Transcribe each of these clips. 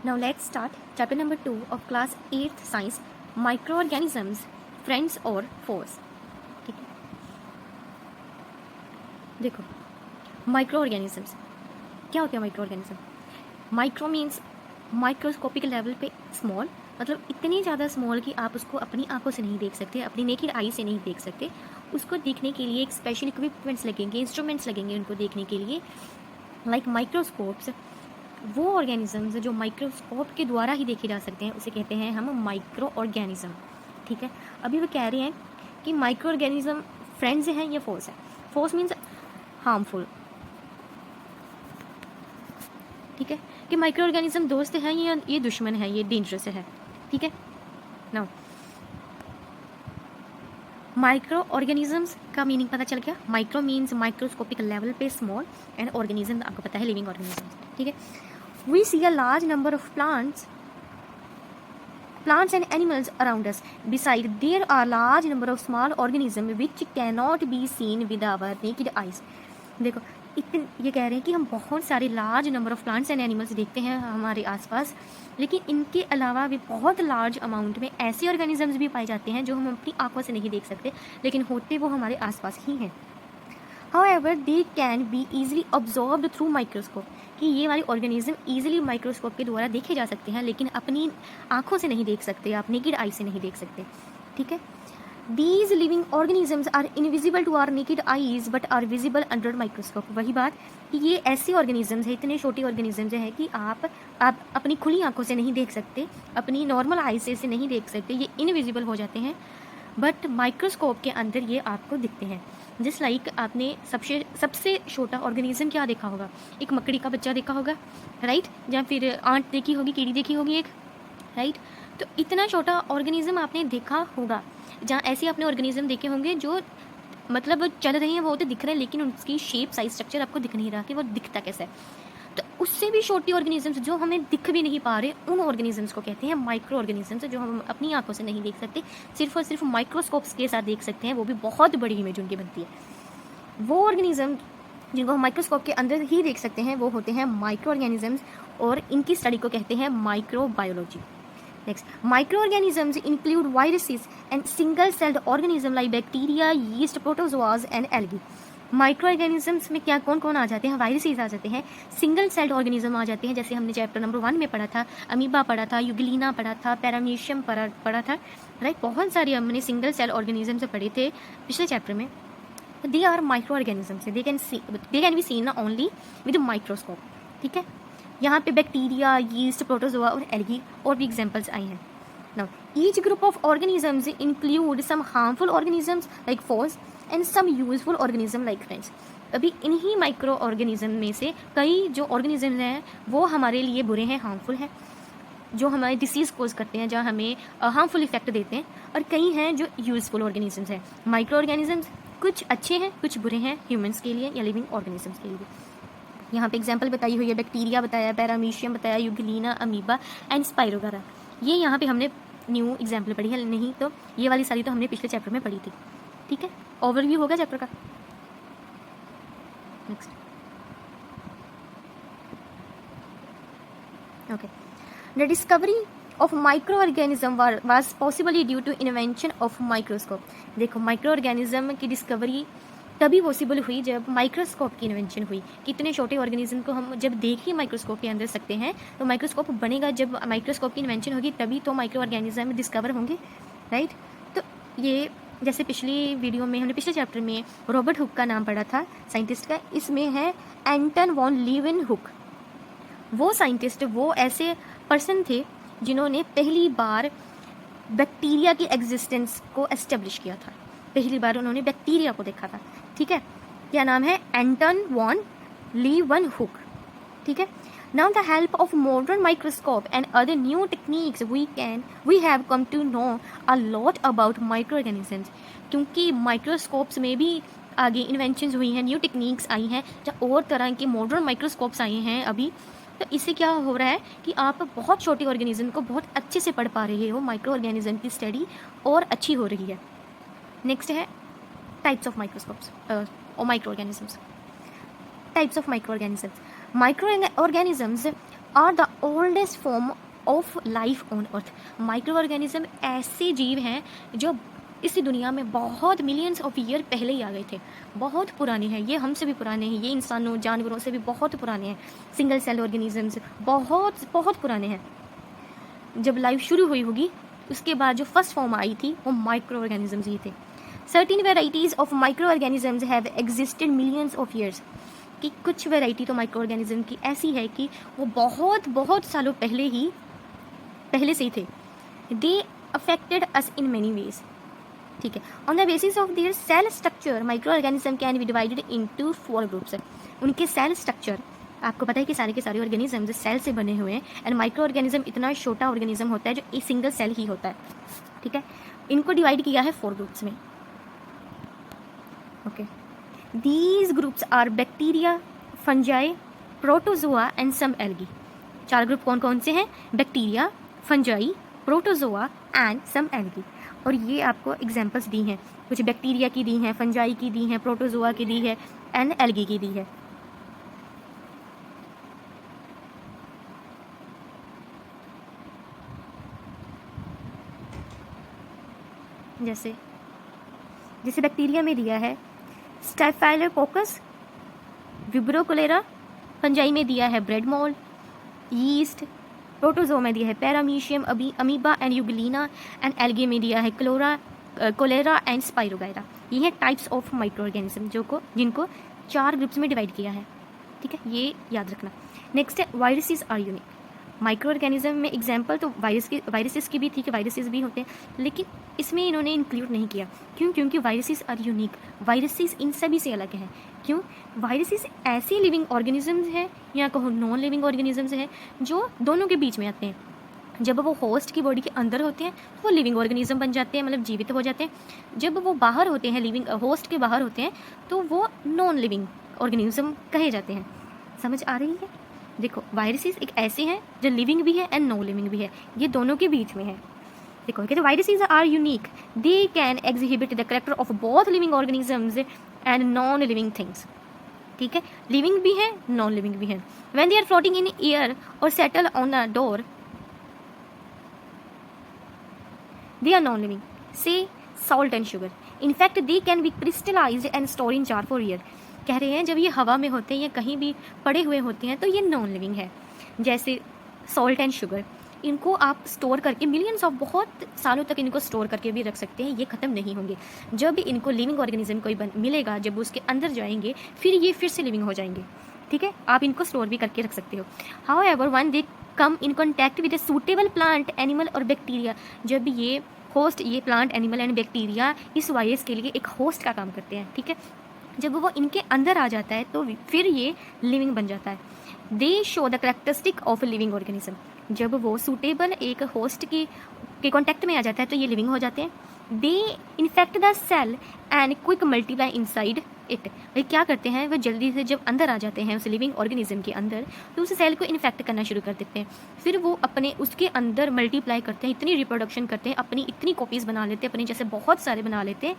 Now let's start chapter number 2 of class 8th science, microorganisms, friends और foes. ठीक है, देखो माइक्रोऑर्गेनिजम्स क्या होते हैं. Microorganism, micro means microscopic level पे स्मॉल, मतलब इतनी ज़्यादा स्मॉल कि आप उसको अपनी आंखों से नहीं देख सकते, अपनी नेकेड आई से नहीं देख सकते. उसको देखने के लिए एक स्पेशल इक्विपमेंट्स लगेंगे, इंस्ट्रूमेंट्स लगेंगे उनको देखने के लिए, लाइक माइक्रोस्कोप्स. वो ऑर्गेनिजम्स जो माइक्रोस्कोप के द्वारा ही देखे जा सकते हैं उसे कहते हैं हम माइक्रो ऑर्गेनिज्म. ठीक है, अभी वो कह रहे हैं कि माइक्रो ऑर्गेनिज्म फ्रेंड्स हैं या फोर्स है. Force means harmful. ठीक है, कि माइक्रो ऑर्गेनिज्म दोस्त हैं या ये दुश्मन है, ये डेंजरस है. ठीक है, नाउ माइक्रो ऑर्गेनिजम्स का मीनिंग पता चल गया. माइक्रो मीन्स माइक्रोस्कोपिक लेवल पे स्मॉल, एंड ऑर्गेनिज्म आपको पता है लिविंग ऑर्गेनिजम्स. ठीक है, we see a large number of plants and animals around us. Besides, there are large number of small organisms which cannot be seen with our naked eyes. देखो ये कह रहे हैं कि हम बहुत सारे large number of plants and animals देखते हैं हमारे आसपास, लेकिन इनके अलावा भी बहुत लार्ज अमाउंट में ऐसे ऑर्गेनिजम्स भी पाए जाते हैं जो हम अपनी आंखों से नहीं देख सकते, लेकिन होते वो हमारे आसपास ही हैं. However, they can be easily observed through microscope. कि ये वाले ऑर्गेनिज्म ईजिली माइक्रोस्कोप के द्वारा देखे जा सकते हैं, लेकिन अपनी आंखों से नहीं देख सकते, आप नेकेड आई से नहीं देख सकते. ठीक है, These living organisms are invisible to our naked eyes but are visible under microscope. वही बात कि ये ऐसे ऑर्गेनिजम्स हैं, इतने छोटे ऑर्गेनिजम्स हैं कि आप अपनी खुली आंखों से नहीं देख सकते, अपनी नॉर्मल आई से इसे नहीं देख सकते, ये इनविजिबल हो जाते हैं, बट माइक्रोस्कोप के अंदर ये आपको दिखते हैं. जिस लाइक आपने सबसे छोटा ऑर्गेनिज्म क्या देखा होगा, एक मकड़ी का बच्चा देखा होगा, राइट, या फिर आंट देखी होगी, कीड़ी देखी होगी एक, राइट. तो इतना छोटा ऑर्गेनिज्म आपने देखा होगा, जहाँ ऐसे आपने ऑर्गेनिज्म देखे होंगे जो मतलब चल रहे हैं, वो तो दिख रहे हैं, लेकिन उसकी शेप साइज स्ट्रक्चर आपको दिख नहीं रहा कि वो दिखता कैसे है. तो उससे भी छोटी ऑर्गेनिजम्स जो हमें दिख भी नहीं पा रहे, उन ऑर्गेनिजम्स को कहते हैं माइक्रो ऑर्गेनिजम्स, जो हम अपनी आंखों से नहीं देख सकते, सिर्फ और सिर्फ माइक्रोस्कोप्स के साथ देख सकते हैं, वो भी बहुत बड़ी इमेज उनकी बनती है. वो ऑर्गेनिज्म जिनको हम माइक्रोस्कोप के अंदर ही देख सकते हैं वो होते हैं माइक्रो ऑर्गेनिजम्स, और इनकी स्टडी को कहते हैं microbiology. Next, microorganisms include viruses and single-celled organisms like bacteria, yeast, protozoas and algae. Microorganisms में क्या कौन कौन आ जाते हैं, वायरसेस आ जाते हैं, सिंगल सेल्ड ऑर्गेनिज्म आ जाते हैं, जैसे हमने चैप्टर नंबर 1 में पढ़ा था, अमीबा पढ़ा था, यूग्लिना पढ़ा था, पैरामीशियम पढ़ा था, राइट. बहुत सारी हमने सिंगल सेल ऑर्गेनिजम्स पढ़े थे पिछले चैप्टर में. They are micro organisms, they can be seen only with microscope. ठीक है, यहाँ पे बैक्टीरिया, यीस्ट, प्रोटोजोआ और एल्गी और भी एग्जांपल्स आई हैं. Now each group of organisms include some harmful organisms like foes and some useful organism like friends. अभी इन्हीं माइक्रो ऑर्गेनिज्म में से कई जो ऑर्गेनिज्म हैं वो हमारे लिए बुरे हैं, हार्मफुल हैं, जो हमारे डिसीज़ कोज करते हैं, जहाँ हमें हार्मफुल इफेक्ट देते हैं, और कई हैं जो यूजफुल ऑर्गेनिजम्स हैं. माइक्रो ऑर्गेनिजम्स कुछ अच्छे हैं, कुछ बुरे हैं ह्यूमन्स के लिए या लिविंग ऑर्गेनिजम्स के लिए. यहाँ पे एग्जाम्पल बताई हुई है, बैक्टीरिया बताया, पैरामीशियम बताया, यूग्लिना, अमीबा एंड स्पाइरोगारा. ये यहाँ पे हमने न्यू एग्जाम्पल पढ़ी है, नहीं तो ये वाली सारी तो हमने पिछले चैप्टर में पढ़ी थी. ठीक है, ओवरव्यू होगा चैप्टर का. Next, okay. The discovery of micro organism was possibly due to invention of microscope. देखो माइक्रो ऑर्गेनिज्म की डिस्कवरी तभी पॉसिबल हुई जब माइक्रोस्कोप की इन्वेंशन हुई. कितने छोटे ऑर्गेनिज्म को हम जब देख ही माइक्रोस्कोप के अंदर सकते हैं, तो माइक्रोस्कोप बनेगा जब माइक्रोस्कोप की इन्वेंशन होगी, तभी तो माइक्रो ऑर्गेनिज्म डिस्कवर होंगे, राइट. तो ये जैसे पिछली वीडियो में हमने पिछले चैप्टर में रॉबर्ट हुक का नाम पढ़ा था साइंटिस्ट का, इसमें है एंटन वॉन लीवेनहुक. वो साइंटिस्ट, वो ऐसे पर्सन थे जिन्होंने पहली बार बैक्टीरिया की एग्जिस्टेंस को एस्टेब्लिश किया था. पहली बार उन्होंने बैक्टीरिया को देखा था. ठीक है, क्या नाम है, एंटन वॉन लीवेनहुक. ठीक है. Now the help of modern microscope and other new techniques we have come to know a lot about micro organisms. क्योंकि माइक्रोस्कोप्स में भी आगे इन्वेंशंस हुई हैं, न्यू टेक्निक्स आई हैं, और तरह के मॉडर्न माइक्रोस्कोप्स आए हैं अभी. तो इससे क्या हो रहा है कि आप बहुत छोटे ऑर्गेनिज्म को बहुत अच्छे से पढ़ पा रहे हो, माइक्रो ऑर्गेनिज्म की स्टडी और अच्छी हो रही है. नेक्स्ट है टाइप्स ऑफ माइक्रोस्कोप्स और micro organisms. Types of micro organisms. Micro organisms are the oldest form of life on earth. Micro organism ऐसे जीव हैं जो इस दुनिया में बहुत मिलियंस ऑफ ईयर पहले ही आ गए थे, बहुत पुराने हैं, ये हमसे भी पुराने हैं, ये इंसानों जानवरों से भी बहुत पुराने हैं। सिंगल सेल ऑर्गेनिजम्स बहुत बहुत पुराने हैं। जब लाइफ शुरू हुई होगी उसके बाद जो फर्स्ट फॉर्म आई थी वो माइक्रो ऑर्गेनिजम्स ही थे। Certain varieties of micro organisms have existed millions of years, कि कुछ वैरायटी तो माइक्रो ऑर्गेनिज्म की ऐसी है कि वो बहुत बहुत सालों पहले से ही थे। They affected us in many ways, ठीक है। On the basis of their cell structure micro organism can be divided into 4 groups. उनके सेल स्ट्रक्चर, आपको पता है कि सारे के सारे ऑर्गेनिज्म सेल से बने हुए हैं, एंड माइक्रो ऑर्गेनिज्म इतना छोटा ऑर्गेनिज्म होता है जो एक सिंगल सेल ही होता है, ठीक है। इनको डिवाइड किया है 4 ग्रुप्स में, okay. These groups are bacteria, fungi, protozoa and some algae. 4 group कौन कौन से हैं? Bacteria, fungi, protozoa and some algae. और ये आपको एग्जांपल्स दी हैं, कुछ बैक्टीरिया की दी हैं, फंजाई की दी हैं, प्रोटोजोआ की दी है एंड एल्गी की दी है। जैसे बैक्टीरिया में दिया है स्टाफाइलोकोकस, विब्रो कोलेरा, फंजाई में दिया है ब्रेड मोल्ड, यीस्ट, प्रोटोजोआ में दिया है paramecium, amoeba and Euglena, and algae में दिया है कोलेरा एंड स्पाइरोगाइरा। ये है टाइप्स ऑफ माइक्रो ऑर्गेनिज्म जिनको 4 ग्रुप्स में डिवाइड किया है, ठीक है, ये याद रखना। नेक्स्ट है viruses are unique. Micro organism में एग्जाम्पल तो वायरसेस की भी थी कि वायरसेस भी होते हैं, लेकिन इसमें इन्होंने इंक्लूड नहीं किया। क्यों? क्योंकि वायरसेस आर यूनिक, वायरसेस इन सभी से अलग हैं। क्यों? वायरसेस ऐसी लिविंग ऑर्गेनिजम्स हैं या कहो नॉन लिविंग ऑर्गेनिजम्स हैं जो दोनों के बीच में आते हैं। जब वो होस्ट की बॉडी के अंदर होते हैं तो वो लिविंग ऑर्गेनिज्म बन जाते हैं, मतलब जीवित हो जाते हैं। जब वो बाहर होते हैं, लिविंग होस्ट के बाहर होते हैं, तो वो नॉन लिविंग ऑर्गेनिज्म कहे जाते हैं। समझ आ रही है? देखो, वायरसेस एक ऐसे हैं जो लिविंग भी है एंड नॉन लिविंग भी है, ये दोनों के बीच में है। देखो कहते viruses are unique, they can exhibit the character of both living organisms and non living things, ठीक है, लिविंग भी है नॉन लिविंग भी है। When they are floating in air और settle on a door they are non living, say salt and sugar. In fact they can be crystallised and store in jar for year. कह रहे हैं जब ये हवा में होते हैं या कहीं भी पड़े हुए होते हैं तो ये नॉन लिविंग है। जैसे सॉल्ट एंड शुगर, इनको आप स्टोर करके मिलियंस ऑफ बहुत सालों तक इनको स्टोर करके भी रख सकते हैं, ये ख़त्म नहीं होंगे। जब इनको लिविंग ऑर्गेनिज्म कोई मिलेगा, जब उसके अंदर जाएंगे फिर ये फिर से लिविंग हो जाएंगे, ठीक है। आप इनको स्टोर भी करके रख सकते हो। How ever one they come in contact with a suitable plant, animal और बैक्टीरिया, जब ये होस्ट, ये प्लांट, एनिमल एंड बैक्टीरिया इस वायरस के लिए एक होस्ट का काम करते हैं, ठीक है। जब वो इनके अंदर आ जाता है तो फिर ये लिविंग बन जाता है। दे show the characteristic of living organism, जब वो सूटेबल एक होस्ट के कॉन्टैक्ट में आ जाता है तो ये लिविंग हो जाते हैं। They infect the cell and quick multiply inside it, वे क्या करते हैं, वो जल्दी से जब अंदर आ जाते हैं उस लिविंग ऑर्गेनिज्म के अंदर तो उस सेल को इन्फेक्ट करना शुरू कर देते हैं। फिर वो अपने उसके अंदर मल्टीप्लाई करते हैं, इतनी रिप्रोडक्शन करते हैं, अपनी इतनी कॉपीज़ बना लेते हैं, अपने जैसे बहुत सारे बना लेते हैं।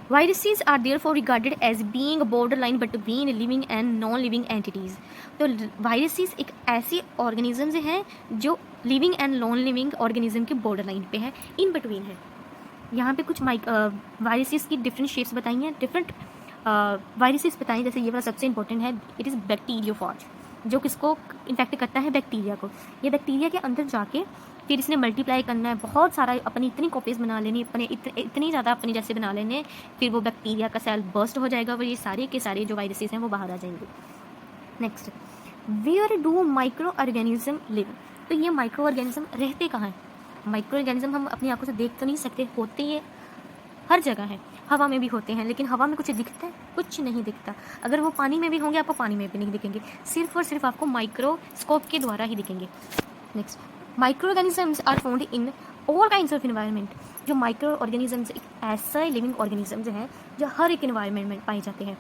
Viruses are therefore regarded as being borderline between living and non-living entities. तो वायरसेस एक ऐसे ऑर्गेनिजम्स हैं जो living and non living organism के बॉर्डर लाइन पे है, इन बिटवीन है। यहाँ पे कुछ वायरसेस की डिफरेंट शेप्स बताई हैं, डिफरेंट वायरसेस बताई, जैसे ये वाला सबसे इंपॉर्टेंट है, इट इज़ बैक्टीरियोफॉज, जो किसको इन्फेक्ट करता है, बैक्टीरिया को। ये बैक्टीरिया के अंदर जाके फिर इसने मल्टीप्लाई करना है, बहुत सारा अपनी इतनी कॉपीज़ बना लेनी, अपने इतनी ज़्यादा अपने जैसे बना लेने, फिर वो बैक्टीरिया का सेल बर्स्ट हो जाएगा, वो ये सारे के सारे जो वायरसेस हैं वो बाहर आ जाएंगे। Next, where do micro organism live, तो ये माइक्रो ऑर्गेनिज्म रहते कहाँ हैं? माइक्रो ऑर्गेनिज्म हम अपनी आंखों से देख तो नहीं सकते, होते ये हर जगह है, हवा में भी होते हैं, लेकिन हवा में कुछ दिखता है? कुछ नहीं दिखता। अगर वो पानी में भी होंगे आपको पानी में भी नहीं दिखेंगे, सिर्फ और सिर्फ आपको माइक्रोस्कोप के द्वारा ही दिखेंगे। Next, micro organisms are found in all kinds of environment, जो माइक्रो ऑर्गेनिजम्स एक ऐसा लिविंग ऑर्गेनिजम्स हैं जो हर एक इन्वायरमेंट में पाए जाते हैं।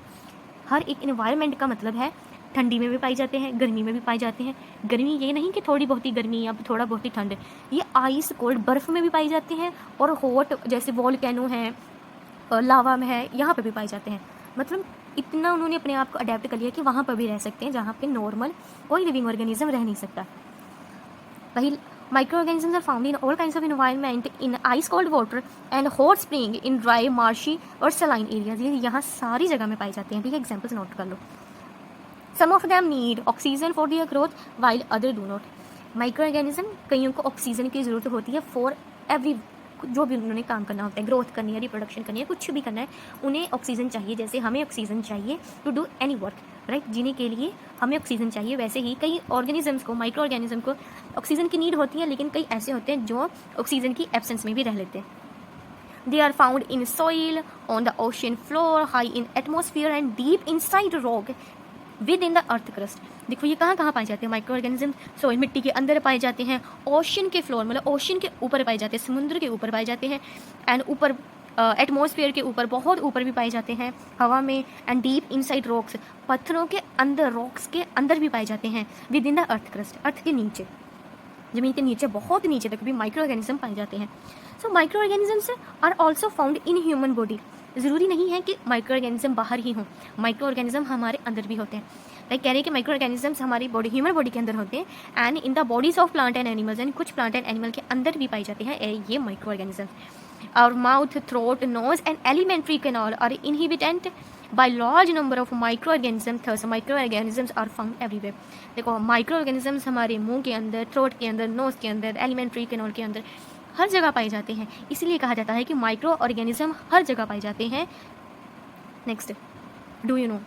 हर एक इन्वायरमेंट का मतलब है ठंडी में भी पाई जाते हैं, गर्मी में भी पाए जाते हैं। गर्मी ये नहीं कि थोड़ी बहुत ही गर्मी या थोड़ा बहुत ही ठंड, ये आइस कोल्ड बर्फ़ में भी पाई जाते हैं, और हॉट जैसे वॉल्केनो है, लावा में है, यहाँ पे भी पाए जाते हैं। मतलब इतना उन्होंने अपने आप को अडेप्ट कर लिया कि वहाँ पर भी रह सकते हैं जहाँ पे नॉर्मल कोई लिविंग ऑर्गेनिज्म रह नहीं सकता। वही microorganisms are found in all kinds of environment in ice cold water and hot spring in dry marshy और saline areas। ये यहाँ सारी जगह में पाए जाते हैं, ठीक है, एग्जाम्पल्स नोट कर लो। Some of them need oxygen for their growth while other do not। Micro organism कईयों को ऑक्सीजन की ज़रूरत होती है फॉर एवरी, जो भी उन्होंने काम करना होता है, ग्रोथ करनी है, रिप्रोडक्शन करनी है, कुछ भी करना है, उन्हें ऑक्सीजन चाहिए। जैसे हमें ऑक्सीजन चाहिए to do any work, right, जीने के लिए हमें ऑक्सीजन चाहिए, वैसे ही कई ऑर्गेनिजम्स को, माइक्रो ऑर्गेनिज्म को ऑक्सीजन की नीड होती है, लेकिन कई ऐसे होते हैं जो ऑक्सीजन की एब्सेंस में भी रह लेते हैं। They are found in soil, on the ocean floor, high in atmosphere and deep inside rock within the earth crust। देखो ये कहाँ कहाँ पाए जाते हैं माइक्रो ऑर्गेनिज्म, सोइल मिट्टी के अंदर पाए जाते हैं, ओशन के फ्लोर मतलब ओशन के ऊपर पाए जाते हैं, समुद्र के ऊपर पाए जाते हैं, एंड ऊपर एटमॉस्फेयर के ऊपर, बहुत ऊपर भी पाए जाते हैं हवा में, एंड डीप इनसाइड रॉक्स, पत्थरों के अंदर, रॉक्स के अंदर भी पाए जाते हैं, within the earth crust, earth के नीचे, जमीन के नीचे, बहुत नीचे तक भी माइक्रो ऑर्गेनिज्म पाए जाते हैं। So micro organisms are also found in human body. ज़रूरी नहीं है कि माइक्रो ऑर्गेनिज्म बाहर ही हों, माइक्रो ऑर्गेनिज्म हमारे अंदर भी होते हैं। लाइक कह रहे हैं कि माइक्रो ऑर्गेनिजम्स हमारी बॉडी, ह्यूमन बॉडी के अंदर होते हैं, and in the bodies of plant and animals, and कुछ प्लांट एंड एनिमल के अंदर भी पाए जाते हैं ये micro organism. Our mouth, throat, nose and alimentary canal are inhabited by large number of microorganisms, thus microorganisms are found everywhere। देखो microorganisms हमारे मुंह के अंदर, थ्रोट के अंदर, नोज के अंदर, एलिमेंट्री कैनाल के अंदर, हर जगह पाए जाते हैं, इसलिए कहा जाता है कि माइक्रो ऑर्गेनिज्म हर जगह पाए जाते हैं। Next, do you no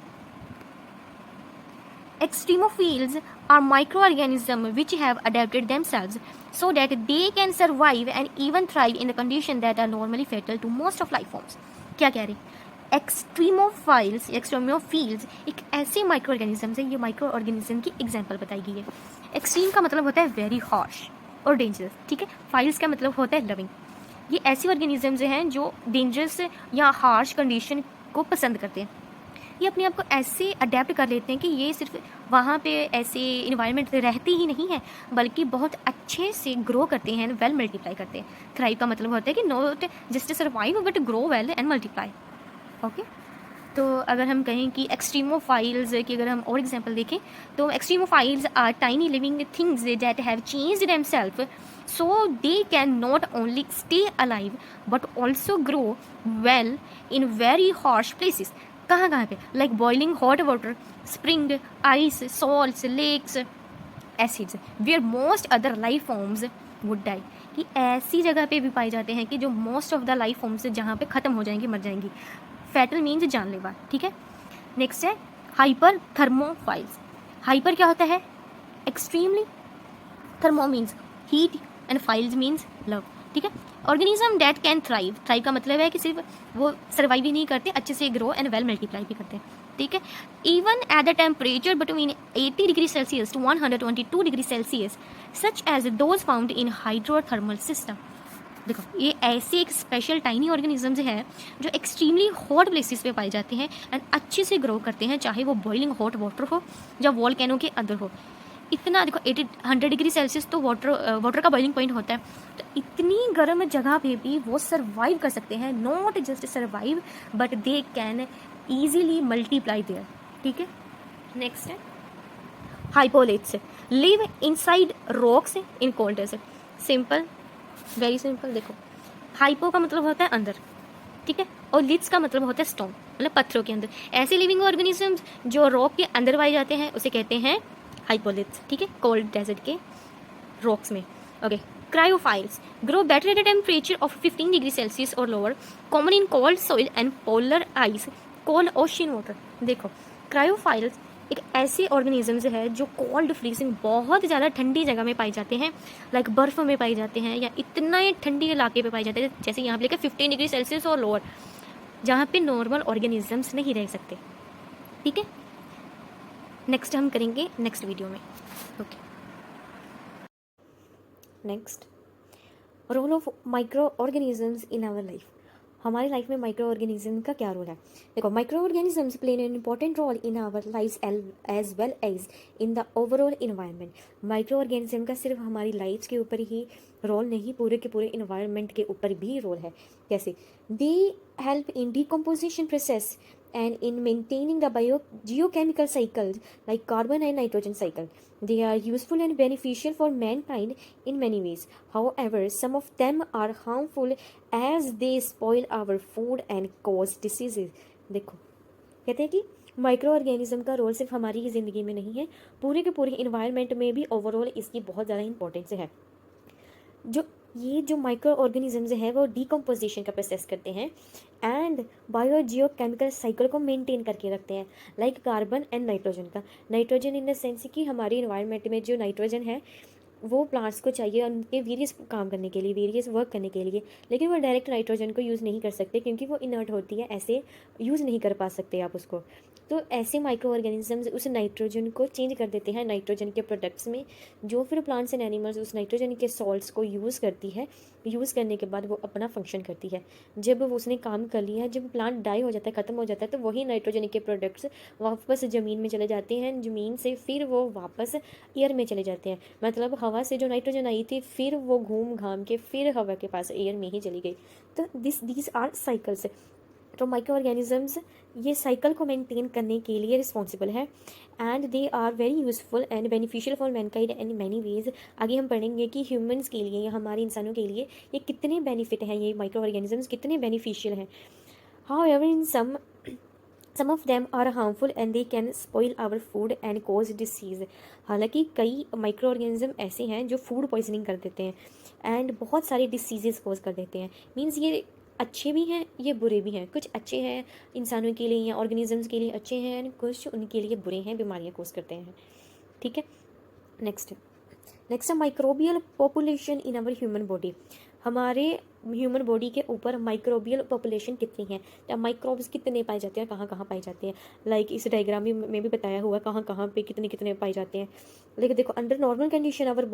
extremophils are microorganisms which have adapted themselves so that they can survive and even thrive in the conditions that are normally fatal to most of life forms। क्या कह रहे हैं? Extremophiles एक ऐसे micro organism है, ये micro organism की example बताई गई है। एक्सट्रीम का मतलब होता है वेरी हार्श और डेंजरस, ठीक है, फाइल्स का मतलब होता है लविंग। ये ऐसे ऑर्गेनिजम्स हैं जो डेंजरस या हार्श कंडीशन को पसंद करते हैं। ये अपने आप को ऐसे अडेप्ट कर लेते हैं कि ये सिर्फ वहाँ पे ऐसे इन्वायरमेंट में रहती ही नहीं है, बल्कि बहुत अच्छे से ग्रो करते हैं, वेल मल्टीप्लाई करते हैं। थ्राइव का मतलब होता है कि not just survive but grow well and multiply. Okay, तो अगर हम कहें कि एक्सट्रीमोफाइल्स की अगर हम और एग्जांपल देखें तो extremophiles are tiny living things that have changed themselves so they can not only stay alive but also grow well in very harsh places. कहाँ कहाँ पे? Like boiling hot water, spring, ice, salts, lakes, acids, where most other life forms would die. कि ऐसी जगह पे भी पाए जाते हैं कि जो most of the life forms जहाँ पे ख़त्म हो जाएंगी, मर जाएंगी। फैटल मीन्स जानलेवा, ठीक है। नेक्स्ट है हाइपर थर्मोफाइल्स। हाइपर क्या होता है? Extremely, thermo means heat and files means love, ठीक है। Organism date can thrive, thrive का मतलब है कि सिर्फ वो सर्वाइव ही नहीं करते, अच्छे से ग्रो एंड वेल मल्टीप्लाई भी करते हैं, ठीक है। Even at the temperature between 80 degree Celsius to 122 degree Celsius such as those found in hydrothermal system. देखो ये ऐसे एक स्पेशल टाइनी ऑर्गेनिजम्स हैं जो एक्सट्रीमली हॉट प्लेसेस पे पाए जाते हैं एंड अच्छे से ग्रो करते हैं, चाहे वो बॉइलिंग हॉट वाटर हो या वॉल्केनो के अंदर हो। इतना देखो 100 डिग्री सेल्सियस तो वाटर का बॉइलिंग पॉइंट होता है, तो इतनी गर्म जगह पे भी वो सर्वाइव कर सकते हैं। Not just survive but they can easily multiply there, ठीक है। नेक्स्ट है hypoliths, live inside rocks in cold desert. Simple, very simple. देखो हाइपो का मतलब होता है अंदर, ठीक है, और लिथ्स का मतलब होता है स्टोन, मतलब पत्थरों के अंदर। ऐसे लिविंग ऑर्गेनिजम्स जो रॉक के अंदर पाए जाते हैं उसे कहते हैं हाइपोलिथ्स, ठीक है, कोल्ड डेजर्ट के रॉक्स में। Okay, cryophiles grow better at a temperature of 15 degree Celsius और lower, common in cold soil and polar ice, cold ocean water. देखो क्रायोफाइल्स एक ऐसे ऑर्गेनिजम्स है जो कोल्ड फ्रीजिंग, बहुत ज़्यादा ठंडी जगह में पाए जाते हैं, लाइक बर्फ़ में पाए जाते हैं या इतना ठंडी इलाके पे पाए जाते हैं, जैसे यहाँ पे लेकर 15 डिग्री सेल्सियस और लोअर, जहाँ पे नॉर्मल ऑर्गेनिजम्स नहीं रह सकते, ठीक है। नेक्स्ट हम करेंगे नेक्स्ट वीडियो में। Okay, next role of micro organisms in our life. हमारी लाइफ में माइक्रो ऑर्गेनिज्म का क्या रोल है? देखो micro organisms play an important role in our life as well as in the overall environment. Micro organism का सिर्फ हमारी life के ऊपर ही रोल नहीं, पूरे के पूरे इन्वायरमेंट के ऊपर भी रोल है। कैसे? They help in decomposition process and in maintaining the geochemical cycles like carbon and nitrogen cycle. They are useful and beneficial for mankind in many ways. However, some of them are harmful as they spoil our food and cause diseases. देखो, कहते हैं कि micro organism का role सिर्फ हमारी ही ज़िंदगी में नहीं है, पूरे के पूरे इन्वायरमेंट में भी ओवरऑल इसकी बहुत ज़्यादा इंपॉर्टेंस है। जो माइक्रो ऑर्गेनिजम्स है वो डिकम्पोजिशन का प्रोसेस करते हैं एंड बायोजियो केमिकल साइकिल को मेंटेन करके रखते हैं, लाइक कार्बन एंड नाइट्रोजन का। नाइट्रोजन इन द सेंस कि हमारे इन्वायरमेंट में जो नाइट्रोजन है वो प्लांट्स को चाहिए उनके वेरियस काम करने के लिए, वेरियस वर्क करने के लिए, लेकिन वो डायरेक्ट नाइट्रोजन को यूज़ नहीं कर सकते क्योंकि वो इनर्ट होती है, ऐसे यूज़ नहीं कर पा सकते आप उसको। तो ऐसे माइक्रो ऑर्गेनिजम्स उस नाइट्रोजन को चेंज कर देते हैं नाइट्रोजन के प्रोडक्ट्स में, जो फिर प्लांट्स एंड एनिमल्स उस नाइट्रोजन के सॉल्ट्स को यूज़ करती है। यूज़ करने के बाद वो अपना फंक्शन करती है। जब वो उसने काम कर लिया, जब प्लांट डाई हो जाता है, ख़त्म हो जाता है, तो वही नाइट्रोजन के प्रोडक्ट्स वापस ज़मीन में चले जाते हैं। ज़मीन से फिर वो वापस एयर में चले जाते हैं। मतलब हवा से जो नाइट्रोजन आई थी फिर वो घूम घाम के फिर हवा के पास एयर में ही चली गई। तो दीज आर साइकिल्स। तो माइक्रो ऑर्गेनिजम्स ये साइकिल को मेंटेन करने के लिए रिस्पॉन्सिबल है and they are very useful and beneficial for mankind in many ways. आगे हम पढ़ेंगे कि ह्यूमंस के लिए या हमारे इंसानों के लिए ये कितने बेनिफिट हैं, ये माइक्रो ऑर्गेनिजम्स कितने बेनिफिशियल हैं। However in some of them are harmful and they can spoil our food and cause disease। हालांकि कई माइक्रो ऑर्गेनिज्म ऐसे हैं जो फूड पॉइजनिंग कर देते हैं एंड बहुत सारे डिसीजेस कॉज कर देते हैं। मीन्स ये अच्छे भी हैं, ये बुरे भी हैं। कुछ अच्छे हैं इंसानों के लिए या ऑर्गेनिजम्स के लिए अच्छे हैं एंड कुछ उनके लिए बुरे हैं, बीमारियाँ कॉज करते हैं। ठीक है, नेक्स्ट है microbial population in our human body. हमारे ह्यूमन बॉडी के ऊपर माइक्रोबियल पॉपुलेशन कितनी है या माइक्रोब्स कितने पाए जाते हैं, कहाँ कहाँ पाए जाते हैं। लाइक इस डायग्राम में भी बताया हुआ कहाँ कहाँ पे कितने कितने पाए जाते हैं। लेकिन देखो, under normal condition our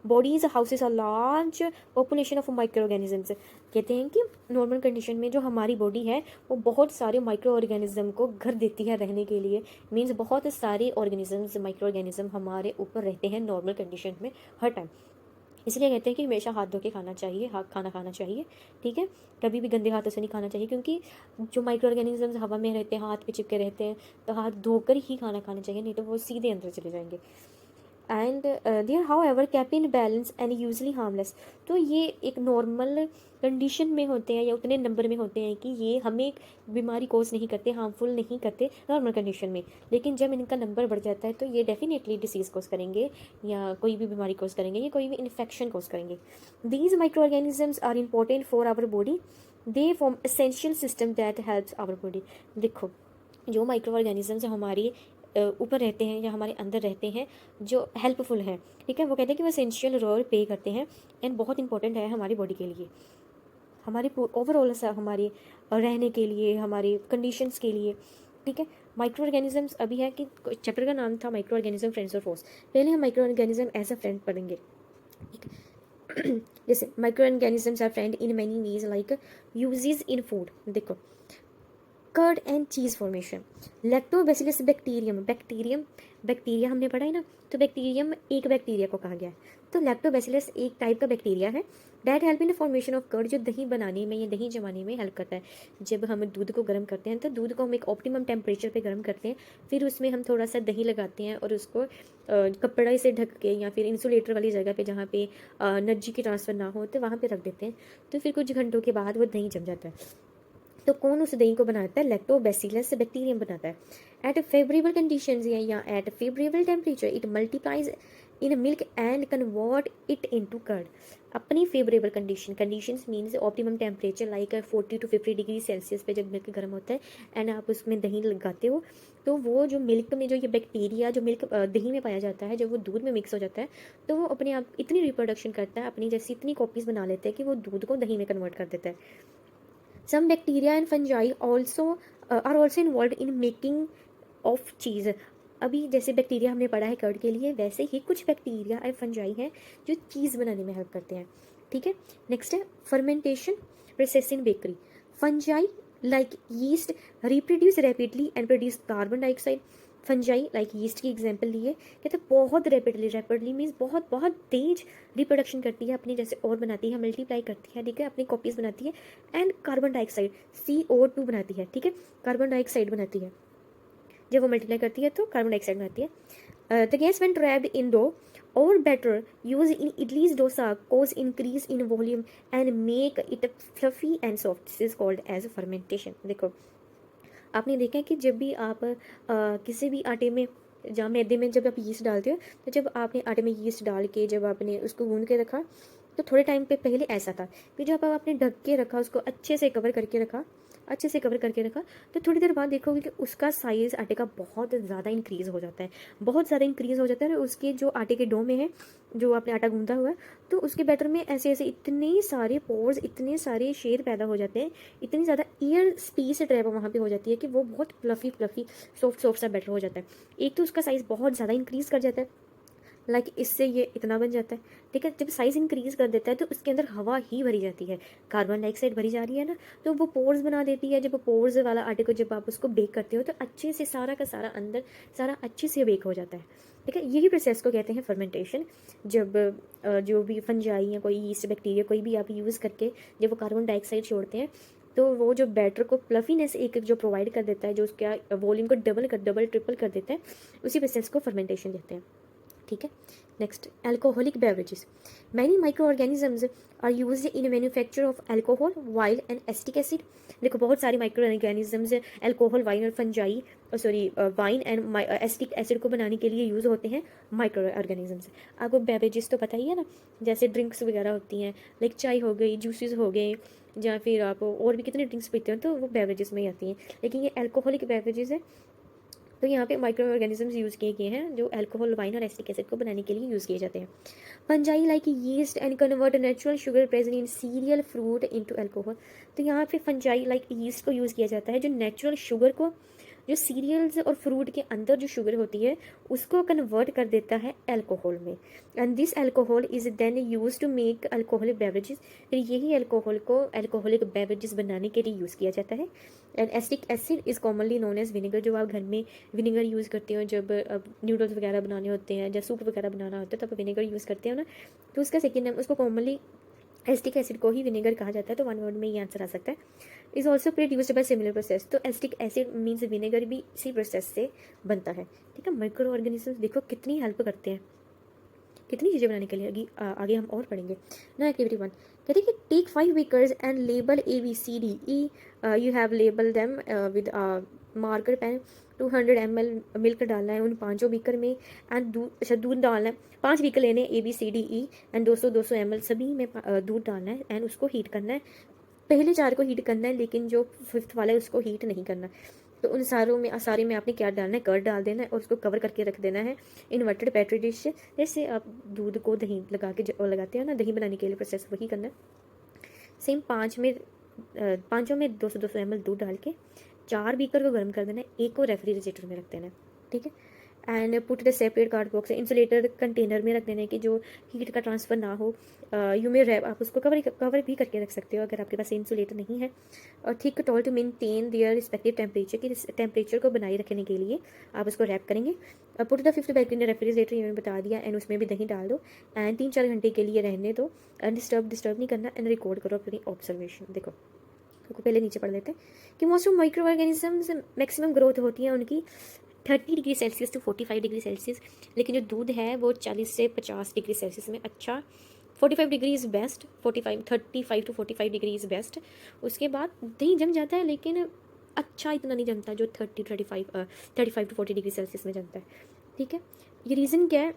bodies houses a large population of micro organisms. कहते हैं कि नॉर्मल कंडीशन में जो हमारी बॉडी है वो बहुत सारे माइक्रो ऑर्गेनिज्म को घर देती है रहने के लिए। मीन्स बहुत सारे ऑर्गेनिजम्स माइक्रो ऑर्गेनिज्म हमारे ऊपर रहते हैं नॉर्मल कंडीशन में हर टाइम। इसलिए कहते हैं कि हमेशा हाथ धो के खाना चाहिए, खाना खाना चाहिए। ठीक है, कभी भी गंदे हाथों से नहीं खाना चाहिए क्योंकि जो माइक्रो ऑर्गेनिजम्स हवा में रहते हैं, हाथ पे चिपके रहते हैं, तो हाथ धोकर ही खाना खाना चाहिए, नहीं तो वो सीधे अंदर चले जाएंगे। And they are however kept in balance and usually harmless. तो ये एक नॉर्मल कंडीशन में होते हैं या उतने नंबर में होते हैं कि ये हमें बीमारी कोज नहीं करते, हार्मफुल नहीं करते नॉर्मल कंडीशन में। लेकिन जब इनका नंबर बढ़ जाता है तो ये डेफिनेटली डिसीज़ कोज करेंगे या कोई भी बीमारी कोज करेंगे या कोई भी इन्फेक्शन कोज करेंगे। These micro organisms are important for our body. They form essential system that helps our body. देखो, जो माइक्रो ऑर्गेनिजम्स हमारी ऊपर रहते हैं या हमारे अंदर रहते हैं जो हेल्पफुल हैं, ठीक है, वो कहते हैं कि वो एसेंशियल रोल प्ले करते हैं एंड बहुत इंपॉर्टेंट है हमारी बॉडी के लिए, हमारी ओवरऑल हमारे रहने के लिए, हमारी कंडीशंस के लिए। ठीक है, माइक्रो ऑर्गेनिजम्स अभी है कि चैप्टर का नाम था माइक्रो ऑर्गेनिज्म फ्रेंड्स और फोर्स। पहले हम micro organism as a friend पढ़ेंगे। जैसे micro organisms are friend in many ways like uses in food. देखो, curd and cheese formation, lactobacillus bacteria हमने पढ़ा है ना, तो बैक्टीरियम एक बैक्टीरिया को कहा गया है। तो लैक्टोबैसिलस एक टाइप का बैक्टीरिया है that help in formation of curd, जो दही बनाने में या दही जमाने में हेल्प करता है। जब हम दूध को गर्म करते हैं तो दूध को हम एक ऑप्टिमम टेम्परेचर पे गर्म करते हैं, फिर उसमें हम थोड़ा सा दही लगाते हैं और उसको कपड़े से ढक के या फिर इंसुलेटर वाली जगह पे जहाँ पे एनर्जी की ट्रांसफ़र ना हो तो वहाँ पे रख देते हैं। तो फिर कुछ घंटों के बाद वो दही जम जाता है। तो कौन उस दही को बनाता है? लैक्टोबैसिलस बैक्टीरियम बनाता है। एट फेवरेबल कंडीशंस या at favourable temperature it multiplies in milk and convert it into curd. अपनी favourable conditions means optimum temperature like 40 to 50 degree Celsius पे जब मिल्क गर्म होता है एंड आप उसमें दही लगाते हो, तो वो जो मिल्क में जो ये बैक्टीरिया जो मिल्क दही में पाया जाता है, जब वो दूध में मिक्स हो जाता है तो वो अपने आप इतनी रिप्रोडक्शन करता है, अपनी जैसी इतनी कॉपीज़ बना लेते हैं कि वो दूध को दही में कन्वर्ट कर देता है। Some bacteria and fungi also are also involved in making of cheese। अभी जैसे बैक्टीरिया हमने पढ़ा है कर्ड के लिए, वैसे ही कुछ बैक्टीरिया और फंजाई हैं जो चीज़ बनाने में हेल्प करते हैं। ठीक है, नेक्स्ट है fermentation process in bakery. Fungi like yeast reproduce rapidly and produce carbon dioxide. Fungi like yeast की एग्जांपल लिए, कहते हैं बहुत रैपिडली मीन्स बहुत बहुत तेज रिप्रोडक्शन करती है अपनी, जैसे और बनाती है, मल्टीप्लाई करती है, ठीक है, अपनी कॉपीज बनाती है, एंड कार्बन डाइऑक्साइड CO2 बनाती है, ठीक है, कार्बन डाइऑक्साइड बनाती है, जब वो मल्टीप्लाई करती है तो कार्बन डाइऑक्साइड बनाती है। The gas when trapped in dough और batter use in idlis dosa cause increase in volume and make it fluffy and soft, this is called as fermentation. देखो आपने देखा है कि जब भी आप किसी भी आटे में, जहाँ मैदे में जब आप यीस्ट डालते हो, तो जब आपने आटे में यीस्ट डाल के जब आपने उसको गूंद के रखा, तो थोड़े टाइम पे पहले ऐसा था, फिर जब आपने ढक के रखा, उसको अच्छे से कवर करके रखा, अच्छे से कवर करके रखा, तो थोड़ी देर बाद देखोगे कि उसका साइज़ आटे का बहुत ज़्यादा इंक्रीज़ हो जाता है, बहुत ज़्यादा इंक्रीज़ हो जाता है, और उसके जो आटे के डो में है, जो आपने आटा गूंदा हुआ है, तो उसके बैटर में ऐसे ऐसे इतने सारे पोर्स, इतने सारे शेर पैदा हो जाते हैं, इतनी ज़्यादा एयर स्पेस ट्रैप वहाँ पे हो जाती है कि वो बहुत फ्लफ़ी फ्लफ़ी सॉफ्ट सॉफ्ट सा बैटर हो जाता है। एक तो उसका साइज़ बहुत ज़्यादा इंक्रीज़ कर जाता है, लाइक इससे ये इतना बन जाता है, ठीक है। जब साइज़ इंक्रीज़ कर देता है तो उसके अंदर हवा ही भरी जाती है, कार्बन डाइऑक्साइड भरी जा रही है ना, तो वो पोर्स बना देती है। जब वो पोर्स वाला आटे को जब आप उसको बेक करते हो तो अच्छे से सारा का सारा अंदर सारा अच्छे से बेक हो जाता है, ठीक है। यही प्रोसेस को कहते हैं फर्मेंटेशन। जब जो भी फंजाई या कोई यीस्ट बैक्टीरिया कोई भी आप यूज़ करके जब वो कार्बन डाइऑक्साइड छोड़ते हैं, तो वो जो बैटर को प्लफीनेस एक जो प्रोवाइड कर देता है, जो उसका वॉल्यूम को डबल ट्रिपल कर देता है, उसी प्रोसेस को फर्मेंटेशन कहते हैं, ठीक है। Next, alcoholic beverages. Many micro organisms are use in manufacture of alcohol wine and acetic acid. देखो बहुत सारे माइक्रो ऑर्गेनिजम्स अल्कोहल, वाइन और fungi wine and acetic acid को बनाने के लिए यूज़ होते हैं माइक्रो ऑर्गेनिजम्स। आपको बेवरेजेस तो पता ही है ना, जैसे ड्रिंक्स वगैरह होती हैं, लाइक चाय हो गई, जूसेस हो गए, या फिर आप और भी कितने ड्रिंक्स पीते हो, तो वो बेवरेजेस में ही आती हैं। लेकिन ये अल्कोहलिक बेवरेजेस है, तो यहाँ पे माइक्रो ऑर्गेनिजम्स यूज़ किए गए हैं जो अल्कोहल, वाइन और एसिटिक एसिड को बनाने के लिए यूज़ किए जाते हैं। Fungi like yeast and convert natural sugar present in serial fruit into alcohol. तो यहाँ पे फंजाई लाइक यीस्ट को यूज़ किया जाता है, जो नेचुरल शुगर को, जो सीरियल्स और फ्रूट के अंदर जो शुगर होती है उसको कन्वर्ट कर देता है अल्कोहल में, and this alcohol is then used to make alcoholic beverages. फिर यही अल्कोहल को अल्कोहलिक बेवरेजेस बनाने के लिए यूज़ किया जाता है। And acetic acid is commonly known as vinegar. जो आप घर में विनेगर यूज़ करते हो, जब नूडल्स वगैरह बनाने होते हैं, जब सूप वगैरह बनाना होता है, तो आप विनेगर यूज़ करते हो ना, तो उसका सेकेंड नेम, उसको कॉमनली एसिटिक एसिड को ही विनेगर कहा जाता है। तो वन वर्ड में ये आंसर आ सकता है। Is also produced by similar process. तो एसिटिक एसिड मीन्स विनेगर भी इसी प्रोसेस से बनता है, ठीक है। माइक्रो ऑर्गेनिजम्स देखो कितनी हेल्प करते हैं, कितनी चीज़ें बनाने के लिए। आगे हम और पढ़ेंगे ना। एक्टिविटी 1 कहते हैं कि take 5 beakers and label ABCDE। You have label them with marker pen. 200 ml milk डालना है उन पांचों बीकर में, एंड दूध डालना है। 5 बीकर लेने ABCDE एंड 200 ml सभी में दूध डालना है, एंड उसको हीट करना है। पहले 4 को हीट करना है, लेकिन जो 5th वाला है उसको हीट नहीं करना। तो उन सारे में आपने क्या डालना है, कर्ड डाल देना है, और उसको कवर करके रख देना है इन्वर्टेड पेट्री डिश। जैसे आप दूध को दही लगा के लगाते हो ना, दही बनाने के लिए प्रोसेस वही करना है। सेम पाँचों में 200 ml दूध डाल के 4 बीकर को गर्म कर देना है, एक को रेफ्रिजरेटर में रख देना है, ठीक है। And put the separate card box, insulator container में रख देना है कि जो हीट का ट्रांसफ़र ना हो। यू मे रैप, आप उसको कवर भी करके रख सकते हो अगर आपके पास इंसुलेटर नहीं है। और thick towel to maintain their respective temperature, कि टेम्परेचर को बनाए रखने के लिए आप उसको रैप करेंगे। Put the 5th bag in refrigerator, ये मैंने बता दिया, एंड उसमें भी दही डाल दो, एंड 3-4 घंटे के लिए रहने दो, एंड डिस्टर्ब नहीं करना, एंड रिकॉर्ड करो अपनी ऑब्जर्वेशन। देखो पहले नीचे पढ़ लेते हैं कि most of micro organisms maximum growth होती है उनकी 30 degree Celsius to 45 degree celsius, लेकिन जो दूध है वो 40 से 50 डिग्री सेल्सियस में। अच्छा, 45 degree is best, 35 to 45 degree is best. उसके बाद दही जम जाता है, लेकिन अच्छा इतना नहीं जमता जो 35 टू 40 डिग्री सेल्सियस में जमता है, ठीक है। ये रीज़न क्या है?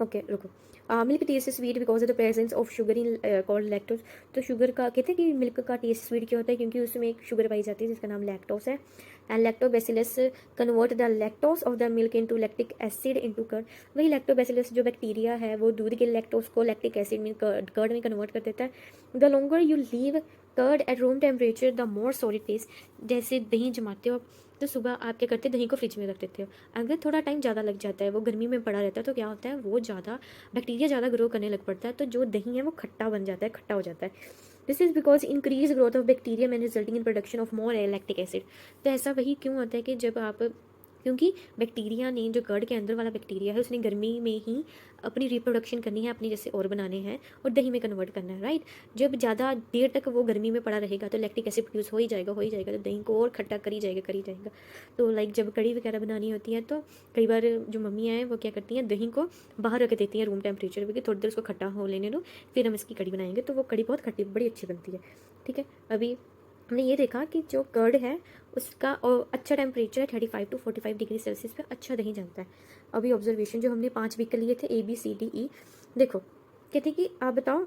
ओके रुको। Milk test sweet because of the presence of sugar in called lactose. तो शुगर का कहते हैं कि मिल्क का टेस्ट स्वीट क्यों होता है, क्योंकि उसमें एक शुगर पाई जाती है जिसका नाम लैक्टोस है। And lactobacillus convert the lactose of the milk into lactic acid into curd. वही लैक्टोबैसिलस जो बैक्टीरिया है वो दूध के लैक्टोस को लैक्टिक एसिड में कर्ड में कन्वर्ट कर देता है। The longer you leave curd at room temperature the more solid taste. जैसे दही जमाते हो तो सुबह आप क्या करते हैं, दही को फ्रिज में रख देते हो। अगर थोड़ा टाइम ज़्यादा लग जाता है, वो गर्मी में पड़ा रहता है, तो क्या होता है, वो ज़्यादा बैक्टीरिया ज़्यादा ग्रो करने लग पड़ता है, तो जो दही है वो खट्टा बन जाता है, खट्टा हो जाता है। This is because increase growth of bacteria and resulting in production of more lactic acid. तो ऐसा वही क्यों होता है कि जब आप क्योंकि बैक्टीरिया ने, जो कर्ड के अंदर वाला बैक्टीरिया है, उसने गर्मी में ही अपनी रिप्रोडक्शन करनी है, अपने जैसे और बनाने हैं और दही में कन्वर्ट करना है, राइट। जब ज़्यादा देर तक वो गर्मी में पड़ा रहेगा तो लैक्टिक एसिड प्रोड्यूस हो ही जाएगा, तो दही को और खट्टा कर ही जाएगा। तो लाइक जब कड़ी वगैरह बनानी होती है तो कई बार जो मम्मियाँ हैं वो क्या करती हैं, दही को बाहर रख देती हैं रूम टेम्परेचर पे कि थोड़ी देर उसको खट्टा हो लेने दो, फिर हम इसकी कड़ी बनाएंगे। तो वो कड़ी बहुत खट्टी बड़ी अच्छी बनती है, ठीक है। अभी हमने ये देखा कि जो कर्ड है उसका और अच्छा टेम्परेचर है 35 to 45 डिग्री सेल्सियस पे अच्छा दही जमता है। अभी ऑब्जर्वेशन जो हमने 5 बीकर लिए थे ABCDE, देखो कहते कि आप बताओ,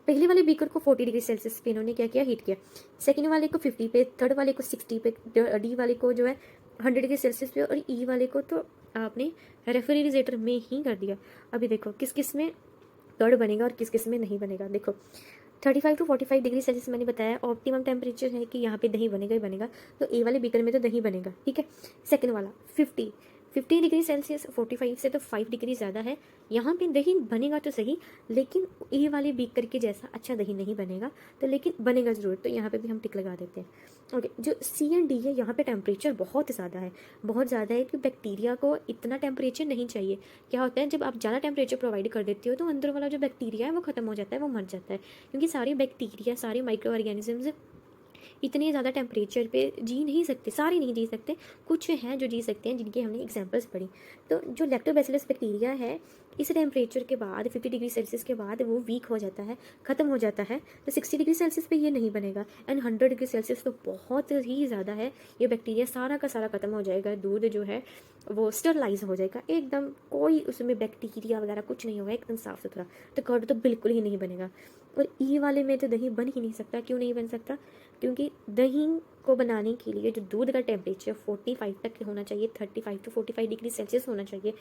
पहले वाले बीकर को 40 डिग्री सेल्सियस पे इन्होंने क्या किया, हीट किया। सेकेंड वाले को 50 पे, थर्ड वाले को 60 पे, डी वाले को जो है 100 डिग्री सेल्सियस पे, और ई वाले को तो आपने रेफ्रिजरेटर में ही कर दिया। अभी देखो किस किस में कर्ड बनेगा और किस किस में नहीं बनेगा। देखो 35 to 45 डिग्री सेल्सियस मैंने बताया ऑप्टिमम टेम्परेचर है कि यहाँ पे दही बनेगा ही बनेगा, तो ए वाले बीकर में तो दही बनेगा, ठीक है। सेकंड वाला 50 डिग्री सेल्सियस, 45 से तो 5 डिग्री ज़्यादा है, यहाँ पे दही बनेगा तो सही, लेकिन ए वाले बीकर के जैसा अच्छा दही नहीं बनेगा, तो लेकिन बनेगा ज़रूर, तो यहाँ पे भी हम टिक लगा देते हैं। ओके, जो C एंड D है यहाँ पे टेम्परेचर बहुत ज़्यादा है, बहुत ज़्यादा है कि बैक्टीरिया को इतना टेम्परेचर नहीं चाहिए। क्या होता है, जब आप ज़्यादा टेम्परेचर प्रोवाइड कर देते हो तो अंदर वाला जो बैक्टीरिया है वो ख़त्म हो जाता है, वो मर जाता है, क्योंकि सारे बैक्टीरिया, सारे माइक्रो ऑर्गेनिजम्स इतने ज़्यादा टेम्परेचर पे जी नहीं सकते, सारे नहीं जी सकते, कुछ हैं जो जी सकते हैं, जिनके हमने एग्जांपल्स पढ़ी। तो जो लैक्टोबैसिलस बैक्टीरिया है इस टेम्परेचर के बाद 50 डिग्री सेल्सियस के बाद वो वीक हो जाता है, ख़त्म हो जाता है, तो 60 डिग्री सेल्सियस पे ये नहीं बनेगा, एंड 100 डिग्री सेल्सियस तो बहुत ही ज़्यादा है, ये बैक्टीरिया सारा का सारा ख़त्म हो जाएगा, दूध जो है वो स्टरलाइज हो जाएगा एकदम, कोई उसमें बैक्टीरिया वगैरह कुछ नहीं होगा, एकदम साफ़ सुथरा, तो कर्ड तो बिल्कुल ही नहीं बनेगा। और ई वाले में तो दही बन ही नहीं सकता। क्यों नहीं बन सकता? क्योंकि दही को बनाने के लिए जो दूध का टेम्परेचर 45 तक होना चाहिए, 35 to 45 डिग्री सेल्सियस होना चाहिए,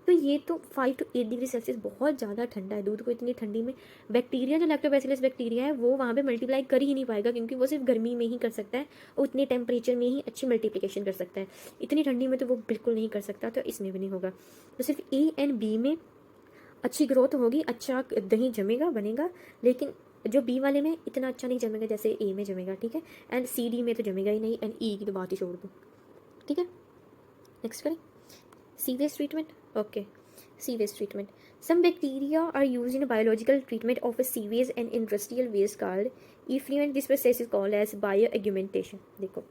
तो ये तो 5 to 8 डिग्री सेल्सियस बहुत ज़्यादा ठंडा है। दूध को इतनी ठंडी में बैक्टीरिया, जो लैक्टोबैसिलस बैक्टीरिया है, वो वहाँ पे मल्टीप्लाई कर ही नहीं पाएगा, क्योंकि वो सिर्फ गर्मी में ही कर सकता है और उतने टेम्परेचर में ही अच्छी मल्टीप्लिकेशन कर सकता है। इतनी ठंडी में तो वो बिल्कुल नहीं कर सकता, तो इसमें भी नहीं होगा। तो सिर्फ ए एंड बी में अच्छी ग्रोथ होगी, अच्छा दही जमेगा, बनेगा, लेकिन जो बी वाले में इतना अच्छा नहीं जमेगा जैसे ए में जमेगा, ठीक है। एंड सी डी में तो जमेगा ही नहीं, एंड ई की तो बात ही छोड़ दो, ठीक है। नेक्स्ट करें, sewage treatment. Okay, sewage treatment. Some bacteria are use in biological treatment of a sewage and industrial waste called effluent, this process is called as bio augmentation. देखो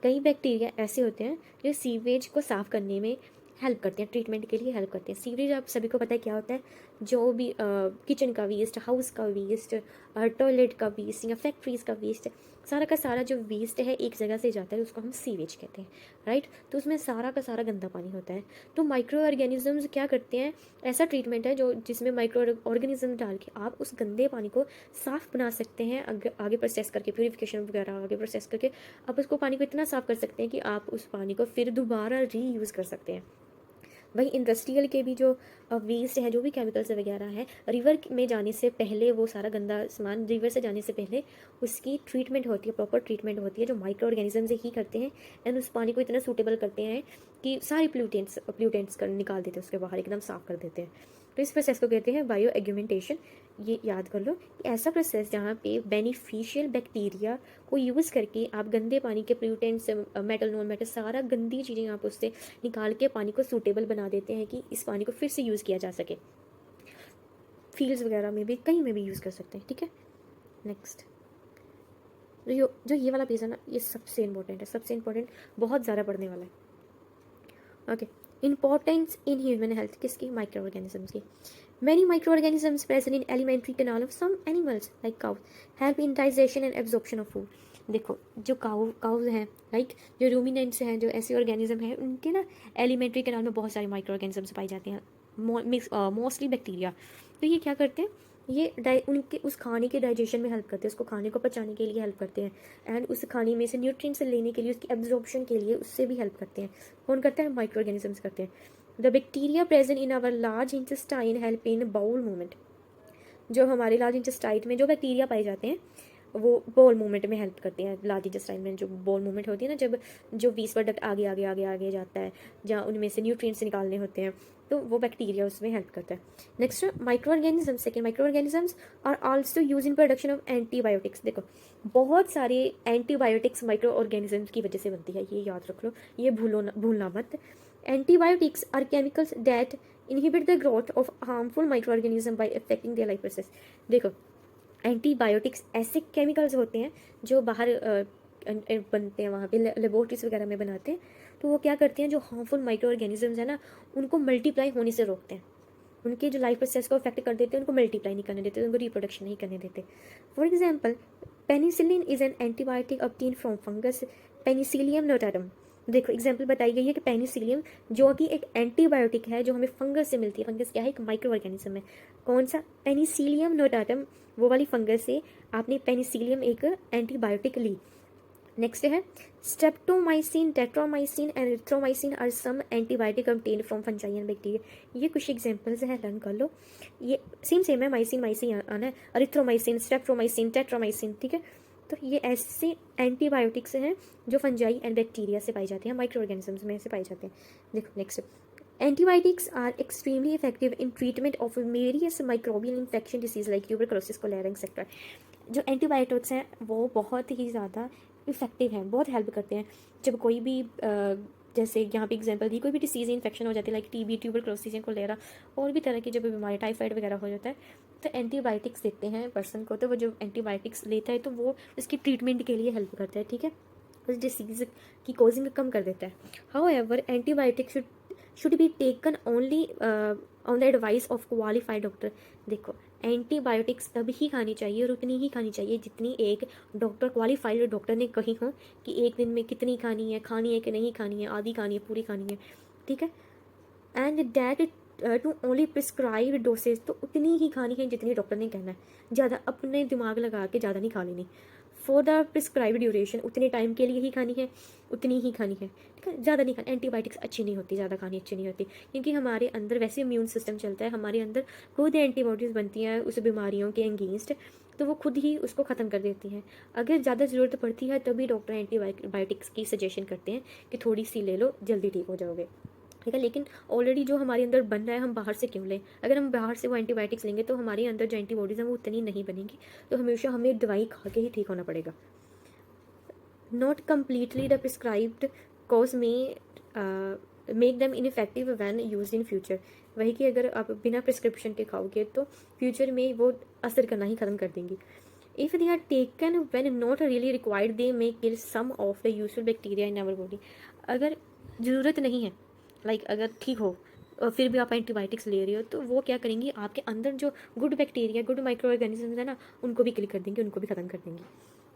कई बैक्टीरिया ऐसे होते हैं जो सीवेज को साफ़ करने में हेल्प करते हैं, ट्रीटमेंट के लिए हेल्प करते हैं। सीवरेज आप सभी को पता है क्या होता है, जो भी किचन का वेस्ट, हाउस का वेस्ट, टॉयलेट का वेस्ट या फैक्ट्रीज़ का वेस्ट, सारा का सारा जो वेस्ट है एक जगह से जाता है, उसको हम सीवेज कहते हैं, राइट। तो उसमें सारा का सारा गंदा पानी होता है। तो माइक्रो ऑर्गेनिजम्स क्या करते हैं, ऐसा ट्रीटमेंट है जो जिसमें माइक्रो ऑर्गेनिज्म डाल के आप उस गंदे पानी को साफ़ बना सकते हैं, आगे प्रोसेस करके, प्यूरिफिकेशन वगैरह आगे प्रोसेस करके आप उसको पानी को इतना साफ़ कर सकते हैं कि आप उस पानी को फिर दोबारा रीयूज़ कर सकते हैं। वही इंडस्ट्रियल के भी जो वेस्ट है, जो भी केमिकल्स वगैरह है, रिवर में जाने से पहले वो सारा गंदा सामान रिवर से जाने से पहले उसकी ट्रीटमेंट होती है, प्रॉपर ट्रीटमेंट होती है, जो माइक्रो ऑर्गेनिज्म से ही करते हैं, एंड उस पानी को इतना सूटेबल करते हैं कि सारे प्लूटेंट्स निकाल देते हैं, उसके बाहर एकदम साफ़ कर देते हैं। तो इस प्रोसेस को कहते हैं बायो एग्यूमेंटेशन। ये याद कर लो कि ऐसा प्रोसेस जहाँ पे बेनिफिशियल बैक्टीरिया को यूज़ करके आप गंदे पानी के प्लूटेंट्स, मेटल, नॉन मेटल, सारा गंदी चीज़ें आप उससे निकाल के पानी को सूटेबल बना देते हैं कि इस पानी को फिर से यूज़ किया जा सके। फील्ड्स वगैरह में भी, कहीं में भी यूज़ कर सकते हैं, ठीक है। नेक्स्ट, जो ये वाला पेज है ना, ये सबसे इंपॉर्टेंट है, सबसे इंपॉर्टेंट, बहुत ज़्यादा पढ़ने वाला है। Okay, importance in human health, किसकी? माइक्रो ऑर्गेनिजम्स की। Many microorganisms present in alimentary canal of some animals like cows help in digestion and absorption of food. देखो जो काउज हैं, लाइक जो रूमिनेंट्स हैं, जो ऐसे ऑर्गेनिज्म हैं, उनके ना एलिमेंट्री कैनाल में बहुत सारे माइक्रो ऑर्गेनिजम्स पाए जाते हैं, मोस्टली बैक्टीरिया। तो ये क्या करते हैं, ये उनके उस खाने के डाइजेशन में हेल्प करते हैं, उसको खाने को पचाने के लिए हेल्प करते हैं, एंड उस खाने में से न्यूट्रिएंट्स लेने के लिए, उसकी एब्जॉर्प्शन के लिए उससे भी हेल्प करते हैं। कौन करता है? माइक्रो ऑर्गेनिजम्स करते हैं। The bacteria present in our large intestine help in bowel movement. जो हमारे लार्ज इंटेस्टाइन में जो बैक्टीरिया पाए जाते हैं वो बाउल मूवमेंट में हेल्प करते हैं। लार्ज इंटेस्टाइन में जो बाउल मूवमेंट होती है ना, जब जो वेस्ट प्रोडक्ट आगे आगे आगे आगे जाता है, जहाँ उनमें से न्यूट्रिएंट्स निकालने होते हैं, तो वो बैक्टीरिया उसमें हेल्प करता है। Next microorganism, second micro organisms are also used in production of antibiotics. देखो बहुत सारे एंटीबायोटिक्स माइक्रो ऑर्गेनिजम्स की वजह से बनती है, ये याद रख लो, ये भूलना मत। Antibiotics are chemicals that inhibit the growth of harmful micro organism by affecting their life process. देखो एंटीबायोटिक्स ऐसे केमिकल्स होते हैं जो बाहर बनते हैं, वहाँ पे लेबोरेटरीज वगैरह में बनाते हैं, तो वो क्या करते हैं, जो हार्मफुल माइक्रो ऑर्गेनिजम्स है ना, उनको मल्टीप्लाई होने से रोकते हैं, उनके जो लाइफ प्रोसेस को अफेक्ट कर देते हैं, उनको मल्टीप्लाई नहीं करने देते, उनको रिप्रोडक्शन नहीं करने देते। For example penicillin is an antibiotic obtain from fungus Penicillium notatum. देखो एग्जाम्पल बताई गई है कि पेनिसिलियम जो कि एक एंटीबायोटिक है जो हमें फंगस से मिलती है। फंगस क्या है, एक माइक्रो ऑर्गेनिज्म है। कौन सा, पेनिसिलियम नोटाटम, वो वाली फंगस से आपने पेनिसिलियम एक एंटीबायोटिक ली। नेक्स्ट है streptomycin, tetramycin and erythromycin are some antibiotic obtained from fungi and bacteria. ये कुछ एग्जांपल्स हैं, लर्न कर लो। ये सेम है, माइसिन माइसिन आना है, एरिथ्रोमाइसिन, स्ट्रेप्टोमाइसिन, टेट्रामाइसिन, ठीक है। तो ये ऐसे एंटीबायोटिक्स हैं जो फंजाई एंड बैक्टीरिया से पाई जाती हैं, माइक्रो ऑर्गेनिजम्स में से पाई जाते हैं। देखो next, antibiotics are extremely effective in treatment of various microbial infection disease like tuberculosis, cholera etcetera. जो एंटीबायोटिक्स हैं वो बहुत ही ज़्यादा इफेक्टिव हैं, बहुत हेल्प करते हैं। जब कोई भी जैसे यहाँ पे एग्जांपल दी, कोई भी डिसीज इन्फेक्शन हो जाती है लाइक टीबी, ट्यूबरकुलोसिस, कोलेरा और भी तरह की जब बीमारी, टाइफाइड वगैरह हो जाता है, तो एंटीबायोटिक्स देते हैं पर्सन को। तो वो जो एंटीबायोटिक्स लेता है तो वो उसकी ट्रीटमेंट के लिए हेल्प करता है, ठीक है, उस डिसीज़ की कोजिंग कम कर देता है। However antibiotic should be taken only on the advice of qualified doctor. देखो एंटीबायोटिक्स तब ही खानी चाहिए और उतनी ही खानी चाहिए जितनी एक डॉक्टर, क्वालिफाइड डॉक्टर ने कही हो कि एक दिन में कितनी खानी है कि नहीं खानी है, आधी खानी है, पूरी खानी है, ठीक है। And that too only prescribe dosage, तो उतनी ही खानी है जितनी डॉक्टर ने कहना है, ज़्यादा अपने दिमाग लगा के ज़्यादा नहीं खा लेनी। फॉर द प्रिस्क्राइब ड्यूरेशन, उतने टाइम के लिए ही खानी है, उतनी ही खानी है, ठीक है, ज़्यादा नहीं खानी। एंटीबायोटिक्स अच्छी नहीं होती, ज़्यादा खानी अच्छी नहीं होती, क्योंकि हमारे अंदर वैसे इम्यून सिस्टम चलता है, हमारे अंदर खुद एंटीबॉडीज़ बनती हैं उस बीमारियों के अगेंस्ट, तो वो खुद ही उसको ख़त्म कर देती हैं। अगर ज़्यादा ज़रूरत पड़ती है तभी डॉक्टर एंटीबायोटिक्स की सजेशन करते हैं कि थोड़ी सी ले लो, जल्दी ठीक हो जाओगे, ठीक है। लेकिन ऑलरेडी जो हमारे अंदर बन रहा है हम बाहर से क्यों लें? अगर हम बाहर से वो एंटीबायोटिक्स लेंगे तो हमारे अंदर जो एंटीबॉडीज़ हैं वो उतनी नहीं बनेंगी, तो हमेशा हमें दवाई खा के ही ठीक होना पड़ेगा। Not completely the prescribed cause may make them ineffective when use in future. वही कि अगर आप बिना प्रिस्क्रिप्शन के खाओगे तो फ्यूचर में वो असर करना ही ख़त्म कर देंगी। If they are taken when not really required they may kill some of the useful bacteria in our body. अगर ज़रूरत नहीं है, अगर ठीक हो और फिर भी आप एंटीबायोटिक्स ले रहे हो, तो वो क्या करेंगी, आपके अंदर जो good bacteria, good micro organisms है ना, उनको भी किल कर देंगे, उनको भी ख़त्म कर देंगी।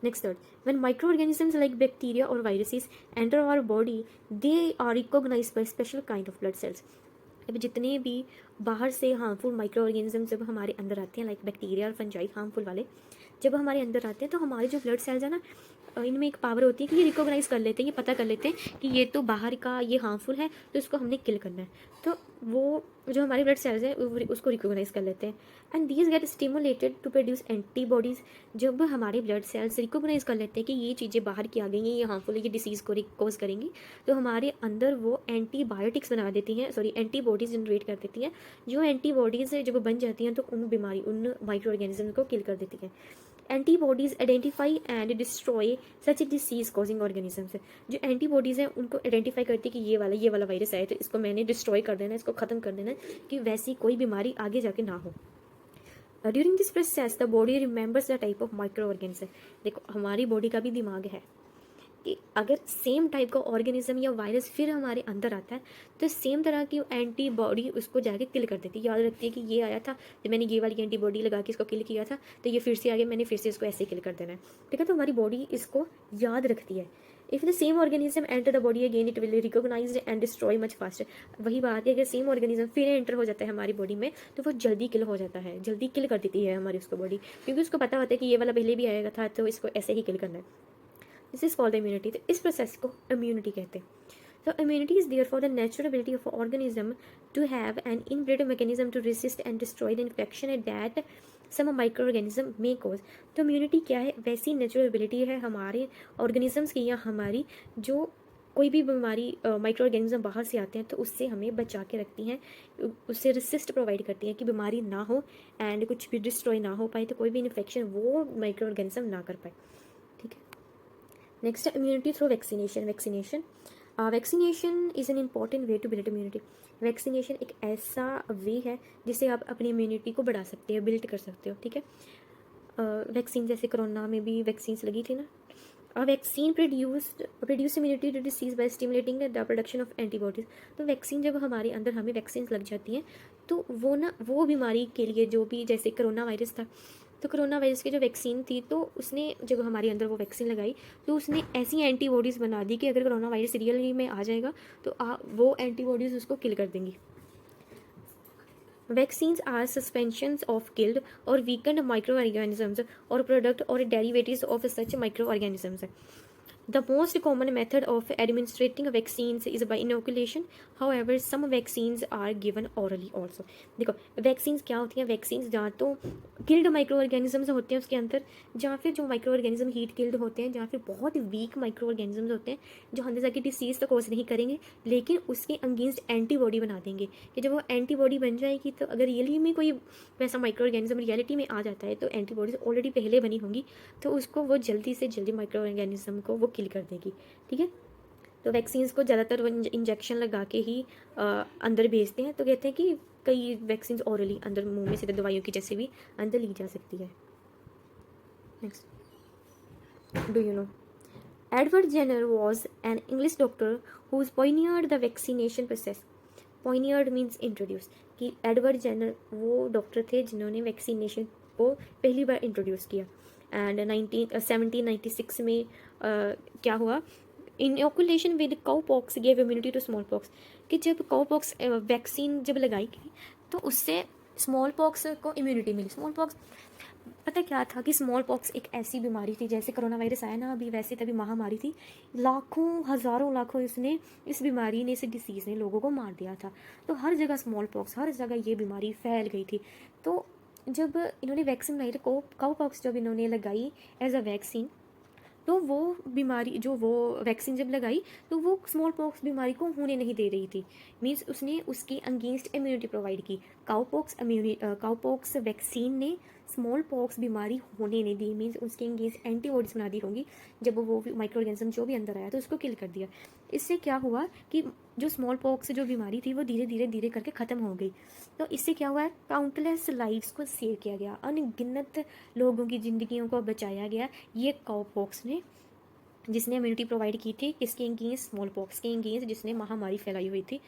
Next third, when micro organisms like bacteria और viruses enter our body, they are recognised by special kind of blood cells. अब जितने भी बाहर से हार्मफुल माइक्रो ऑर्गेनिज्म जब हमारे अंदर आते हैं, लाइक बैक्टीरिया और फंजाई हार्मफुल वाले, जब हमारे अंदर आते हैं तो हमारे जो ब्लड सेल्स है ना, इनमें एक पावर होती है कि ये रिकॉग्नाइज कर लेते हैं, ये पता कर लेते हैं कि ये तो बाहर का, ये हार्मफुल है, तो इसको हमने किल करना है। तो वो जो हमारे ब्लड सेल्स हैं उसको रिकॉग्नाइज कर लेते हैं, and these get stimulated to produce antibodies. जब हमारे ब्लड सेल्स रिकॉग्नाइज कर लेते हैं कि ये चीज़ें बाहर की आ गई हैं, ये हार्मफुल है, ये डिसीज़ को कोज करेंगी, तो हमारे अंदर वो एंटीबायोटिक्स बना देती हैं, एंटीबॉडीज़ जनरेट कर देती हैं। जो एंटीबॉडीज़ जब बन जाती हैं तो उन माइक्रो ऑर्गेनिज्म को किल कर देती हैं। Antibodies identify and destroy such disease causing organisms. जो एंटीबॉडीज़ हैं उनको आइडेंटिफाई करती है कि ये वाला वायरस है, तो इसको मैंने डिस्ट्रॉय कर देना है, इसको ख़त्म कर देना है कि वैसी कोई बीमारी आगे जाके ना हो। During this process the body remembers the type of micro organism. देखो हमारी बॉडी का भी दिमाग है कि अगर सेम टाइप का ऑर्गेनिज्म या वायरस फिर हमारे अंदर आता है तो सेम तरह की एंटीबॉडी उसको जाके किल कर देती है, याद रखती है कि ये आया था तो मैंने ये वाली एंटीबॉडी लगा के इसको किल किया था, तो ये फिर से आ गया, मैंने फिर से इसको ऐसे किल कर देना है, ठीक है। तो हमारी बॉडी इसको याद रखती है। If the same organism enter the body again it will recognize and destroy much faster. वही बात है, अगर सेम ऑर्गेनिज्म फिर एंटर हो जाता है हमारी बॉडी में तो वो जल्दी किल हो जाता है, जल्दी किल कर देती है हमारी उसको बॉडी, क्योंकि उसको पता होता है कि ये वाला पहले भी आएगा था तो इसको ऐसे ही किल करना है। This is called immunity. तो इस प्रोसेस को इम्यूनिटी कहते हैं। So immunity is therefore the natural ability of an organism to have an inbred mechanism to resist and destroy the infection that some microorganism may cause। तो immunity क्या है, वैसी natural ability है हमारे organisms की या हमारी जो कोई भी बीमारी माइक्रो ऑर्गेनिज्म बाहर से आते हैं तो उससे हमें बचा के रखती हैं, उससे रेसिस्ट प्रोवाइड करती हैं कि बीमारी ना हो एंड कुछ भी डिस्ट्रॉय ना हो पाए, तो कोई भी इन्फेक्शन वो माइक्रो ऑर्गेनिज्म ना कर पाए। ठीक है, नेक्स्ट है immunity through vaccination. Vaccination is an important way to build immunity. Vaccination एक ऐसा वे है जिससे आप अपनी इम्यूनिटी को बढ़ा सकते हो, बिल्ड कर सकते हो। ठीक है, वैक्सीन जैसे कोरोना में भी वैक्सीन्स लगी थी ना। Vaccine produce immunity to disease by stimulating the production of antibodies. तो वैक्सीन जब हमारे अंदर हमें वैक्सीन लग जाती हैं तो वो बीमारी के लिए जो भी, जैसे कोरोना वायरस था, तो कोरोना वायरस की जो वैक्सीन थी तो उसने जब हमारे अंदर वो वैक्सीन लगाई तो उसने ऐसी एंटीबॉडीज़ बना दी कि अगर कोरोना वायरस रियल में आ जाएगा तो वो एंटीबॉडीज़ उसको किल कर देंगी। Vaccines are suspensions of killed or weakened microorganisms or product or derivatives of such microorganisms. The most common method of administering vaccines is by inoculation. However, some vaccines are given orally also. देखो vaccines क्या होती हैं, vaccines जहाँ तो killed micro organisms होते हैं उसके अंदर, जहाँ फिर जो माइक्रो ऑर्गेनिज्म हीट किल्ड होते हैं, जहाँ फिर बहुत वीक माइक्रो ऑर्गेनिजम्स होते हैं जो अंदर जाके डिसीज़ तो कॉज नहीं करेंगे लेकिन उसके अगेंस्ट एंटीबॉडी बना देंगे कि जब वो एंटीबॉडी बन जाएगी तो अगर रियली में कोई वैसा माइक्रो ऑर्गेनिज्म रियलिटी में आ जाता है तो एंटीबॉडीज ऑलरेडी पहले बनी होंगी तो उसको वो जल्दी से जल्दी माइक्रो ऑर्गेनिज्म को वो किल कर देगी। ठीक है, तो वैक्सीन्स को ज़्यादातर वो इंजेक्शन लगा के ही अंदर भेजते हैं, तो कहते हैं कि कई वैक्सीन्स ऑरली अंदर मुंह में सीधे दवाइयों की जैसे भी अंदर ली जा सकती है। Next, do you know Edward Jenner was an English doctor who pioneered the vaccination process. pioneered means introduce, कि एडवर्ड जेनर वो डॉक्टर थे जिन्होंने वैक्सीनेशन को पहली बार इंट्रोड्यूस किया। एंड 1796 में क्या हुआ, inoculation with cowpox gave immunity to smallpox, कि जब काउ पॉक्स वैक्सीन जब लगाई गई तो उससे स्मॉल पॉक्स को इम्यूनिटी मिली। स्मॉल पॉक्स पता क्या था कि स्मॉल पॉक्स एक ऐसी बीमारी थी, जैसे कोरोना वायरस आया ना अभी, वैसे तभी महामारी थी, लाखों हज़ारों लाखों इसने इस बीमारी ने, इस डिसीज़ ने लोगों को मार दिया था। तो हर जगह स्मॉल पॉक्स, हर जगह ये बीमारी फैल गई थी। तो जब इन्होंने वैक्सीन बनाई तो काउ पॉक्स जब इन्होंने लगाई एज अ वैक्सीन, तो वो बीमारी जो वो वैक्सीन जब लगाई तो वो स्मॉल पॉक्स बीमारी को होने नहीं दे रही थी। मीन्स उसने उसके अगेंस्ट इम्यूनिटी प्रोवाइड की। काउ पॉक्स वैक्सीन ने स्मॉल पॉक्स बीमारी होने नहीं दी, मीन्स उसके अगेंस्ट एंटीबॉडीज बना दी होंगी। जब वो माइक्रो ऑर्गेनिज्म जो भी अंदर आया तो उसको किल कर दिया। इससे क्या हुआ कि जो स्मॉल पॉक्स जो बीमारी थी वो धीरे धीरे धीरे करके ख़त्म हो गई। तो इससे क्या हुआ है, काउंटलेस लाइव्स को सेव किया गया, अनगिनत लोगों की ज़िंदगियों को बचाया गया ये काउ पॉक्स ने, जिसने इम्यूनिटी प्रोवाइड की थी किसके अगेंस्ट, स्मॉल पॉक्स के अगेंस्ट, जिसने महामारी फैलाई हुई थी।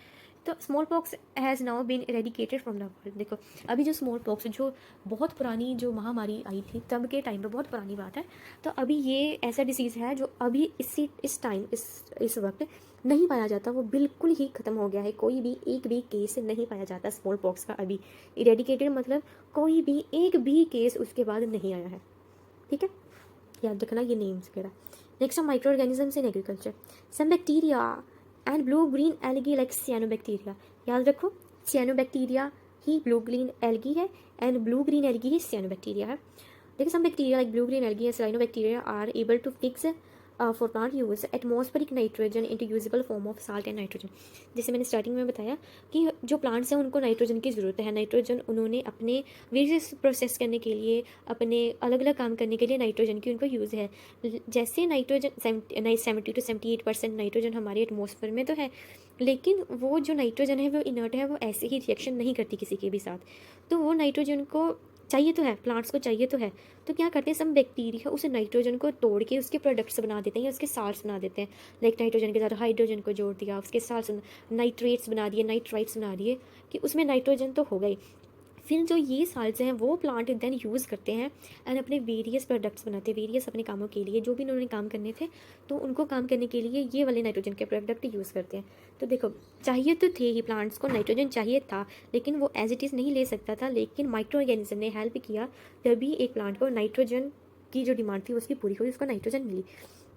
तो smallpox has now been eradicated from the world. देखो अभी जो स्मॉल पॉक्स जो बहुत पुरानी जो महामारी आई थी तब के टाइम पे, बहुत पुरानी बात है, तो अभी ये ऐसा डिसीज़ है जो अभी इस टाइम इस वक्त नहीं पाया जाता, वो बिल्कुल ही ख़त्म हो गया है। कोई भी एक भी केस नहीं पाया जाता स्मॉल पॉक्स का अभी। इरेडिकेटेड मतलब कोई भी एक भी केस उसके बाद नहीं आया है। ठीक है, याद रखना ये नेम्स वगैरह। नेक्स्ट है micro organisms in agriculture. Some bacteria and blue green algae like cyanobacteria. याद रखो सियानोबैक्टीरिया ही ब्लू ग्रीन एल्गी है एंड ब्लू ग्रीन एल्गी ही सियानोबैक्टीरिया है। देखिए some bacteria like blue green algae and cyanobacteria are able to fix for plant use atmospheric nitrogen into usable form of salt and nitrogen. जैसे मैंने starting में बताया कि जो प्लांट्स हैं उनको नाइट्रोजन की ज़रूरत है। नाइट्रोजन उन्होंने अपने वेरियस प्रोसेस करने के लिए, अपने अलग अलग काम करने के लिए नाइट्रोजन की उनको यूज़ है। जैसे नाइट्रोजन 70 to 78% नाइट्रोजन हमारे एटमॉस्फेयर में तो है, लेकिन वो जो नाइट्रोजन है वो इनर्ट है, वो ऐसे ही रिएक्शन नहीं करती किसी के भी साथ। तो वो नाइट्रोजन को चाहिए तो है, प्लांट्स को चाहिए तो है, तो क्या करते हैं सम बैक्टीरिया उस नाइट्रोजन को तोड़ के उसके प्रोडक्ट्स बना देते हैं या उसके साल्ट्स बना देते हैं। लाइक नाइट्रोजन के साथ हाइड्रोजन को जोड़ दिया, उसके साल्ट्स नाइट्रेट्स बना दिए, नाइट्राइट्स बना दिए कि उसमें नाइट्रोजन तो हो गई। फिर जो ये साल्ट्स हैं वो प्लांट देन यूज़ करते हैं एंड अपने वेरियस प्रोडक्ट्स बनाते हैं, वेरियस अपने कामों के लिए जो भी उन्होंने काम करने थे तो उनको काम करने के लिए ये वाले नाइट्रोजन के प्रोडक्ट यूज़ करते हैं। तो देखो चाहिए तो थे ही, प्लांट्स को नाइट्रोजन चाहिए था लेकिन वो एज इट इज़ नहीं ले सकता था, लेकिन माइक्रो ऑर्गेनिज्म ने हेल्प किया तभी एक प्लांट को नाइट्रोजन की जो डिमांड थी उसकी पूरी हुई, उसको नाइट्रोजन मिली।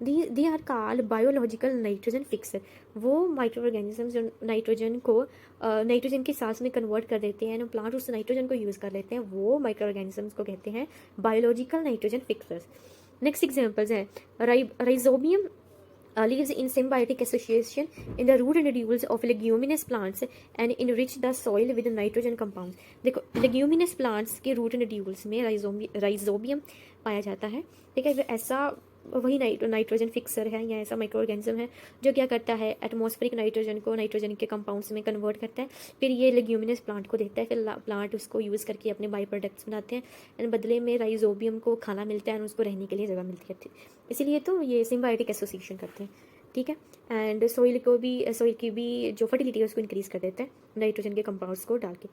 They are called biological nitrogen fixer. वो माइक्रो ऑर्गेनिज्म जो नाइट्रोजन को नाइट्रोजन के सांस में कन्वर्ट कर देते हैं, प्लांट उस नाइट्रोजन को यूज़ कर लेते हैं, वो माइक्रो ऑर्गेनिजम्स को कहते हैं biological nitrogen fixers. Next examples हैं rhizobium lives in symbiotic association in the root nodules of leguminous plants and enrich the soil with nitrogen compounds. देखो leguminous plants के root nodules में rhizobium पाया जाता है, ठीक है। ऐसा वही नाइट्रोजन फिक्सर है या ऐसा माइक्रो ऑर्गेनिज्म है जो क्या करता है, एटमॉस्फेरिक नाइट्रोजन को नाइट्रोजन के कंपाउंड्स में कन्वर्ट करता है, फिर ये लेग्यूमिनस प्लांट को देता है, फिर प्लांट उसको यूज़ करके अपने बाई प्रोडक्ट्स बनाते हैं एंड बदले में राइजोबियम को खाना मिलता है और उसको रहने के लिए जगह मिलती है। इसीलिए तो ये सिम्बायोटिक एसोसिएशन करते हैं, ठीक है। एंड सोइल की भी जो फर्टिलिटी है उसको इंक्रीज कर देता है नाइट्रोजन के कंपाउंड्स को डाल के।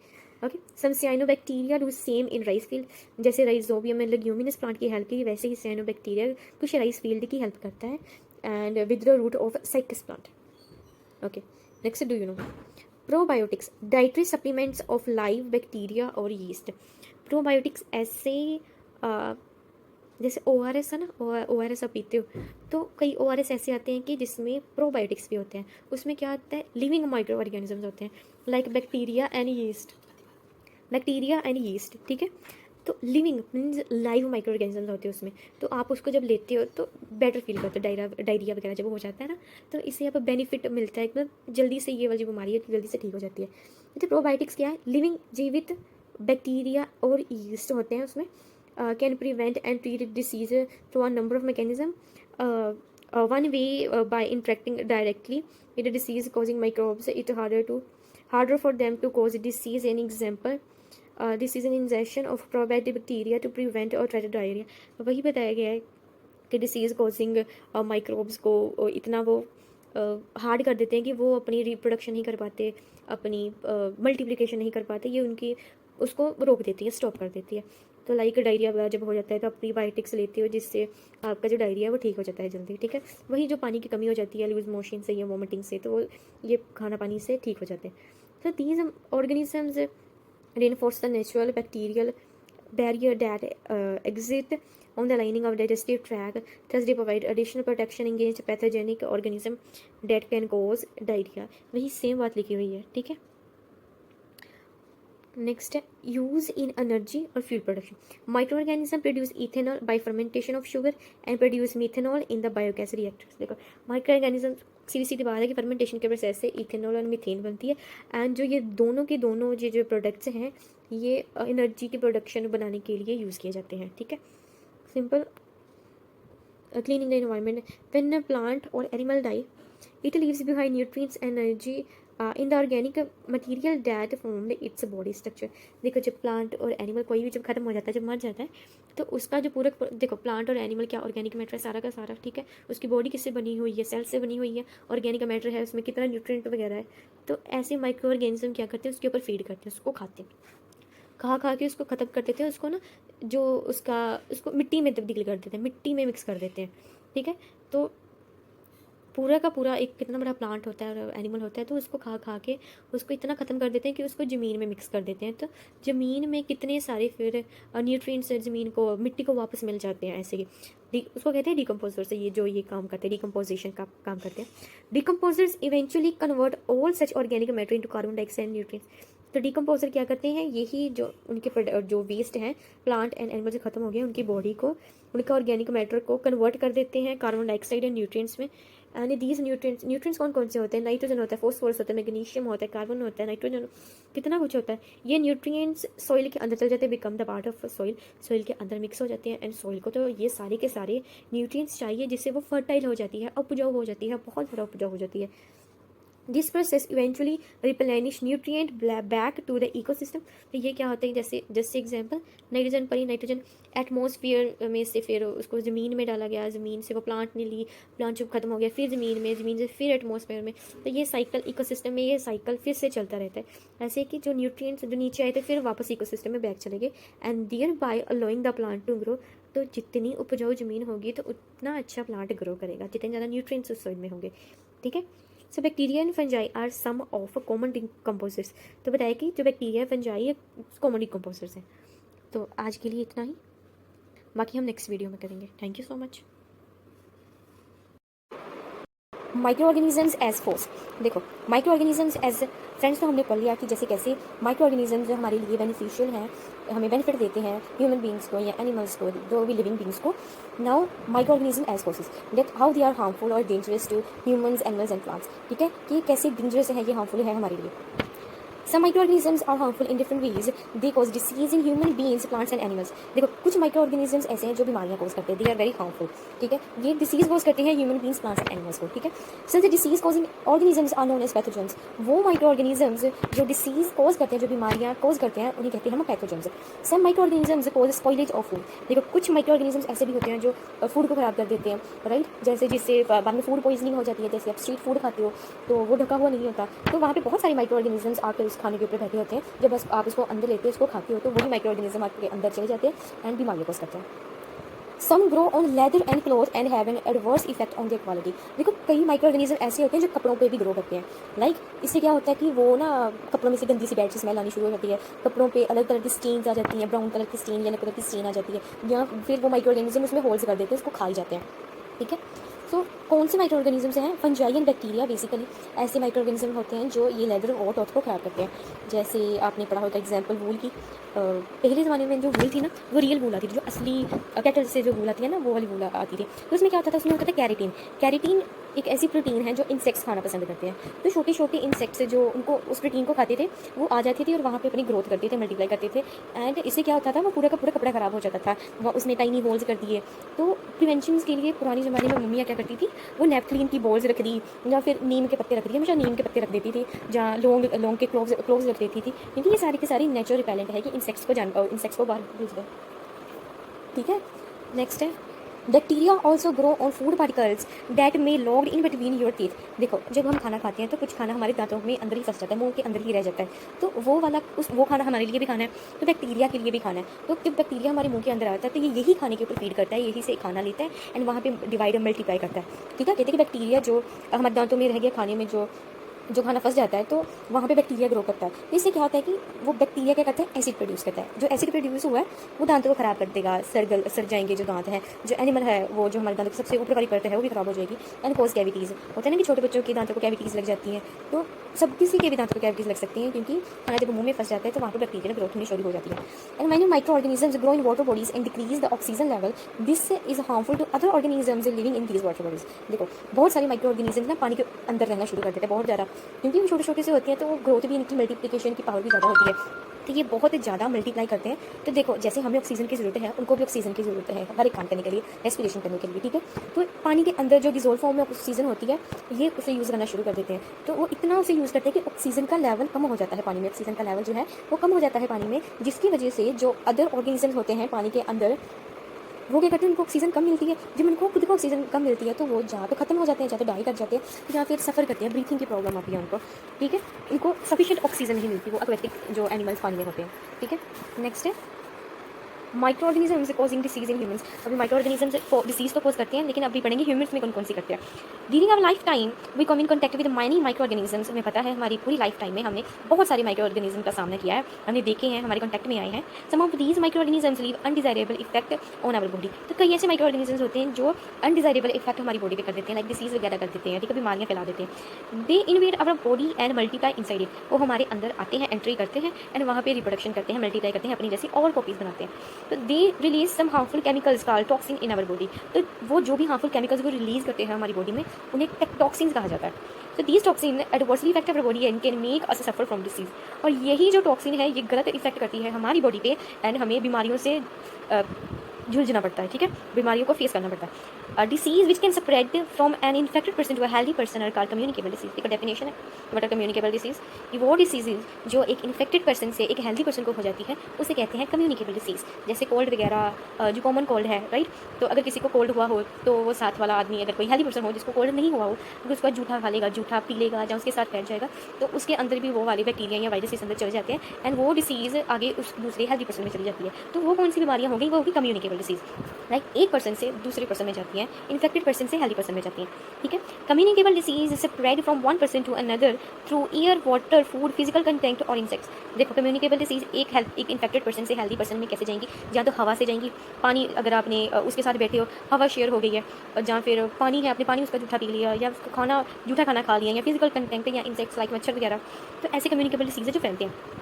Okay, some cyanobacteria do same in rice field. जैसे राइजोबियम में लेग्यूमिनस प्लांट की हेल्प की, वैसे ही साइनोबैक्टीरिया कुछ राइस फील्ड की हेल्प करता है and with the root of cycas plant. Okay, next do you know probiotics, dietary supplements of live bacteria और यीस्ट। प्रोबायोटिक्स ऐसे जैसे ORS है ना, ORS आप पीते हो तो कई ORS ऐसे आते हैं कि जिसमें प्रोबायोटिक्स भी होते हैं। उसमें क्या होता है, लिविंग माइक्रो ऑर्गेनिजम्स होते हैं लाइक बैक्टीरिया एंड यीस्ट, ठीक है। तो living means live micro organisms होते हैं उसमें, तो आप उसको जब लेते हो तो बेटर फील करते हो, डायरिया वगैरह जब हो जाता है ना, तो इससे आप बेनिफिट मिलता है, मतलब जल्दी से ये वाली बीमारी है जल्दी से ठीक हो जाती है। तो प्रोबायोटिक्स क्या है, लिविंग जीवित बैक्टीरिया और यीस्ट होते हैं उसमें, can prevent and treat disease through a number of mechanisms. One way by interacting directly with the disease causing microbes, it harder for them to cause disease. An example, this is an injection of probiotic bacteria to prevent or treat diarrhea. वही बताया गया है कि disease causing microbes को इतना वो hard कर देते हैं कि वो अपनी रिप्रोडक्शन नहीं कर पाते, अपनी मल्टीप्लिकेशन नहीं कर पाते, ये उनकी उसको रोक देती है, स्टॉप कर देती है। तो लाइक डायरिया वगैरह जब हो जाता है तो आप प्रीबायोटिक्स लेते हो जिससे आपका जो डायरिया है वो ठीक हो जाता है जल्दी, ठीक है। वही जो पानी की कमी हो जाती है लूज मोशन से या वोमिटिंग से, तो ये खाना पानी से ठीक हो जाते हैं। तो these organisms reinforce the natural bacterial barrier that exist on the lining of digestive tract. Thus they provide additional protection against pathogenic organism that can cause diarrhea. वही सेम बात लिखी हुई है, ठीक है। नेक्स्ट है यूज इन एनर्जी और fuel production. Micro organism produce ethanol bye fermentation of sugar and produce methanol in the biogas reactors. देखो माइक्रो ऑर्गेनिज्म सीधी सीधी बात है कि फर्मेंटेशन के प्रोसेस से इथेनॉल और मीथेन बनती है एंड जो ये दोनों के दोनों जो प्रोडक्ट्स हैं ये एनर्जी की प्रोडक्शन बनाने के लिए यूज़ किए जाते हैं, ठीक है। Simple cleaning the environment. When a plant or animal die, it leaves behind nutrients and energy in the organic material that formed its body structure. देखो जब प्लांट और एनिमल कोई भी जब खत्म हो जाता है, जब मर जाता है, तो उसका जो पूरा देखो प्लांट और एनिमल क्या ऑर्गेनिक मैटर है सारा का सारा, ठीक है। उसकी बॉडी किससे बनी हुई है, सेल से बनी हुई है, ऑर्गेनिक मैटर है, उसमें कितना न्यूट्रिएंट वगैरह है। तो ऐसे माइक्रो ऑर्गेनिज्म क्या करते हैं, उसके ऊपर फीड करते हैं, उसको खाते हैं, खा के उसको ख़त्म कर देते हैं, उसको ना जो उसको मिट्टी में तब्दील कर देते हैं, मिट्टी में मिक्स कर देते हैं, ठीक है। तो पूरा का पूरा एक कितना बड़ा प्लांट होता है और एनिमल होता है, तो उसको खा के उसको इतना ख़त्म कर देते हैं कि उसको ज़मीन में मिक्स कर देते हैं। तो ज़मीन में कितने सारे फिर न्यूट्रिएंट्स ज़मीन को मिट्टी को वापस मिल जाते हैं ऐसे ही। उसको कहते हैं डिकम्पोजर से, ये काम करते हैं, डिकम्पोजिशन का काम करते हैं। Decomposers eventually convert all such organic matter into carbon dioxide and nutrients. तो डिकम्पोजर क्या करते हैं, यही जो उनके जो वेस्ट हैं प्लांट एंड एनिमल से ख़त्म हो गया, उनकी बॉडी को, उनका ऑर्गेनिक मैटर को कन्वर्ट कर देते हैं कार्बन डाइऑक्साइड एंड न्यूट्रिएंट्स में। एंड दीज न्यूट्रिएंट्स कौन से होते हैं, नाइट्रोजन होता है, फॉस्फोरस होता है, मैग्नीशियम होता है, कार्बन होता है, नाइट्रोजन, कितना कुछ होता है। ये न्यूट्रिएंट्स सॉइल के अंदर चले जाते हैं, become the part of soil के अंदर मिक्स हो जाते हैं। एंड सॉइल को तो ये सारे के सारे न्यूट्रिएंट्स चाहिए जिससे वो फर्टाइल हो जाती है, उपजाऊ हो जाती है, बहुत ज़्यादा उपजाऊ हो जाती है। This process eventually replenish nutrient back to the ecosystem. तो ये क्या होता है, जैसे एग्जांपल नाइट्रोजन परी, नाइट्रोजन एटमॉस्फेयर में से फिर उसको ज़मीन में डाला गया, ज़मीन से वो प्लांट ने ली, प्लांट जब खत्म हो गया फिर ज़मीन से फिर एटमॉस्फेयर में। तो ये साइकिल इकोसिस्टम में, ये साइकिल फिर से चलता रहता है ऐसे कि जो न्यूट्रिएंट्स जो नीचे आए थे फिर वापस इकोसिस्टम में बैक चले गए and thereby allowing the plant to grow. तो जितनी उपजाऊ ज़मीन होगी तो उतना अच्छा प्लांट ग्रो करेगा, जितने ज़्यादा न्यूट्रिएंट्स उस सॉइल में होंगे, ठीक है। So bacteria and fungi are some of common decomposers. तो बताया कि जो बैक्टीरिया फंजाई है कॉमन डिकम्पोजर्स हैं। तो आज के लिए इतना ही, बाकी हम नेक्स्ट वीडियो में करेंगे। Thank you so much. Microorganisms as foes. देखो माइक्रो ऑर्गेनिजम्स एज फ्रेंड्स तो हमने पढ़ लिया कि जैसे कैसे माइक्रो ऑर्गेनिजम्स जो हमारे लिए बेनिफिशियल हैं, हमें बेनिफिट देते हैं, ह्यूमन बींग्स को या एनिमल्स को, जो भी लिविंग बींग्स को। Now micro organism as forces, that how they are harmful और dangerous to humans, animals and plants. ठीक है, कि कैसे डेंजरस है, ये हार्मफुल है हमारे लिए। Some microorganisms are harmful in different ways. They cause disease in human beings, plants and animals. देखो कुछ माइक्रोऑर्गेनिजम्स ऐसे हैं जो बीमारियां कोज करते हैं, दे आर वेरी हार्मफुल। ठीक है, ये डिसीज कोज करते हैं human beings, plants and animals को। ठीक है, since the disease causing organisms are known as pathogens. वो माइक्रोऑर्गेनिजम्स जो डिसीज कोज करते हैं, जो बीमारियां कोज करते हैं, उन्हें कहते हैं हम pathogens. Some microorganisms cause spoilage of food. देखो कुछ माइक्रोऑर्गेनिजम्स ऐसे भी होते हैं जो फूड को खराब कर देते हैं, राइट, जैसे जिससे बाद में फूड पॉइजनिंग हो जाती है। जैसे आप स्ट्रीट फूड खाते हो तो वो ढका हुआ नहीं होता, तो वहाँ पे बहुत सारे माइक्रोऑर्गेनिजम्स आकर उस खाने के ऊपर बैठे होते हैं। जब बस आप इसको अंदर लेते हो, इसको खाते हो, तो वही माइक्रो ऑर्गेनिज्म आपके अंदर चले जाते हैं एंड बीमारियों को करते हैं। Some grow on leather and cloth and have an adverse effect on their quality. देखो कई माइक्रो ऑर्गेनिज्म ऐसे होते हैं जो कपड़ों पे भी ग्रो करते हैं। लाइक इससे क्या होता है कि वो ना कपड़ों में से गंदी सी बैड सी स्मेल आनी शुरू हो जाती है, कपड़ों पे अलग कलर की स्टेन्स आ जाती हैं, ब्राउन कलर की स्टेन, येलो कलर की स्टेन आ जाती है, या फिर वो माइक्रो ऑर्गेनिज्म उसमें होल्स कर देते हैं, उसको खा ही जाते हैं। ठीक है, तो कौन से माइक्रो ऑर्गेनिजम्स हैं? Fungi and bacteria. बेसिकली ऐसे माइक्रो ऑर्गेनिज्म होते हैं जो ये लेदर और क्लॉथ को खराब करते हैं। जैसे आपने पढ़ा होगा एग्जाम्पल वूल की। पहले ज़माने में जो वूल थी ना, वो रियल वूल आती थी, जो असली कैटल से जो वूल आती है ना, वो वाली वूल आती थी। तो उसमें क्या होता था? उसमें होता था कैरेटीन। कैरेटीन एक ऐसी प्रोटीन है जो इंसेक्ट्स खाना पसंद करते हैं। तो छोटे छोटे इंसेक्ट्स जो उनको उस प्रोटीन को खाते थे, वो आ जाते थे और वहाँ पे अपनी ग्रोथ करते थे, मल्टीप्लाई करते थे। एंड इससे क्या होता था? वो पूरा का पूरा कपड़ा खराब हो जाता था, वहाँ उसने टाइनी होल्स कर दिए। तो प्रिवेंशन के लिए पुराने ज़माने में मम्मियाँ क्या करती थी, वो नेपथलीन की बॉल्स रख दी, या फिर नीम के पत्ते रख दिए, हमेशा नीम के पत्ते रख देती थी, जहाँ लौंग के क्लोव्स रख देती थी, क्योंकि ये सारी की सारी नेचुरल रिपेलेंट है कि इंसेक्ट्स को बाहर भेज दें। ठीक है, नेक्स्ट है bacteria also grow on food particles that may logged in between your teeth. देखो जब हम खाना खाते हैं तो कुछ खाना हमारे दांतों में अंदर ही फंस जाता है, मुंह के अंदर ही रह जाता है, तो वो खाना हमारे लिए भी खाना है, तो बैक्टीरिया के लिए भी खाना है। तो जब बैक्टीरिया हमारे मुंह के अंदर आता है तो ये यही खाने के ऊपर फीड करता है, यही से खाना लेता है एंड वहाँ पे डिवाइड और मल्टीप्लाई करता है। ठीक है, कहते हैं कि बैक्टीरिया जो हमारे दांतों में रह गया, खाने में जो खाना फंस जाता है, तो वहाँ पे बैक्टीरिया ग्रो करता है। तो इससे क्या होता है कि वो बैक्टीरिया क्या करता है? एसिड प्रोड्यूस करता है। जो एसिड प्रोड्यूस हुआ है वो दांतों को खराब कर देगा, सड़ जाएंगे जो दांत हैं, जो एनिमल है वो जो हमारे दांतों की सबसे ऊपर वाली परत है वो भी खराब हो जाएगी। एंड कोज कैविटीज़ होता है ना कि छोटे बच्चों के दांतों को कैविटीज़ लग जाती हैं, तो सब किसी के भी दांतों को कैविटीज़ लग सकती हैं, क्योंकि खाना जब मुंह में फंस जाता है तो वहाँ पर बैक्टीरिया ग्रोथ होनी शुरू हो जाती है। And many microorganisms grow in water bodies and decrease the oxygen level, this is harmful to other organisms living in these water bodies. देखो बहुत सारे माइक्रो ऑर्गेनिजम्स ना पानी के अंदर रहना शुरू कर देते हैं बहुत ज़्यादा, क्योंकि वो छोटे छोटे से होती हैं, तो वो ग्रोथ भी, इनकी मल्टीप्लिकेशन की पावर भी ज़्यादा होती है, तो ये बहुत ज़्यादा मल्टीप्लाई करते हैं। तो देखो जैसे हमें ऑक्सीजन की ज़रूरत है, उनको भी ऑक्सीजन की ज़रूरत है हर एक काम करने के लिए, रेस्पिरेशन करने के लिए। ठीक है, तो पानी के अंदर जो डिजोल्व फॉर्म में ऑक्सीजन होती है, ये उसे यूज़ करना शुरू कर देते हैं। तो वो इतना उसे यूज़ करते हैं कि ऑक्सीजन का लेवल कम हो जाता है पानी में, ऑक्सीजन का लेवल जो है वो कम हो जाता है पानी में, जिसकी वजह से जो अदर ऑर्गेनिजम्स होते हैं पानी के अंदर, वो क्या करते हैं? उनको ऑक्सीजन कम मिलती है। जब उनको खुद को ऑक्सीजन कम मिलती है तो वो जहाँ तो खत्म हो जाते हैं, जहाँ तो डाई कर जाते हैं, या फिर सफ़र करते हैं, ब्रीथिंग की प्रॉब्लम आती है उनको। ठीक है, उनको सफिशिएंट ऑक्सीजन नहीं मिलती, वो एक्वेटिक जो एनिमल्स पानी में होते हैं। ठीक है, नेक्स्ट है micro organisms causing disease in humans. अभी माइक्रो ऑर्गेनिजम्स डिसीज तो कॉज करते हैं, लेकिन अभी पढ़ेंगे ह्यूमंस में कौन कौन सी करते हैं। During our lifetime we come in contact with many microorganisms. हमें पता है हमारी पूरी लाइफ टाइम में हमने बहुत सारे माइक्रो ऑर्गेनिज्म का सामना किया है, हमने देखे हैं, हमारे कॉन्टैक्ट में आए हैं। Some of these micro organisms leave undesirable effect on our body. तो कई ऐसे माइक्रो ऑर्गेनिजम्स होते हैं जो अनडिजायरेबल इफेक्ट हमारी बॉडी पे कर देते हैं, लाइक डिसीज वगैरह कर देते हैं, ठीक है, बीमारियाँ फैला देते हैं। They invade our body and multiply inside it. वो हमारे अंदर आते हैं, एंट्री करते हैं एंड वहाँ पे रिप्रोडक्शन करते हैं, मल्टीप्लाई करते हैं, अपनी जैसी और कॉपीज बनाते हैं। तो they release some harmful chemicals called toxin in our body. तो वो जो भी हार्मफुल केमिकल्स वो रिलीज करते हैं हमारी बॉडी में, उन्हें टॉक्सिन्स कहा जाता है। तो these toxin adversely effect our body and can make us suffer from disease. और यही जो टॉक्सिन है ये गलत इफेक्ट करती है हमारी बॉडी पे एंड हमें बीमारियों से झुलझना पड़ता है। ठीक है, बीमारियों को फेस करना पड़ता है। Disease which can spread from an infected person to a healthy person are called communicable disease. एक डेफिनेशन है व्हाट आर कम्युनिकेबल डिसीज, कि वो डिसीज जो एक इन्फेक्टेड पर्सन से एक हेल्दी पर्सन को हो जाती है उसे कहते हैं कम्युनिकेबल डिसीज। जैसे कोल्ड वगैरह जो कॉमन कोल्ड है, राइट, तो अगर किसी को कोल्ड हुआ हो तो वो साथ वाला आदमी, अगर कोई हेल्दी पर्सन हो जिसको कोल्ड नहीं हुआ हो, अगर उसका जूठा खा लेगा, जूठा पी लेगा या उसके साथ बैठ जाएगा, तो उसके अंदर भी वो वाले बैक्टीरिया या वायरसेस अंदर चले जाते हैं एंड वो डिसीज़ आगे उस दूसरे हेल्दी पर्सन में चली जाती है। तो वो कौन सी बीमारियाँ होंगी? वो होगी कम्युनिकेबल कम्युनिकेबल डिसीज, लाइक एक पर्सन से दूसरे पर्सन में जाती हैं, इन्फेक्टेड पर्सन से हेल्दी पर्सन में जाती हैं, ठीक है। Communicable disease spread from one person to another through air, water, food, physical contact और इंसेक्ट्स। देखो कम्युनिकेबल डिसीज एक इन्फेक्टेड पर्सन से हेल्दी पर्सन में कैसे जाएंगी, या तो हवा से जाएंगी, पानी अगर आपने उसके साथ बैठे हो, हवा शेयर हो गई है, या फिर पानी है, आपने पानी उसका जूठा पी लिया, या खाना जूठा खाना खा लिया, या फिजिकल कंटेक्ट या इंसेक्ट्स लाइक मच्छर वगैरह, तो ऐसे कम्युनिकेबल डिसीज जो फैलते हैं।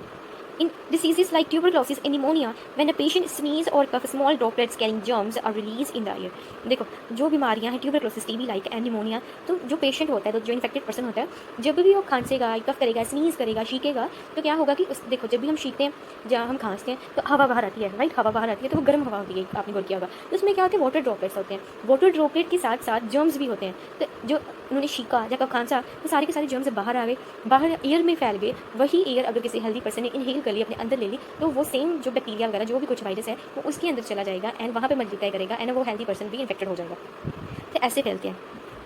In diseases like tuberculosis and pneumonia, when a patient sneeze or cough, small droplets carrying germs are released in the air. देखो जो बीमारियां हैं tuberculosis, TB like and pneumonia, तो जो पेशेंट होता है, तो जो इन्फेक्टेड पर्सन होता है, जब भी वो खांसेगा, कफ करेगा, स्नीज करेगा, छींकेगा, तो क्या होगा कि देखो जब भी हम छींकते हैं या हम खांसते हैं तो हवा बाहर आती है, राइट, हवा बाहर आती है, तो वो गर्म हवा होती है, आपने गौर किया होगा, तो उसमें क्या होते हैं, वाटर ड्रॉपलेट्स होते हैं, वाटर ड्रॉपलेट के साथ साथ जर्म्स भी होते हैं, तो जो उन्होंने छींका या कब खांसा, तो सारे के सारे जर्म्स बाहर आ गए, बाहर एयर में फैल गए, वही एयर अगर किसी हेल्दी पर्सन ने इनहेल कर ली, अपने अंदर ले ली, तो वो सेम जो बैक्टीरिया वगैरह जो भी कुछ वायरस है वो उसके अंदर चला जाएगा एंड वहाँ पे मल्टीप्लाई करेगा एंड वो हेल्दी पर्सन भी इन्फेक्टेड हो जाएगा। तो ऐसे फैलते हैं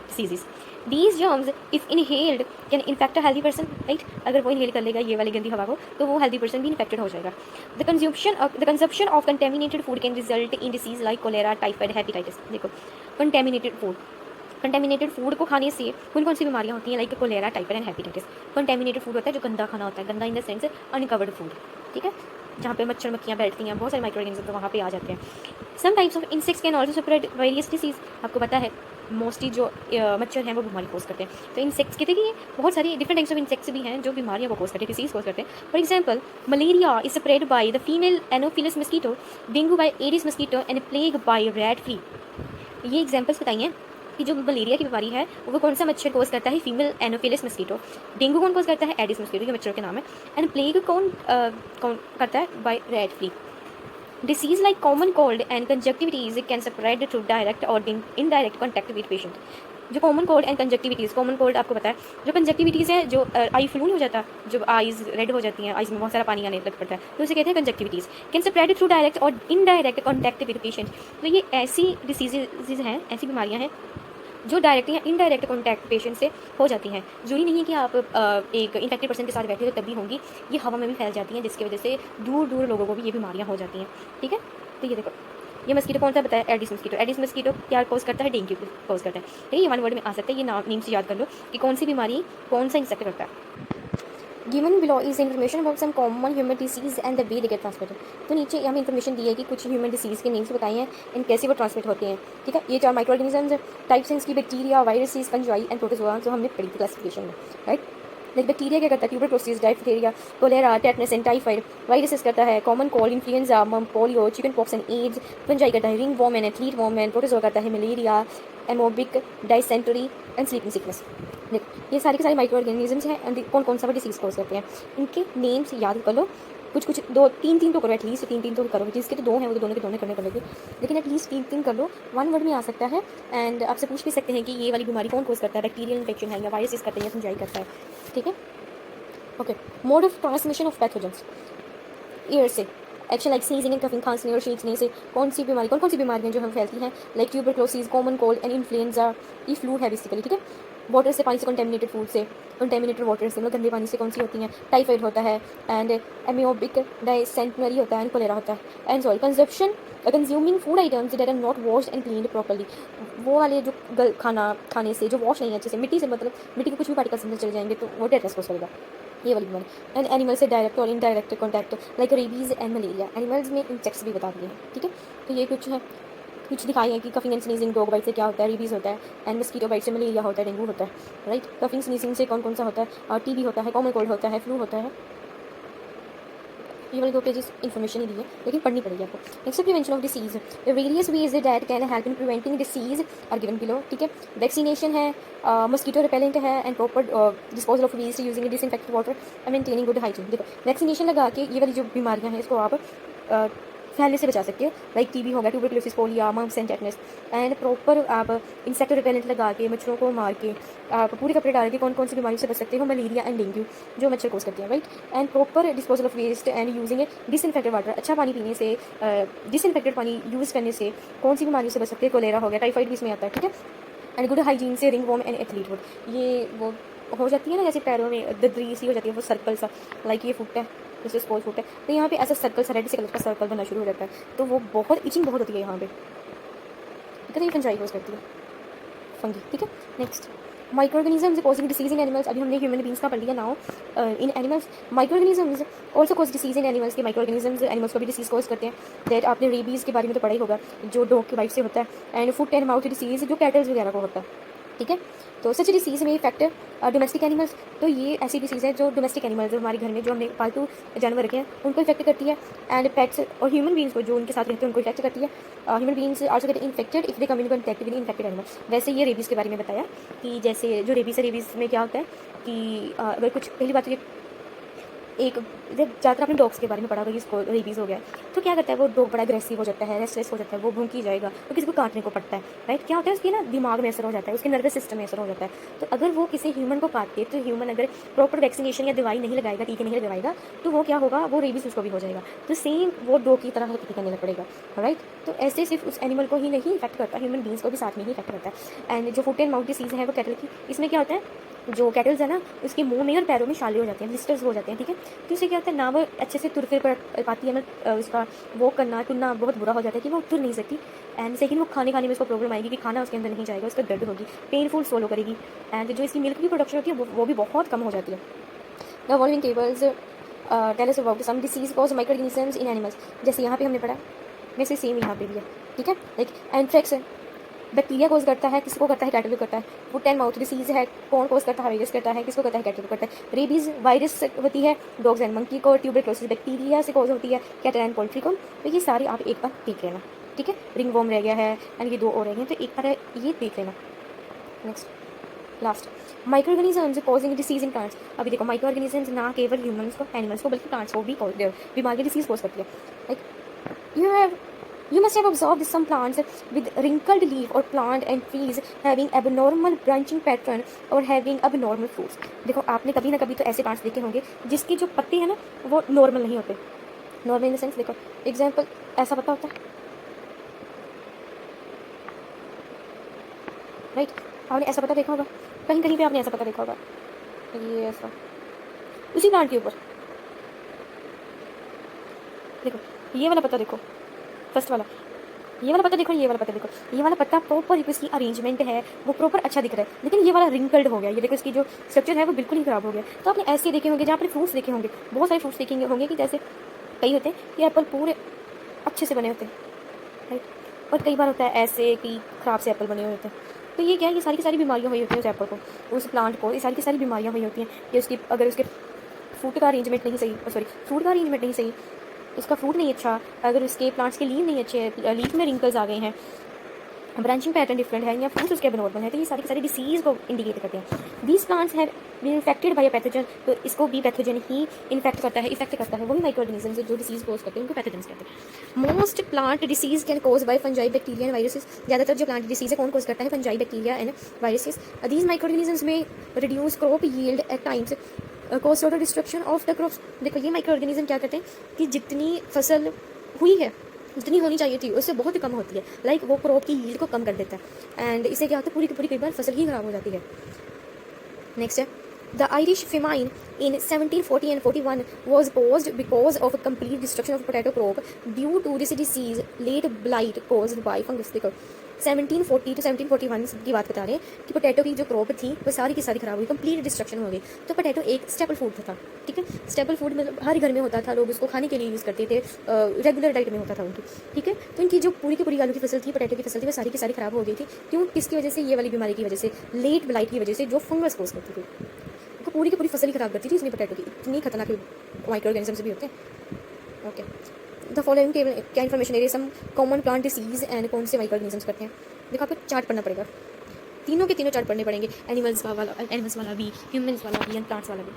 diseases. These germs, if inhaled, can infect a healthy person, right? अगर वो inhale कर लेगा ये वाली गंदी हवा को, तो वो healthy person भी infected हो जाएगा। The consumption of contaminated food can result in disease like cholera, typhoid, hepatitis। देखो कंटेमिनेटेड फूड को खाने से कौन कौन सी बीमारियां होती हैं, like cholera, typhoid and hepatitis. Contaminated food होता है जो गंदा खाना होता है, गंदा in the sense uncovered food, ठीक है, जहाँ पे मच्छर मक्खियाँ बैठती हैं, बहुत सारे माइक्रो ऑर्गेनिज्म तो वहाँ पे आ जाते हैं। Some types of insects can also spread various disease. आपको पता है मोस्टली जो मच्छर हैं वो बीमारी कोज करते हैं, तो इंसेक्ट्स कहते हैं कि बहुत सारी डिफरेंट टाइप्स ऑफ इंसेक्ट्स भी हैं जो बीमारियाँ को कोज करते हैं, डिसीज कोज करते हैं। For example malaria is spread by the female anopheles mosquito, dengue by aedes mosquito and plague by rat flea. ये एग्जाम्पल्स बताइए कि जो मलेरिया की बीमारी है वो कौन सा मच्छर कोज करता है, फीमेल एनोफिलिस मस्कीटो, डेंगू कौन कोज करता है, एडिस मस्कीटो, ये मच्छर के नाम है, एंड प्लेग कौन करता है, by rat flea. Disease like common cold and conjunctivitis can spread through direct और इनडायरेक्ट कॉन्टैक्ट विद पेशेंट। जो common cold and conjunctivitis, common cold आपको पता है, जो कंजक्टिविटीज़ है, जो आई फ्लू हो जाता है, जब आईज रेड हो जाती हैं, आईज में बहुत सारा पानी आने लग पड़ता है, तो उसे कहते हैं conjunctivitis. Can spread through direct और इनडायरेक्ट कॉन्टैक्ट विद पेशेंट। तो ये ऐसी डिसीजेज हैं, ऐसी बीमारियां हैं जो डायरेक्ट या इनडायरेक्ट कॉन्टैक्ट पेशेंट से हो जाती हैं। जरूरी नहीं है कि आप एक इन्फेक्टेड पर्सन के साथ बैठे हो तभी होंगी, ये हवा में भी फैल जाती हैं, जिसकी वजह से दूर दूर लोगों को भी ये बीमारियां हो जाती हैं, ठीक है। तो ये देखो ये मस्कीटो कौन सा बताया, एडिस मस्कीटो। एडिस मस्कीटो क्या कोज करता है, डेंगू कोज करता है, ठीक है, ये वन वर्ड में आ सकता है, ये नेम से याद कर लो कि कौन सी बीमारी कौन सा इंसेक्ट करता है। Given below is information about some common human disease and the way they get transmitted. तो नीचे हमें इन्फॉर्मेशन दी है कि कुछ ह्यूमन डिसीज़ के नेम्स बताए हैं एंड कैसे वो ट्रांसमिट होते हैं, ठीक है। ये 4 माइक्रो ऑर्गेनिजम्स टाइप्स हैं इसकी, bacteria, viruses, fungi and protozoa, जो हमने पढ़ी थी क्लासिफिकेशन में, राइट। लाइक बैक्टीरिया क्या करता है, tuberculosis, diphtheria, cholera, tetanus and typhoid. Viruses करता है common cold, influenza, polio, chicken pox and AIDS. Fungi करता है ring warm and athlete worm and protozoa करता है malaria, amoebic, dysentery and sleeping sickness. ये सारे के सारे माइक्रो ऑर्गेनिजम्स हैं एंड कौन कौन सा वो डिसीज कोज करते हैं, इनके नेम्स याद कर लो। कुछ 2-3 तो करो, एटलीस्ट 3 तो करो, जिसके तो 2 हैं वो तो दोनों के दोनों करने पड़ेंगे, लेकिन एटलीस्ट 3 कर लो, वन वर्ड में आ सकता है। एंड आपसे पूछ भी सकते हैं कि ये वाली बीमारी कौन कोज करता है, बैक्टीरियल इन्फेक्शन है या वायरसेस करते हैं या फंजाई करता है, ठीक है। Okay, mode of transmission of pathogens, air से, action like sneezing and coughing, खांसने और छींकने से कौन सी बीमारियां जो हम फैलती हैं, like tuberculosis, common cold and influenza, ये फ्लू है बेसिकली, ठीक है। वाटर से, पानी से, कंटेमिनेटेड फूड से, कंटेमिनेटेड वाटर से, मतलब गंदे पानी से कौन सी होती हैं, टाइफाइड होता है एंड एमियोबिक, डायसेंटरी होता है एंड कोलेरा होता है। And sorry consuming food items that are not washed and cleaned properly, वो वाले जो खाना खाने से जो वॉश नहीं है अच्छे से, मिट्टी से, मतलब मिट्टी के कुछ भी पार्टिकल्स अंदर चले जाएंगे तो वो टेट्रस कोज करेगा, ये वाली बीमारी। एंड एनिमल से डायरेक्ट और indirect contact, like rabies and malaria. Animals में इंसेक्ट्स भी बता दिए हैं, ठीक है। तो ये कुछ है, कुछ दिखाई है कि coughing and sneezing, dog bite से क्या होता है, रेबीज़ होता है, एंड मस्कीटो बाइट से मलेरिया होता है, डेंगू होता है, राइट। कफिंग स्नीजिंग से कौन कौन सा होता है, और टीबी होता है, कॉमन कोल्ड होता है, फ्लू होता है। ये वाले 2 पेजेस इन्फॉर्मेशन ही दी है, लेकिन पढ़नी पड़ेगी आपको। Next prevention of disease, various ways that can help in preventing disease are given below, ठीक है। वैक्सीनेशन है, मस्कीटो रिपेलेंट है and proper disposal of waste using disinfected water and maintaining good hygiene. देखो वैक्सीनेशन लगा के ये वाली जो बीमारियां हैं इसको आप फैलने से बचा सकते हो, लाइक टीबी हो गया, tuberculosis, polio, mumps and tetanus. And proper आप इंसेक्ट रिपेलेंट लगा के, मच्छरों को मार के, आप पूरे कपड़े डाल के कौन कौन सी बीमारी से बच सकते हो, मलेरिया एंड डेंगू जो मच्छर कोज करते हैं, right. And proper disposal of waste and using disinfected water, अच्छा पानी पीने से, डिसइंफेक्टेड पानी यूज़ करने से कौन सी बीमारियों से बच सकते हैं, कोलेरा हो गया, टाइफाइड भी इसमें आता है, ठीक है। एंड गुड हाइजीन से ring warm and athlete foot, ये वो हो जाती है ना जैसे पैरों में ददरी सी हो जाती है, वो सर्कल सा, लाइक ये फुट है, जैसे स्पॉज होता है तो यहाँ पे ऐसा सर्कल सा रेड से कलर का सर्कल बनना शुरू हो जाता है, तो वो बहुत इचिंग बहुत होती है यहाँ पे, ठीक है। तो ये फंजाई कोज करती है, फंगी, ठीक है। Next, micro organisms causing disease इन एनिमल्स। अभी हमने ह्यूमन बींग्स का पढ़ लिया। Now in animals micro organisms also cause disease in animals के माइक्रो ऑर्गेनिजम्स एनिमल्स को भी डिसीज कॉज करते हैं। दैट आपने रेबीज़ के बारे में तो पढ़ा ही होगा, जो डॉग की वाइफ से होता है, and foot and mouth disease जो कैटल्स वगैरह को होता है, ठीक है। तो सच डिसीज में इफेक्ट डोमेस्टिक एनिमल्स, तो ये ऐसी डिसीज़ है जो डोमेस्टिक एनिमल्स जो हमारे घर में जो हमने पालतू जानवर रखे हैं उनको इफेक्ट करती है, एंड पेट्स और ह्यूमन बींग्स को जो उनके साथ रहते हैं उनको इफेक्ट करती है। Human beings also get infected if they come in contact with infected animal. वैसे ये रेबीज़ के बारे में बताया कि जैसे जो रेबीज़ है, रेबीज़ में क्या होता है कि अगर कुछ, पहली बात तो ये एक जब ज़्यादातर आपने डॉग्स के बारे में पढ़ा होगा कि इसको रेबीज़ हो गया तो क्या करता है, वो डॉग बड़ा अग्रेसिव हो जाता है, रेस्टलेस हो जाता है, वो भूखी जाएगा तो किसी को काटने को पड़ता है, राइट। क्या होता है उसके ना दिमाग में असर हो जाता है, उसके नर्वस सिस्टम में असर हो जाता है। तो अगर वो किसी ह्यूमन को काटते तो ह्यूमन अगर प्रॉपर वैक्सीनेशन या दवाई नहीं लगाएगा, टीके नहीं लगाएगा, तो वो क्या होगा, वो रेबीज़ उसको भी हो जाएगा। तो सेम वो डॉग की तरह हरकत करने लग पड़ेगा, राइट। तो ऐसे सिर्फ उस एनिमल को ही नहीं इफेक्ट करता, ह्यूमन बींग्स को भी साथ में ही इफेक्ट करता है। एंड जो फुट एंड माउथ डिसीज़ है वो कैटल की, इसमें क्या होता है, जो कैटल्स है ना उसके मुंह में और पैरों में छाले हो जाते हैं, ब्लिस्टर्स हो जाते हैं, ठीक है। तो इससे क्या होता है ना, वो अच्छे से तुर फिर पाती है, मतलब उसका वॉक करना टुरना बहुत बुरा हो जाता है कि वो तुर नहीं सकती। एंड सेकंड, वो खाने में उसको प्रॉब्लम आएगी कि खाना उसके अंदर नहीं जाएगा, उसका दर्द होगी, पेनफुल सोलो करेगी। एंड जो इसकी मिल्क की प्रोडक्शन होती है वो भी बहुत कम हो जाती है। The following tables tell us about some disease cause micro organisms in animals. जैसे यहाँ पे हमने पढ़ा, वैसे सेम यहाँ पे भी है, ठीक है। लाइक एंथ्रेक्स बैक्टीरिया कोज करता है, किसको करता है, कैटल को करता है। फुट एंड माउथ डिसीज है, कौन कोज करता है, वायरस करता है, किसको करता है, कैटल को करता है। रेबीज वायरस होती है डॉग्स एंड मंकी को, ट्यूबरक्लोसिस बैक्टीरिया से कोज होती है कैटल एंड पोल्ट्री को। तो ये सारे आप एक बार देख लेना, ठीक है। रिंग वॉर्म रह गया है एंड ये 2 और रह गए, तो एक बार ये देख लेना। Next last, micro organisms causing disease in plants. अभी देखो, माइक्रो ऑर्गेनिजम्स ना केवल ह्यूमन्स को, एनिमल्स को, बल्कि प्लांट्स को भी बीमारी डिसीज कोज करती है। Like you must have observed some plants with wrinkled leaf or plant and trees having abnormal branching pattern or having abnormal fruits। देखो, आपने कभी ना कभी तो ऐसे प्लांट्स देखे होंगे जिसके जो पत्ते हैं ना वो नॉर्मल नहीं होते। नॉर्मल इन द सेंस, देखो एग्जांपल, ऐसा पत्ता होता है, राइट। आपने ऐसा पत्ता देखा होगा, कहीं कहीं पे आपने ऐसा पत्ता देखा होगा, ये ऐसा उसी प्लांट के ऊपर। देखो ये वाला पत्ता, देखो फर्स्ट वाला, ये वाला पत्ता देखो, ये वाला पत्ता देखो, ये वाला पत्ता प्रॉपर इसकी अरेंजमेंट है, वो प्रॉपर अच्छा दिख रहा है, लेकिन ये वाला रिंकल्ड हो गया। ये देखो इसकी जो स्ट्रक्चर है वो बिल्कुल ही खराब हो गया। तो आपने ऐसे देखे होंगे, जहाँ आपने फ्रूट्स देखे होंगे, बहुत सारे फ्रूट्स देखेंगे होंगे कि जैसे कई होते हैं कि एप्पल पूरे अच्छे से बने होते हैं, राइट, और कई बार होता है ऐसे कि खराब से एप्पल बने हुए होते हैं। तो ये क्या है, ये सारी की सारी बीमारियाँ हुई होती हैं उस एप्पल को, उस प्लांट को, ये सारी की सारी बीमारियाँ हुई होती हैं कि उसकी, अगर उसके फ्रूट का अरेंजमेंट नहीं सही, सॉरी फ्रूट का अरेंजमेंट नहीं सही, उसका फ्रूट नहीं अच्छा, अगर उसके प्लांट्स के लीफ नहीं अच्छे हैं, लीफ में रिंकल्स आ गए हैं, ब्रांचिंग पैटर्न डिफरेंट है, या फ्रूट उसके एबनॉर्मल है, तो ये सारी की सारी डिसीज़ को इंडिकेट करते हैं। These plants have been infected by a pathogen, तो इसको भी पैथोजन ही इन्फेक्ट करता है, इफेक्ट करता है, वही माइक्रो ऑर्गेनिजम्स जो डिसीज कोज करते हैं उनको पैथोजन्स कहते हैं। Most plant disease can cause by fungi bacteria and viruses. ज़्यादातर जो प्लांट डिसीज है कौन कोज करता है, fungi bacteria and viruses. These micro organisms may reduce crop yield at times, cause total destruction of the crops. देखो ये micro organism क्या करते हैं कि जितनी फसल हुई है, जितनी होनी चाहिए थी उससे बहुत कम होती है, लाइक वो क्रॉप की यील्ड को कम कर देता है, एंड इससे क्या होता है, पूरी की पूरी कई बार फसल ही खराब हो जाती है। नेक्स्ट है, the Irish famine in 1740 and 41 was caused because of a complete destruction of potato crop due to this disease late blight caused by fungus। देखो 1740 to 1741 की बात बता रहे हैं कि पोटैटो की जो क्रॉप थी वो सारी की सारी खराब हुई, कंप्लीट डिस्ट्रक्शन हो गई। तो पोटैटो एक स्टेपल फूड था, ठीक है। स्टेपल फूड मतलब हर घर में होता था, लोग उसको खाने के लिए यूज़ करते थे, रेगुलर डाइट में होता था उनकी, ठीक है। तो इनकी जो पूरी की पूरी आलू की फसल थी, पोटैटो की फसल थी, वो सारी की सारी खराब हो गई थी। क्यों, किसकी वजह से, ये वाली बीमारी की वजह से, लेट ब्लाइट की वजह से, जो फंगस कोज करती थी, तो पूरी की पूरी फसल ही खराब करती थी इसमें पोटैटो की। इतनी खतरनाक माइक्रो ऑर्गेनिजम्स भी होते हैं, ओके। द फॉलोइंग टेबल क्या इन्फॉर्मेशन है, some common plant disease and कौन से माइक्रो ऑर्गेनिजम्स करते हैं। देखो आपको चार्ट पढ़ना पड़ेगा, तीनों के तीनों चार्ट पढ़ने पड़ेंगे, एनिमल्स वाला भी, ह्यूमन्स वाला भी एंड प्लांट्स वाला भी।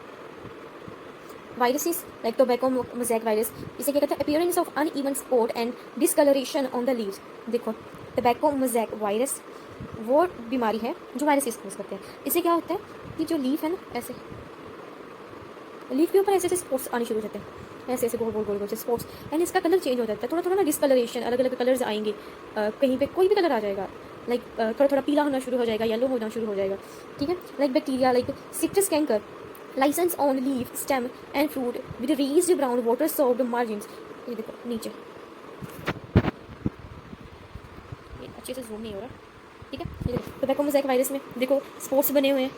Viruses like tobacco mosaic virus, इसे क्या कहते हैं, appearance of uneven spot and discoloration on the leaves. देखो टोबैको मोज़ैक वायरस वो बीमारी है जो वायरसेस कोज करते हैं। इससे क्या होता है कि जो लीफ है ना, ऐसे लीफ के ऊपर ऐसे ऐसे स्पॉट्स आने शुरू हो जाते हैं, ऐसे ऐसे गोल गोल गोल गोल से स्पॉट्स, एंड इसका कलर चेंज हो जाता है, थोड़ा थोड़ा ना डिसकलरेशन, अलग अलग कलर्स आएंगे, कहीं पे कोई भी कलर आ जाएगा, लाइक थोड़ा थोड़ा पीला होना शुरू हो जाएगा, येलो होना शुरू हो जाएगा, ठीक है। Like bacteria like citrus canker licence on leaf stem and fruit with raised brown water soft margins. ये देखो नीचे, ये अच्छे से जूम नहीं हो रहा, ठीक है। ये देखो टोबैको मोज़ेक वायरस में देखो स्पॉट्स बने हुए हैं,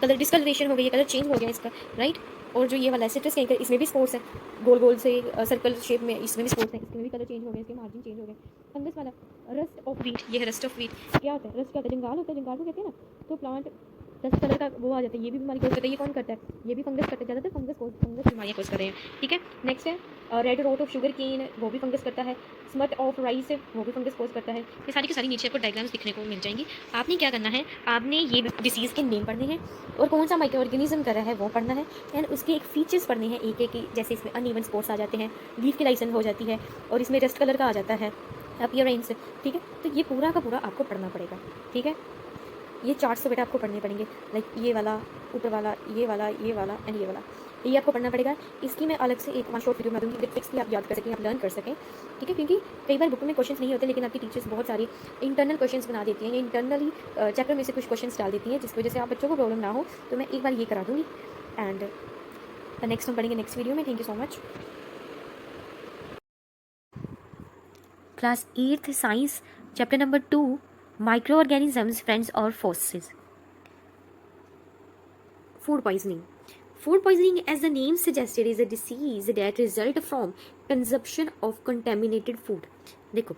कलर डिस्कलरेशन हो गई है, कलर चेंज हो गया इसका, राइट। और जो ये वाला सिट्रस कैंकर, इसमें भी स्पॉट्स है, गोल गोल से सर्कल शेप में, इसमें भी स्पॉट्स है, इसमें भी कलर चेंज हो गया, इसके मार्जिन चेंज हो गए। फंगस वाला रस्ट ऑफ वीट, ये है रस्ट ऑफ वीट। क्या होता है रस्ट? क्या होता है? जंगाल होता है, जंगाल को कहते हैं ना। तो प्लांट रस्ट कलर का वो आ जाता है, ये भी बीमारी कोज करता है। ये कौन करता है? ये भी फंगस करता है, ज़्यादातर फंगस बीमारियाँ कोज कर रहे हैं, ठीक है। नेक्स्ट है red rot of sugarcane, वो भी फंगस करता है। स्मट ऑफ राइस, वो भी फंगस कोज करता है। ये सारी की सारी नीचे आपको डायग्राम्स दिखने को मिल जाएंगी। आपने क्या करना है, आपने ये डिसीज़ के नेम पढ़ने हैं और कौन सा माइक्रो ऑर्गेनिज्म कर रहा है वो पढ़ना है, एंड उसके एक फीचर्स पढ़ने हैं एक एक, जैसे इसमें अनइवन स्पॉट्स आ जाते हैं, लीफ की लाइसेंस हो जाती है, और इसमें रस्ट कलर का आ जाता है अपीयरेंस, ठीक है। तो ये पूरा का पूरा आपको पढ़ना पड़ेगा, ठीक है। ये चार्ट्स तो बेटा आपको पढ़ने पड़ेंगे, लाइक ये वाला, ऊपर वाला, ये वाला एंड ये वाला, ये आपको पढ़ना पड़ेगा। इसकी मैं अलग से एक वन शॉर्ट वीडियो बना दूँगी, ट्रिक्स भी आप याद कर सकें, आप लर्न कर सकें, ठीक है। क्योंकि कई बार बुक में क्वेश्चंस नहीं होते, लेकिन आपकी टीचर्स बहुत सारी इंटरनल क्वेश्चंस बना देती हैं, इंटरनली चैप्टर में से कुछ क्वेश्चंस डाल देती हैं, जिसकी वजह से आप बच्चों को प्रॉब्लम ना हो। तो मैं एक बार ये करा दूँगी, एंड नेक्स्ट हम पढ़ेंगे नेक्स्ट वीडियो में। Thank you so much. Class 8th science, chapter number 2, micro organisms, friends और forces. Food poisoning. Food poisoning, as the name suggested, is a disease that result from consumption of contaminated food. देखो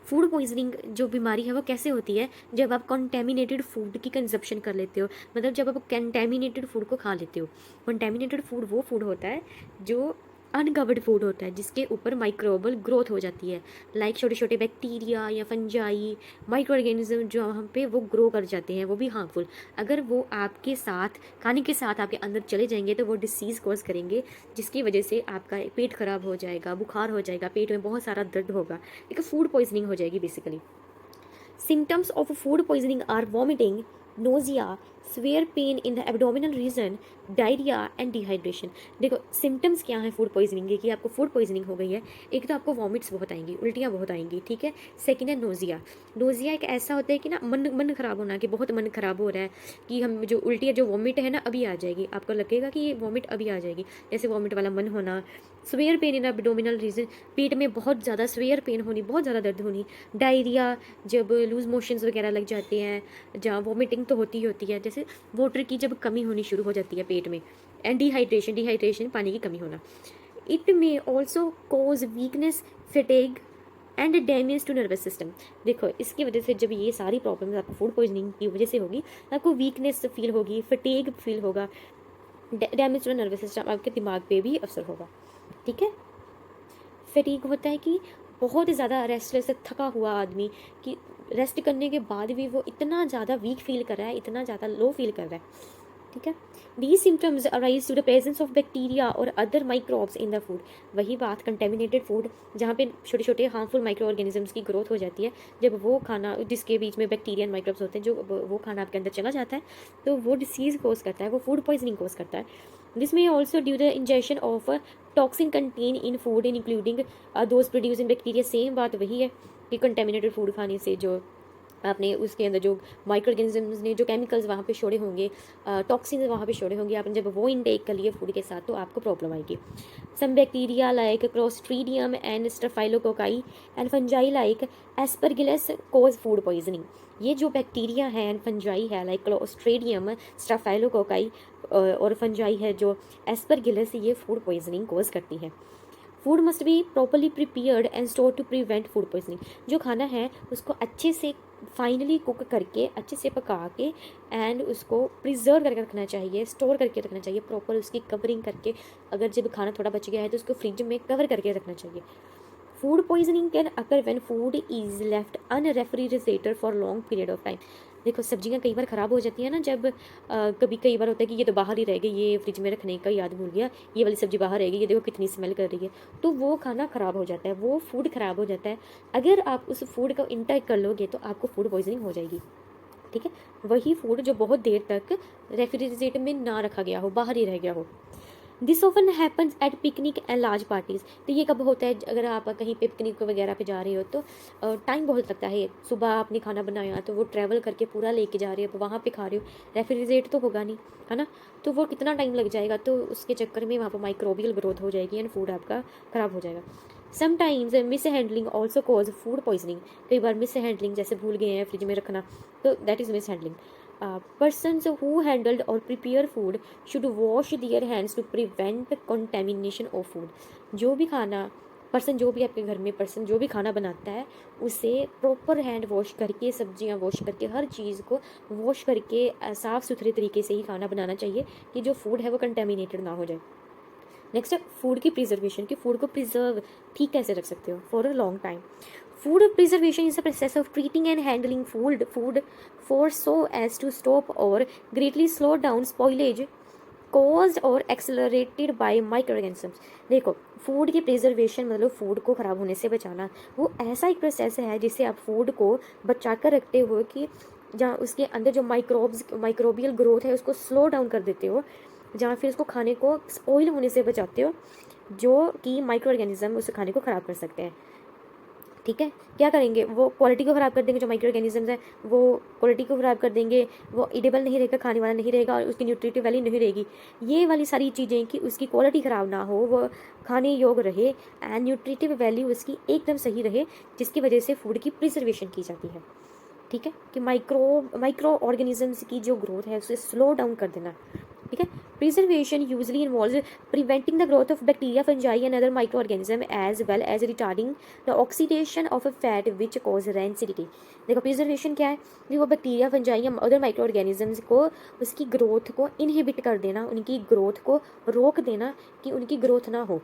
food poisoning जो बीमारी है वो कैसे होती है, जब आप कंटेमिनेटेड फूड की कंजप्शन कर लेते हो, मतलब जब आप कंटेमिनेटेड फूड को खा लेते हो। कंटेमिनेटेड फूड वो फूड होता है जो अनकवर्ड फूड होता है, जिसके ऊपर माइक्रोबल ग्रोथ हो जाती है, लाइक छोटे छोटे बैक्टीरिया या फंजाई माइक्रो ऑर्गेनिज्म जो वहाँ पे वो ग्रो कर जाते हैं, वो भी हार्मफुल। अगर वो आपके साथ खाने के साथ आपके अंदर चले जाएंगे तो वो डिसीज़ कॉज करेंगे, जिसकी वजह से आपका पेट खराब हो जाएगा, बुखार हो जाएगा, पेट में बहुत सारा दर्द होगा, एक फूड पॉइजनिंग हो जाएगी basically. Symptoms of food poisoning are vomiting, nausea, severe pain in the abdominal region, diarrhoea and dehydration. देखो सिम्टम्स क्या है फूड पॉइजनिंग के, कि आपको फूड पॉइजनिंग हो गई है। एक तो आपको वॉमिट्स बहुत आएंगी, उल्टियाँ बहुत आएंगी, ठीक है। सेकंड है नोजिया। नोजिया एक ऐसा होता है कि ना मन खराब होना, कि बहुत मन खराब हो रहा है, कि हम जो उल्टी जो वॉमिट है ना अभी आ जाएगी, आपको लगेगा कि ये वॉमिट अभी आ जाएगी, जैसे वॉमिट वाला मन होना। Severe pain in abdominal region, पेट में बहुत ज़्यादा स्वेयर पेन होनी, बहुत ज़्यादा दर्द होनी। डायरिया, जब लूज मोशंस वगैरह लग जाते हैं, जहाँ वॉमिटिंग तो होती ही होती है, जैसे वाटर की जब कमी होनी शुरू हो जाती है पेट में। एंड डिहाइड्रेशन पानी की कमी होना। It may also cause weakness, fatigue and damage to nervous system. देखो इसकी वजह से जब ये सारी प्रॉब्लम्स आपको फूड पॉइजनिंग की वजह से होगी, आपको वीकनेस फील होगी, फटीग फील होगा, डैमेज टू नर्वस सिस्टम, आपके दिमाग पे भी असर होगा, ठीक है। फटीग होता है कि बहुत ही ज़्यादा रेस्टलेस, थका हुआ आदमी, कि रेस्ट करने के बाद भी वो इतना ज़्यादा वीक फील कर रहा है, इतना ज़्यादा लो फील कर रहा है, ठीक है। These symptoms arise to the presence of bacteria और other microbes in the food. वही बात कंटेमिनेटेड फूड, जहाँ पे छोटे छोटे हार्मफुल माइक्रो ऑर्गेनिजम्स की ग्रोथ हो जाती है, जब वो खाना जिसके बीच में बैक्टीरिया एंड माइक्रोब्स होते हैं, जो वो खाना आपके अंदर चला जाता है, तो वो डिसीज़ कोज करता है, वो फूड पॉइजनिंग कोज करता है। दिस में also due the injection of toxin contain in food in including those produce in bacteria. Same बात वही है कि कंटेमिनेटेड फूड खाने से जो आपने उसके अंदर जो माइक्रो ऑर्गेनिजम्स ने जो केमिकल्स वहाँ पे छोड़े होंगे, टॉक्सिन्स वहाँ पे छोड़े होंगे, आपने जब वो इनटेक कर लिए फूड के साथ, तो आपको प्रॉब्लम आएगी। Some bacteria like clostridium and staphylococci and fungi like aspergillus cause food poisoning. ये जो बैक्टीरिया है एंड फंजाई है लाइक क्लोस्ट्रीडियम, स्टेफाइलोकोकाई और फंजाई है जो एस्परगिलस, ये फूड पॉइजनिंग कोज करती है। Food must be properly prepared and store to prevent food poisoning. जो खाना है उसको अच्छे से फाइनली कुक करके, अच्छे से पका के, एंड उसको प्रिजर्व करके रखना चाहिए, स्टोर करके रखना चाहिए, प्रॉपर उसकी कवरिंग करके। अगर जब खाना थोड़ा बच गया है तो उसको फ्रिज में कवर करके रखना चाहिए। Food poisoning can occur when food is left unrefrigerated for long period of time. देखो सब्जियां कई बार ख़राब हो जाती है ना, जब कई बार होता है कि ये तो बाहर ही रह गई, ये फ्रिज में रखने का याद भूल गया, ये वाली सब्जी बाहर रह गई, ये देखो कितनी स्मेल कर रही है, तो वो खाना ख़राब हो जाता है, वो फूड ख़राब हो जाता है। अगर आप उस फूड को इंटेक कर लोगे तो आपको फूड पॉइजनिंग हो जाएगी, ठीक है। वही फूड जो बहुत देर तक रेफ्रिजरेटर में ना रखा गया हो, बाहर ही रह गया हो। This often happens at picnic and large parties. तो ये कब होता है, अगर आप कहीं पे पिकनिक वगैरह पे जा रहे हो तो टाइम बहुत लगता है। सुबह आपने खाना बनाया तो वो ट्रैवल करके पूरा लेके जा रहे हो, वहाँ पे खा रहे हो, रेफ्रिजरेट तो होगा नहीं, है ना, तो वो कितना टाइम लग जाएगा, तो उसके चक्कर में वहाँ पर माइक्रोबियल ग्रोथ हो जाएगी एंड फूड आपका ख़राब हो जाएगा। Sometimes miss handling also cause food poisoning. कई बार मिस हैंडलिंग, जैसे भूल गए हैं फ्रिज में रखना, तो that is miss handling. Persons who handled or prepare food should wash their hands to prevent contamination of food। जो भी खाना पर्सन, जो भी आपके घर में पर्सन जो भी खाना बनाता है, उसे प्रॉपर हैंड वॉश करके, सब्जियां वॉश करके, हर चीज़ को वॉश करके साफ़ सुथरे तरीके से ही खाना बनाना चाहिए कि जो फूड है वो कंटेमिनेटेड ना हो जाए। नेक्स्ट है फूड की प्रिजर्वेशन, कि फूड को प्रिजर्व ठीक कैसे रख सकते हो for a long time. Food preservation is the process of treating and handling food for so as to stop और greatly slow down spoilage caused और एक्सेलरेटेड बाय माइक्रोऑर्गेनिजम्स। देखो, फूड की प्रिजर्वेशन मतलब फूड को ख़राब होने से बचाना, वो ऐसा एक प्रोसेस है जिससे आप फूड को बचा कर रखते हो कि जहाँ उसके अंदर जो माइक्रोबियल ग्रोथ है उसको स्लो डाउन कर देते हो, जहाँ फिर उसको खाने को स्पॉइल होने से बचाते हो, जो कि माइक्रो ऑर्गेनिज्म उस खाने को ख़राब कर सकते हैं। ठीक है, क्या करेंगे, वो क्वालिटी को ख़राब कर देंगे, जो माइक्रो ऑर्गेनिजम्स हैं वो क्वालिटी को ख़राब कर देंगे, वो इडेबल नहीं रहेगा, खाने वाला नहीं रहेगा और उसकी न्यूट्रिटिव वैल्यू नहीं रहेगी। ये वाली सारी चीज़ें कि उसकी क्वालिटी ख़राब ना हो, वो खाने योग्य रहे एंड न्यूट्रिटिव वैल्यू उसकी एकदम सही रहे, जिसकी वजह से फूड की प्रिजर्वेशन की जाती है। ठीक है, कि माइक्रो ऑर्गेनिजम्स की जो ग्रोथ है उसे स्लो डाउन कर देना। ठीक है, preservation usually involves preventing the growth of bacteria, fungi and other micro organism as well as retarding the oxidation of a fat which cause rancidity. देखो, प्रिजर्वेशन क्या है कि वो बैक्टीरिया, फंजाई या अदर माइक्रो ऑर्गेनिजम्स को उसकी growth को inhibit कर देना, उनकी ग्रोथ को रोक देना कि उनकी ग्रोथ ना हो,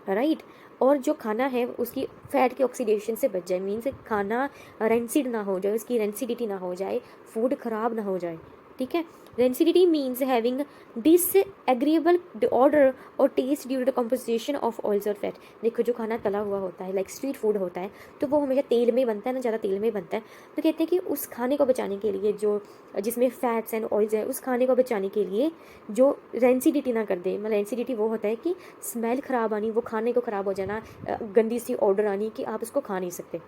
राइट। और जो खाना है उसकी फैट के ऑक्सीडेशन से बच जाए, मीन्स खाना रेंसिड ना हो जाए, उसकी रेंसिडिटी ना हो जाए, फूड खराब ना हो जाए। ठीक है, rancidity means having disagreeable order और taste due to composition of oils और फैट। देखो, जो खाना तला हुआ होता है, लाइक स्ट्रीट फूड होता है, तो वो हमेशा तेल में बनता है ना, ज़्यादा तेल में बनता है। तो कहते हैं कि उस खाने को बचाने के लिए, जो जिसमें फैट्स एंड ऑयल्स है, उस खाने को बचाने के लिए जो रेंसिडिटी ना कर दे, मतलब रेंसिडिटी वो होता है कि स्मेल ख़राब आनी, वो खाने को ख़राब हो जाना, गंदी सी ऑर्डर आनी कि आप उसको खा नहीं सकते।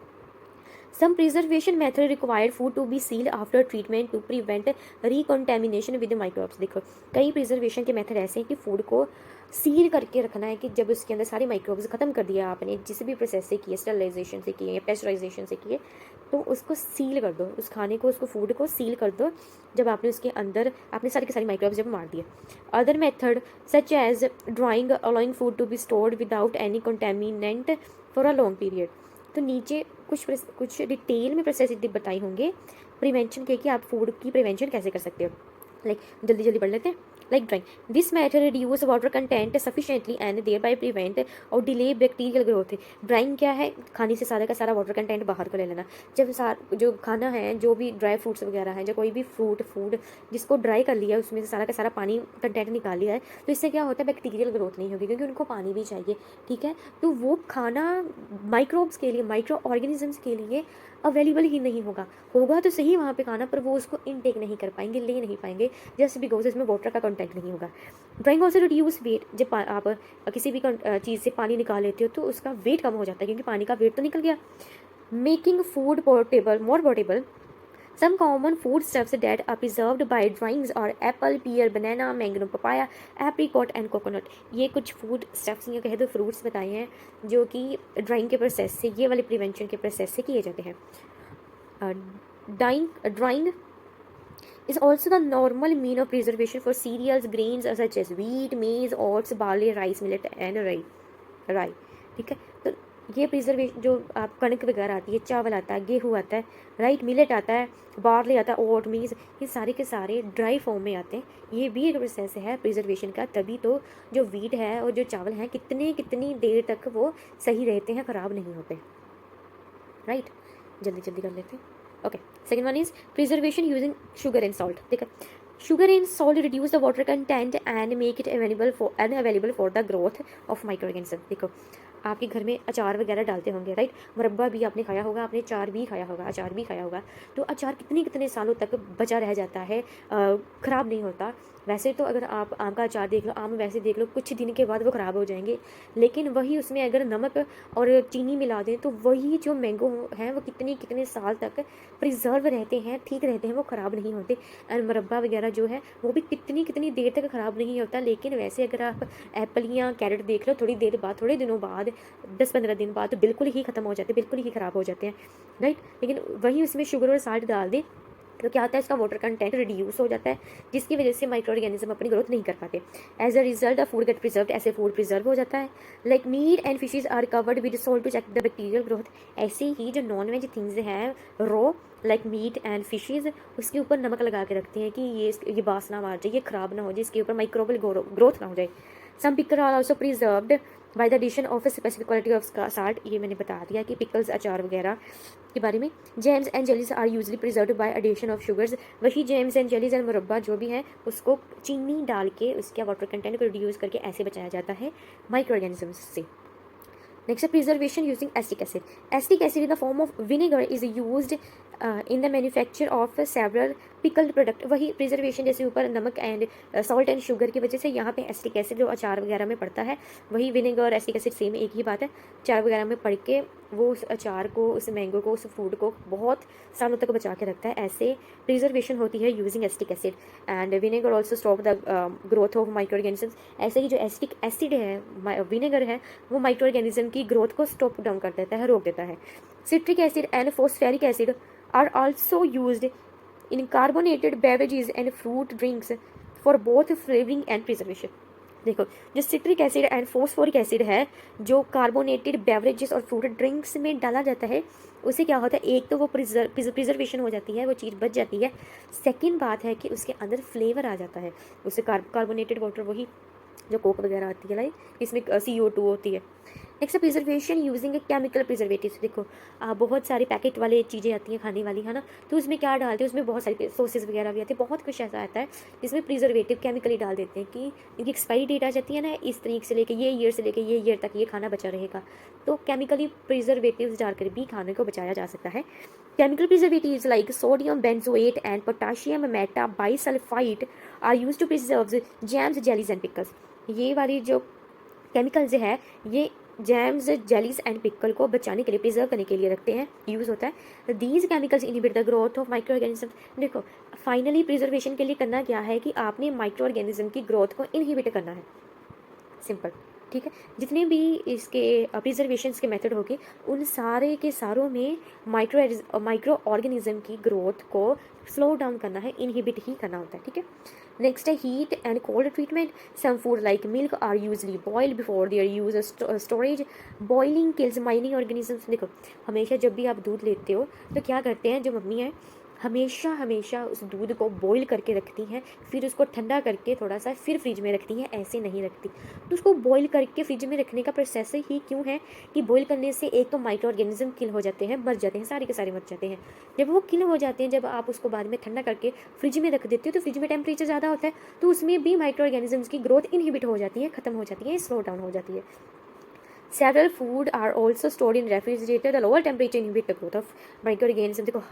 Some preservation method required food to be sealed after treatment to prevent recontamination with the microbes। देखो, कई प्रिजर्वेशन के मेथड ऐसे हैं कि फूड को सील करके रखना है, कि जब उसके अंदर सारे माइक्रोब्स ख़त्म कर दिया आपने, जिस भी प्रोसेस से किए, स्टरलाइजेशन से किए या पेस्चराइजेशन से किए, तो उसको सील कर दो, उस खाने को, उसको फूड को सील कर दो जब आपने उसके अंदर आपने सारे के सारे माइक्रोब्स जब मार दिए। Other method such as drying allowing food to be stored without any contaminant for a long period. तो नीचे कुछ डिटेल में प्रोसेस बताए होंगे प्रिवेंशन के, कि आप फूड की प्रिवेंशन कैसे कर सकते हो। लाइक जल्दी जल्दी पढ़ लेते हैं। Like drying, this method reduce water content sufficiently and thereby prevent or delay bacterial growth. Drying क्या है, खाने से सारा का सारा वाटर कंटेंट बाहर को ले लेना। जब जो खाना है, जो भी ड्राई फ्रूट्स वगैरह है, जो कोई भी फूड जिसको ड्राई कर लिया, उसमें से सारा का सारा पानी कंटेंट निकाल लिया है, तो इससे क्या होता है, बैक्टीरियल ग्रोथ नहीं होगी, क्योंकि उनको पानी भी चाहिए। ठीक है, तो वो खाना माइक्रोब्स के लिए, माइक्रो ऑर्गेनिजम्स के लिए अवेलेबल ही नहीं होगा तो सही वहाँ पे खाना, पर वो उसको इनटेक नहीं कर पाएंगे, ले नहीं पाएंगे, जस्ट बिकॉज इसमें वाटर का कंटेंट नहीं होगा। ड्राइंग ऑल्सो रिड्यूस वेट, जब आप किसी भी चीज़ से पानी निकाल लेते हो तो उसका वेट कम हो जाता है, क्योंकि पानी का वेट तो निकल गया। Making food portable, more portable, some common foodstuffs that are preserved by dryings are apple, pear, banana, mango, papaya, apricot and coconut। ये कुछ फूड स्टफ्स या कह दो फ्रूट्स बताए हैं जो कि ड्राइंग के प्रोसेस से, ये वाले प्रिवेंशन के प्रोसेस से किए जाते हैं। Drying is also the normal mean of preservation for cereals, grains such as wheat, maize, oats, barley, rice, millet and rye। ठीक है, तो ये प्रिजर्वेशन जो आप कणक वगैरह आती है, चावल आता है, गेहूँ आता है, राइट, मिलेट आता है, बार्ली आता है, ओट, मीज, ये सारे के सारे ड्राई फॉर्म में आते हैं। ये भी एक प्रोसेस है प्रिजर्वेशन का, तभी तो जो वीट है और जो चावल हैं कितनी देर तक वो सही रहते हैं, ख़राब नहीं होते, राइट। जल्दी जल्दी कर लेते हैं। Okay, second one is preservation using sugar and salt. ठीक है, sugar and salt reduce the water content and make it unavailable for the growth of microorganisms। देखो, आपके घर में अचार वगैरह डालते होंगे, राइट। मुरब्बा भी आपने खाया होगा, आपने अचार भी खाया होगा, अचार भी खाया होगा। तो अचार कितने कितने सालों तक बचा रह जाता है, ख़राब नहीं होता। वैसे तो अगर आप आम का अचार देख लो, आम वैसे देख लो कुछ दिन के बाद वो ख़राब हो जाएंगे, लेकिन वही उसमें अगर नमक और चीनी मिला दें तो वही जो मैंगो हैं वो कितने कितने साल तक प्रिजर्व रहते हैं, ठीक रहते हैं, वो ख़राब नहीं होते। एंड मुरब्बा वगैरह जो है वो भी कितनी कितनी देर तक ख़राब नहीं होता। लेकिन वैसे अगर आप एप्पल या कैरेट देख लो, थोड़ी देर बाद, थोड़े दिनों बाद, 10-15 दिन बाद तो बिल्कुल ही ख़त्म हो जाते हैं, बिल्कुल ही ख़राब हो जाते हैं, राइट। लेकिन वही उसमें शुगर और साल्ट डाल दें तो क्या होता है, इसका वाटर कंटेंट रिड्यूस हो जाता है, जिसकी वजह से माइक्रो ऑर्गेनिज्म अपनी ग्रोथ नहीं कर पाते। As a result of food get preserve, ऐसे फूड प्रिजर्व हो जाता है। Like meat and fishes are covered with salt to check the bacterial growth. ऐसे ही जो नॉन वेज थिंग्स हैं raw, like meat and fishes, उसके ऊपर नमक लगा के रखते हैं कि ये बास ना मार जाए, ये ख़राब ना हो जाए, इसके ऊपर माइक्रोबल ग्रोथ ना हो जाए। Some pickle are also preserved by the addition of specific quality of salt. ये मैंने बता दिया कि पिकल्स, अचार वगैरह के बारे में। Jams and jellies are usually preserved by addition of sugars. वही जैम्स एंड जेलीज एंड मुरब्बा जो भी है उसको चीनी डाल के उसके वाटर कंटेंट को रिड्यूस करके ऐसे बचाया जाता है माइक्रो ऑर्गेनिजम्स से। Next, preservation using acetic acid. Acetic acid in the form of vinegar is used in the manufacture of several pickled product. वही प्रिजर्वेशन जैसे ऊपर नमक एंड सॉल्ट एंड शुगर की वजह से यहाँ पे एसिटिक एसिड जो अचार वगैरह में पड़ता है, वही विनेगर और एसिटिक एसिड सेम एक ही बात है। अचार वगैरह में पड़ के वो उस अचार को, उस मैंगो को, उस फूड को बहुत सालों तक बचा के रखता है। ऐसे प्रिजर्वेशन होती है using acetic acid. And vinegar also stop the growth of micro organisms. ऐसे ही जो एसिटिक एसिड है, विनेगर है, वो माइक्रो ऑर्गेनिज्म की ग्रोथ को स्टॉप डाउन कर देता है, रोक देता है। Citric acid and phosphoric acid are also used in carbonated beverages and fruit drinks for both flavouring and preservation. देखो, जो citric acid and phosphoric acid है जो कार्बोनेटेड बेवरेजेस और फ्रूट ड्रिंक्स में डाला जाता है, उससे क्या होता है, एक तो वो प्रिजर्वेशन हो जाती है, वो चीज़ बच जाती है। सेकंड बात है कि उसके अंदर फ्लेवर आ जाता है। उससे कार्बोनेटेड वाटर, वही जो कोक वगैरह आती है, लाइक इसमें CO2 होती है। Next, preservation using chemical preservatives. देखो, बहुत सारी पैकेट वाले चीज़ें आती हैं खाने वाली, है ना, तो उसमें क्या डालते हैं, उसमें बहुत सारी सॉसेस वगैरह भी आती है, बहुत कुछ ऐसा आता है जिसमें प्रिजर्वेटिव केमिकली डाल देते हैं कि इनकी एक्सपायरी डेट आ जाती है ना, इस तरीके से लेके ये ईयर से लेके ये ईयर तक ये खाना बचा रहेगा। तो केमिकली प्रिजर्वेटिव्स डालकर भी खाने को बचाया जा सकता है। Chemical preservatives like sodium benzoate and potassium metabisulfite are used to preserve jams, jellies and pickles. ये वाली जो केमिकल्स है ये जैम्स, जेलीज एंड पिकल को बचाने के लिए, प्रिजर्व करने के लिए रखते हैं, यूज़ होता है। These chemicals inhibit the growth of micro organism. देखो, फाइनली प्रिजर्वेशन के लिए करना क्या है कि आपने माइक्रो ऑर्गेनिज्म की ग्रोथ को इनहिबिट करना है, सिंपल, ठीक है। जितने भी इसके प्रिजर्वेशन के मेथड होंगे उन सारे के सारों में माइक्रो ऑर्गेनिज्म की ग्रोथ को स्लो डाउन करना है, इनहिबिट ही करना होता है, ठीक है। नेक्स्ट है heat and cold treatment. Some food like milk are usually boiled before their use storage. Boiling kills mining organisms. देखो, हमेशा जब भी आप दूध लेते हो तो क्या करते हैं जो मम्मी है, हमेशा उस दूध को बॉईल करके रखती हैं, फिर उसको ठंडा करके थोड़ा सा फिर फ्रिज में रखती हैं, ऐसे नहीं रखती। तो उसको बॉईल करके फ्रिज में रखने का प्रोसेस ही क्यों है कि बॉईल करने से एक तो माइक्रो ऑर्गेनिज्म किल हो जाते हैं, मर जाते हैं, सारे के सारे मर जाते हैं। जब वो किल हो जाते हैं, जब आप उसको बाद में ठंडा करके फ्रिज में रख देते हो तो फ्रिज में टेम्परेचर ज़्यादा होता है, तो उसमें भी माइक्रो ऑर्गेनिजम्स की ग्रोथ इनहिबिट हो जाती है, खत्म हो जाती है, स्लो डाउन हो जाती है। Several food are also stored in refrigerator. The lower temperature inhibit the growth of microorganisms. देखो,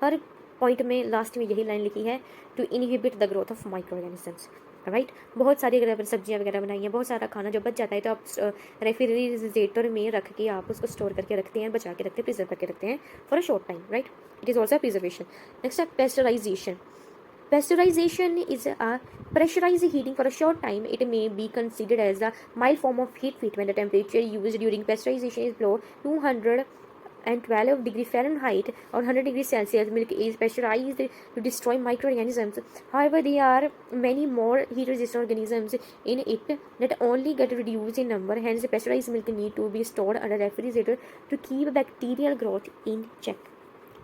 हर पॉइंट में लास्ट में यही लाइन लिखी है, to inhibit the growth of micro organisms, right. बहुत सारी अगर सब्जियां वगैरह बनाई हैं, बहुत सारा खाना जो बच जाता है तो आप रेफ्रिजरेटर में रख के आप उसको स्टोर करके रखते हैं, बचा के रखते हैं, प्रिजर्व करके रखते हैं for a short time, right. It is also preservation. Next है pasteurisation. Pasteurization is a pressurized heating for a short time. It may be considered as a mild form of heat treatment. The temperature used during pasteurization is below 212 degree Fahrenheit or 100 degrees Celsius. Milk is pasteurized to destroy microorganisms. However, there are many more heat-resistant organisms in it that only get reduced in number. Hence, pasteurized milk need to be stored under refrigerator to keep bacterial growth in check.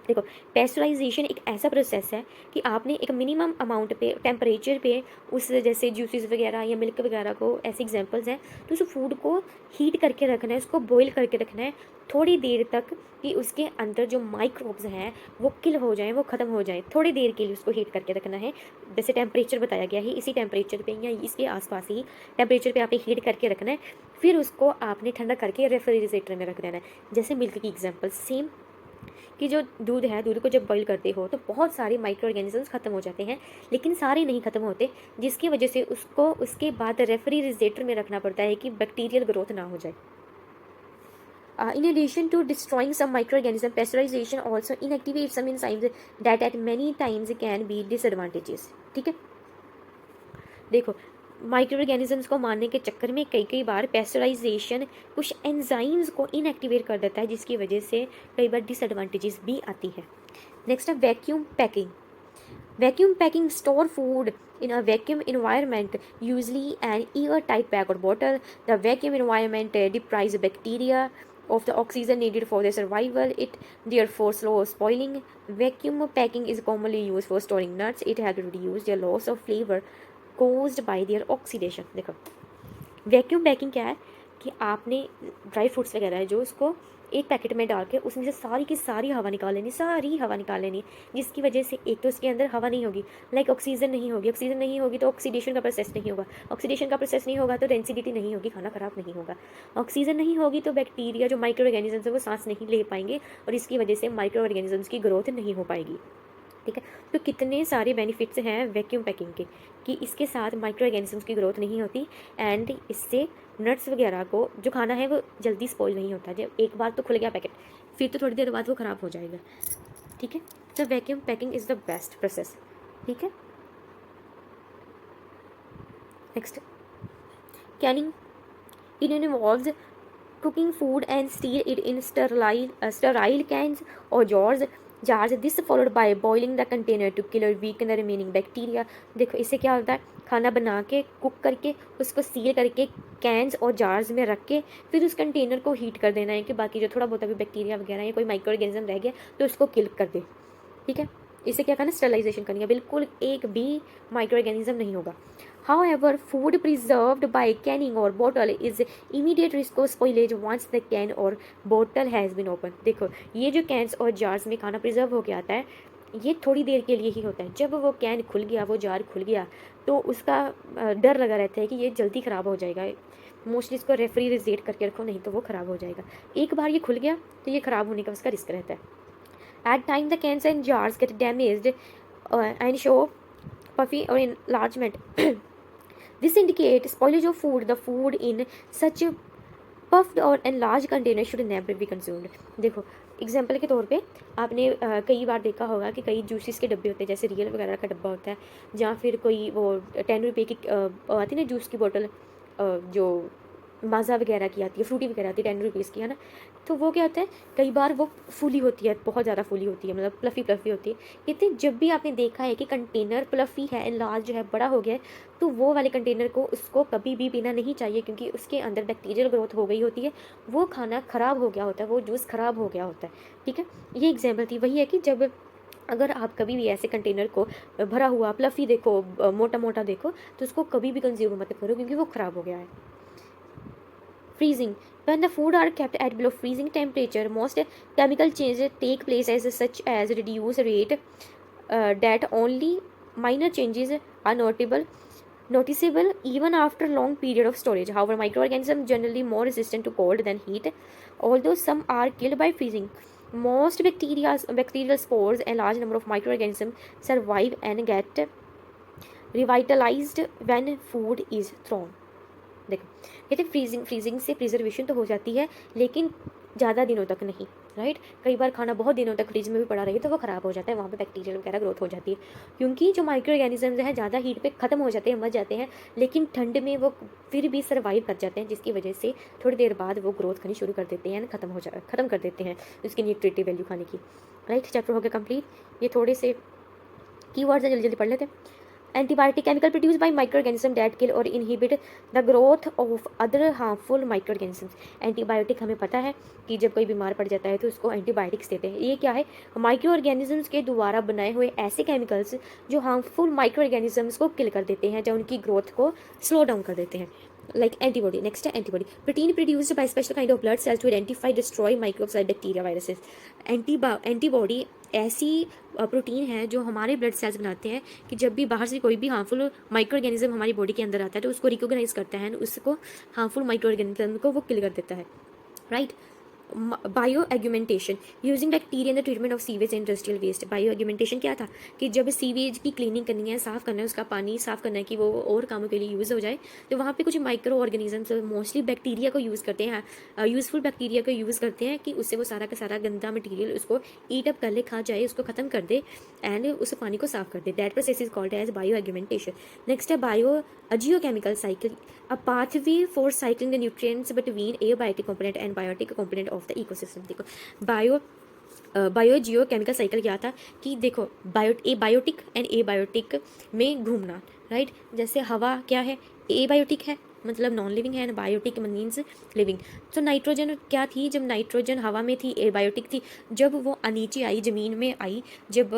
देखो, pasteurisation एक ऐसा process है कि आपने एक minimum amount पे temperature पे उस जैसे जूसेस वगैरह या मिल्क वगैरह को, ऐसे एग्जांपल्स हैं, तो उस फूड को हीट करके रखना है, उसको बॉईल करके रखना है थोड़ी देर तक कि उसके अंदर जो माइक्रोब्स हैं वो किल हो जाएं, वो ख़त्म हो जाएं। थोड़ी देर के लिए उसको हीट करके रखना है। जैसे टेम्परेचर बताया गया है, इसी टेम्परेचर पे या इसके आसपास ही टेम्परेचर पे आपने हीट करके रखना है। फिर उसको आपने ठंडा करके रेफ्रिजरेटर में रख देना है। जैसे मिल्क की एग्जाम्पल सेम, कि जो दूध है, दूध को जब बॉईल करते हो तो बहुत सारे माइक्रो ऑर्गेनिजम्स ख़त्म हो जाते हैं, लेकिन सारे नहीं ख़त्म होते, जिसकी वजह से उसको उसके बाद रेफ्रिजरेटर में रखना पड़ता है कि बैक्टीरियल ग्रोथ ना हो जाए। In addition to destroying some microorganisms, pasteurization also inactivates some enzymes that at many times can be disadvantages। ठीक है, देखो, माइक्रो ऑर्गेनिजम्स को मारने के चक्कर में कई कई बार पेस्चराइजेशन कुछ एंजाइम्स को इनएक्टिवेट कर देता है, जिसकी वजह से कई बार डिसएडवांटेजेस भी आती है। नेक्स्ट है vacuum packing. Vacuum packing store food in a vacuum environment, usually an airtight bag or bottle. The vacuum environment deprives bacteria of the oxygen needed for their survival. It therefore slows spoiling. Vacuum packing is commonly used for storing nuts. It helps reduce their loss of flavor caused by their oxidation। देखो, vacuum packing क्या है कि आपने dry fruits वगैरह है जो, उसको एक पैकेट में डाल के उसमें से सारी की सारी हवा निकाल लेनी, सारी हवा निकाल लेनी, जिसकी वजह से एक तो उसके अंदर हवा नहीं होगी, लाइक ऑक्सीजन नहीं होगी। ऑक्सीजन नहीं होगी तो ऑक्सीडेशन का प्रोसेस नहीं होगा, ऑक्सीडेशन का प्रोसेस नहीं होगा तो डेंसिटी नहीं होगी, खाना खराब नहीं होगा। ऑक्सीजन नहीं होगी तो बैक्टीरिया जो माइक्रो ऑर्गेनिजम्स है वो सांस नहीं ले पाएंगे, और इसकी वजह से माइक्रो ऑर्गेनिजम्स की ग्रोथ नहीं हो पाएगी। ठीक है, तो कितने सारे बेनिफिट्स हैं वैक्यूम पैकिंग के, कि इसके साथ माइक्रो ऑर्गेनिजम्स की ग्रोथ नहीं होती, एंड इससे नट्स वगैरह को जो खाना है वो जल्दी स्पॉइल नहीं होता। जब एक बार तो खुल गया पैकेट, फिर तो थोड़ी देर बाद वो ख़राब हो जाएगा। ठीक है, तो vacuum packing is the best process. ठीक है, next, Canning. It involves cooking food and steal it in sterile cans or jars। This followed by boiling the container to kill or weaken the remaining bacteria। देखो, इससे क्या होता है, खाना बना के कुक करके उसको सील करके कैंस और जार्स में रख के फिर उस कंटेनर को हीट कर देना है कि बाकी जो थोड़ा बहुत अभी बैक्टीरिया वगैरह या कोई माइक्रो ऑर्गेनिज्म रह गया तो उसको किल कर दे। ठीक है, इससे क्या करना, स्टरलाइजेशन करनी है, बिल्कुल एक भी माइक्रो ऑर्गेनिज्म नहीं होगा। However, food preserved by canning or bottle is immediate risk of spoilage once the can or bottle has been opened। देखो, ये जो कैंस और जार्स में खाना प्रिजर्व होके आता है, ये थोड़ी देर के लिए ही होता है। जब वो कैन खुल गया, वो जार खुल गया, तो उसका डर लगा रहता है कि ये जल्दी ख़राब हो जाएगा। मोस्टली इसको रेफ्रिजरेट करके रखो, नहीं तो वो ख़राब हो जाएगा। एक बार ये खुल गया तो ये ख़राब होने का उसका रिस्क रहता है। At times, the cans and jars get damaged and show puffy or enlargement। This indicates spoilage of food। The food in such puffed or enlarged container should never be consumed। देखो, example के तौर पे आपने कई बार देखा होगा कि कई जूसेस के डब्बे होते हैं, जैसे रियल वगैरह का डब्बा होता है, या फिर कोई वो 10 रुपये की आती है ना जूस की बोतल, जो माज़ा वगैरह की आती है, फ्रूटी वगैरह आती है 10 रुपीज़ की, है ना। तो वो क्या होता है, कई बार वो फूली होती है, बहुत ज़्यादा फूली होती है, मतलब प्लफ़ी प्लफ़ी होती है। कहते हैं जब भी आपने देखा है कि कंटेनर प्लफ़ी है, एनलार्ज जो है, बड़ा हो गया है, तो वो वाले कंटेनर को उसको कभी भी पीना नहीं चाहिए, क्योंकि उसके अंदर बैक्टीरियल ग्रोथ हो गई होती है, वो खाना ख़राब हो गया होता है, वो जूस ख़राब हो गया होता है। ठीक है, ये एग्जाम्पल थी। वही है कि जब अगर आप कभी भी ऐसे कंटेनर को भरा हुआ प्लफ़ी देखो, मोटा मोटा देखो, तो उसको कभी भी कंज्यूम मत करो, क्योंकि वो ख़राब हो गया है। Freezing. When the food are kept at below freezing temperature, most chemical changes take place such as reduce rate, that only minor changes are noticeable even after long period of storage. However, microorganisms generally more resistant to cold than heat, although some are killed by freezing. Most bacterial spores and large number of microorganisms survive and get revitalized when food is thrown। देखो, कहते freezing से preservation तो हो जाती है, लेकिन ज़्यादा दिनों तक नहीं, राइट। कई बार खाना बहुत दिनों तक फ्रिज में भी पड़ा रहे तो वो ख़राब हो जाता है, वहाँ पे बैक्टीरिया वगैरह ग्रोथ हो जाती है, क्योंकि जो माइक्रो ऑर्गेनिजम्स हैं ज़्यादा हीट पे ख़त्म हो जाते हैं, मर जाते हैं, लेकिन ठंड में वो फिर भी सर्वाइव कर जाते हैं, जिसकी वजह से थोड़ी देर बाद वो ग्रोथ करनी शुरू कर देते हैं, ख़त्म कर देते हैं उसकी न्यूट्रिटिव वैल्यू खाने की। राइट, चैप्टर हो गया कंप्लीट। ये थोड़े से कीवर्ड्स हैं, जल्दी जल्दी पढ़ लेते हैं। Antibiotic chemical produce by micro organism that kill और inhibit the growth of other harmful micro organism. Antibiotic हमें पता है कि जब कोई बीमार पड़ जाता है तो उसको एंटीबायोटिक्स देते हैं। ये क्या है? माइक्रो ऑर्गेनिजम्स के द्वारा बनाए हुए ऐसे केमिकल्स जो हार्मफुल माइक्रो ऑर्गेनिजम्स को किल कर देते हैं, जो उनकी ग्रोथ को स्लो डाउन कर देते हैं। Like antibody. नेक्स्ट है antibody. Protein produced by special kind of blood cells to identify destroy microbes like bacteria viruses. Antibody ऐसी प्रोटीन है जो हमारे ब्लड सेल्स बनाते हैं कि जब भी बाहर से कोई भी हार्मफुल माइक्रो ऑर्गेनिज्म हमारी बॉडी के अंदर आता है तो उसको रिकॉग्नाइज करता है, उसको हार्मफुल माइक्रो ऑर्गेनिज्म को वो किल कर देता है, right. Bio augmentation using bacteria in the treatment of sewage industrial waste. Bio augmentation क्या था कि जब सीवेज की क्लीनिंग करनी है, साफ़ करना है, उसका पानी साफ़ करना है कि वो और कामों के लिए यूज़ हो जाए, तो वहाँ पे कुछ माइक्रो ऑर्गेनिजम्स मोस्टली बैक्टीरिया को यूज़ करते हैं, यूज़फुल बैक्टीरिया को यूज़ करते हैं कि उससे वो सारा का सारा गंदा मटीरियल उसको ईट अप कर ले, खा जाए, उसको ख़त्म कर दे एंड उस पानी को साफ़ कर दे। That process is called as bio augmentation. Next है bio geochemical cycle, a pathway for cycling the nutrients between abiotic component and biotic component of the ecosystem। देखो बायो जियो केमिकल साइकिल क्या था कि देखो बायोटिक एंड एबायोटिक में घूमना, right. जैसे हवा क्या है? एबायोटिक है, मतलब नॉन लिविंग है, एंड बायोटिक मीन्स लिविंग। तो नाइट्रोजन क्या थी? जब नाइट्रोजन हवा में थी एबायोटिक थी, जब वो नीचे आई, ज़मीन में आई, जब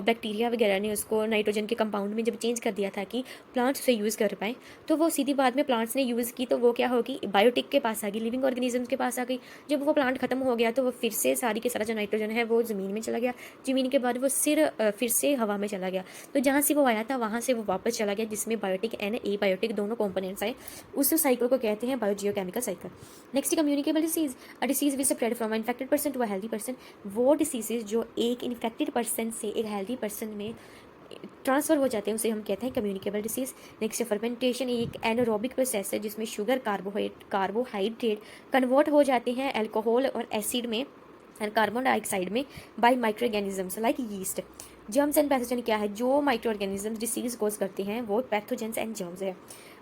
बैक्टीरिया वगैरह ने उसको नाइट्रोजन के कंपाउंड में जब चेंज कर दिया था कि प्लांट्स उसे यूज़ कर पाए, तो वो सीधी बात में प्लांट्स ने यूज़ की तो वो क्या होगी? बायोटिक के पास आ गई, लिविंग ऑर्गेनिजम्स के पास आ गई। जब वो प्लांट खत्म हो गया तो वो फिर से सारी के सारा जो नाइट्रोजन है वो ज़मीन में चला गया, ज़मीन के बाद वो फिर से हवा में चला गया, तो जहाँ से वो आया था वहाँ से वो वापस चला गया, जिसमें बायोटिक एंड एबायोटिक दोनों कॉम्पोनेंट्स आए। उस साइकिल को कहते हैं biogeochemical cycle. Next communicable disease, a disease which spread from infected person to a healthy person. वो डिसीजेज जो एक इन्फेक्टेड पर्सन से एक हेल्दी पर्सन में ट्रांसफ़र हो जाते हैं उसे हम कहते हैं कम्युनिकेबल डिसीज। नेक्स्ट फर्मेंटेशन एक एनारोबिक प्रोसेस है जिसमें शुगर कार्बोहाइड्रेट कन्वर्ट हो जाते हैं अल्कोहल और एसिड में एंड कार्बन डाइऑक्साइड में bye micro organisms like yeast. Germs and pathogen क्या है? जो माइक्रो ऑर्गेनिजम्स डिसीज कोज करते हैं वो पैथोजेंस एंड जर्म्स है।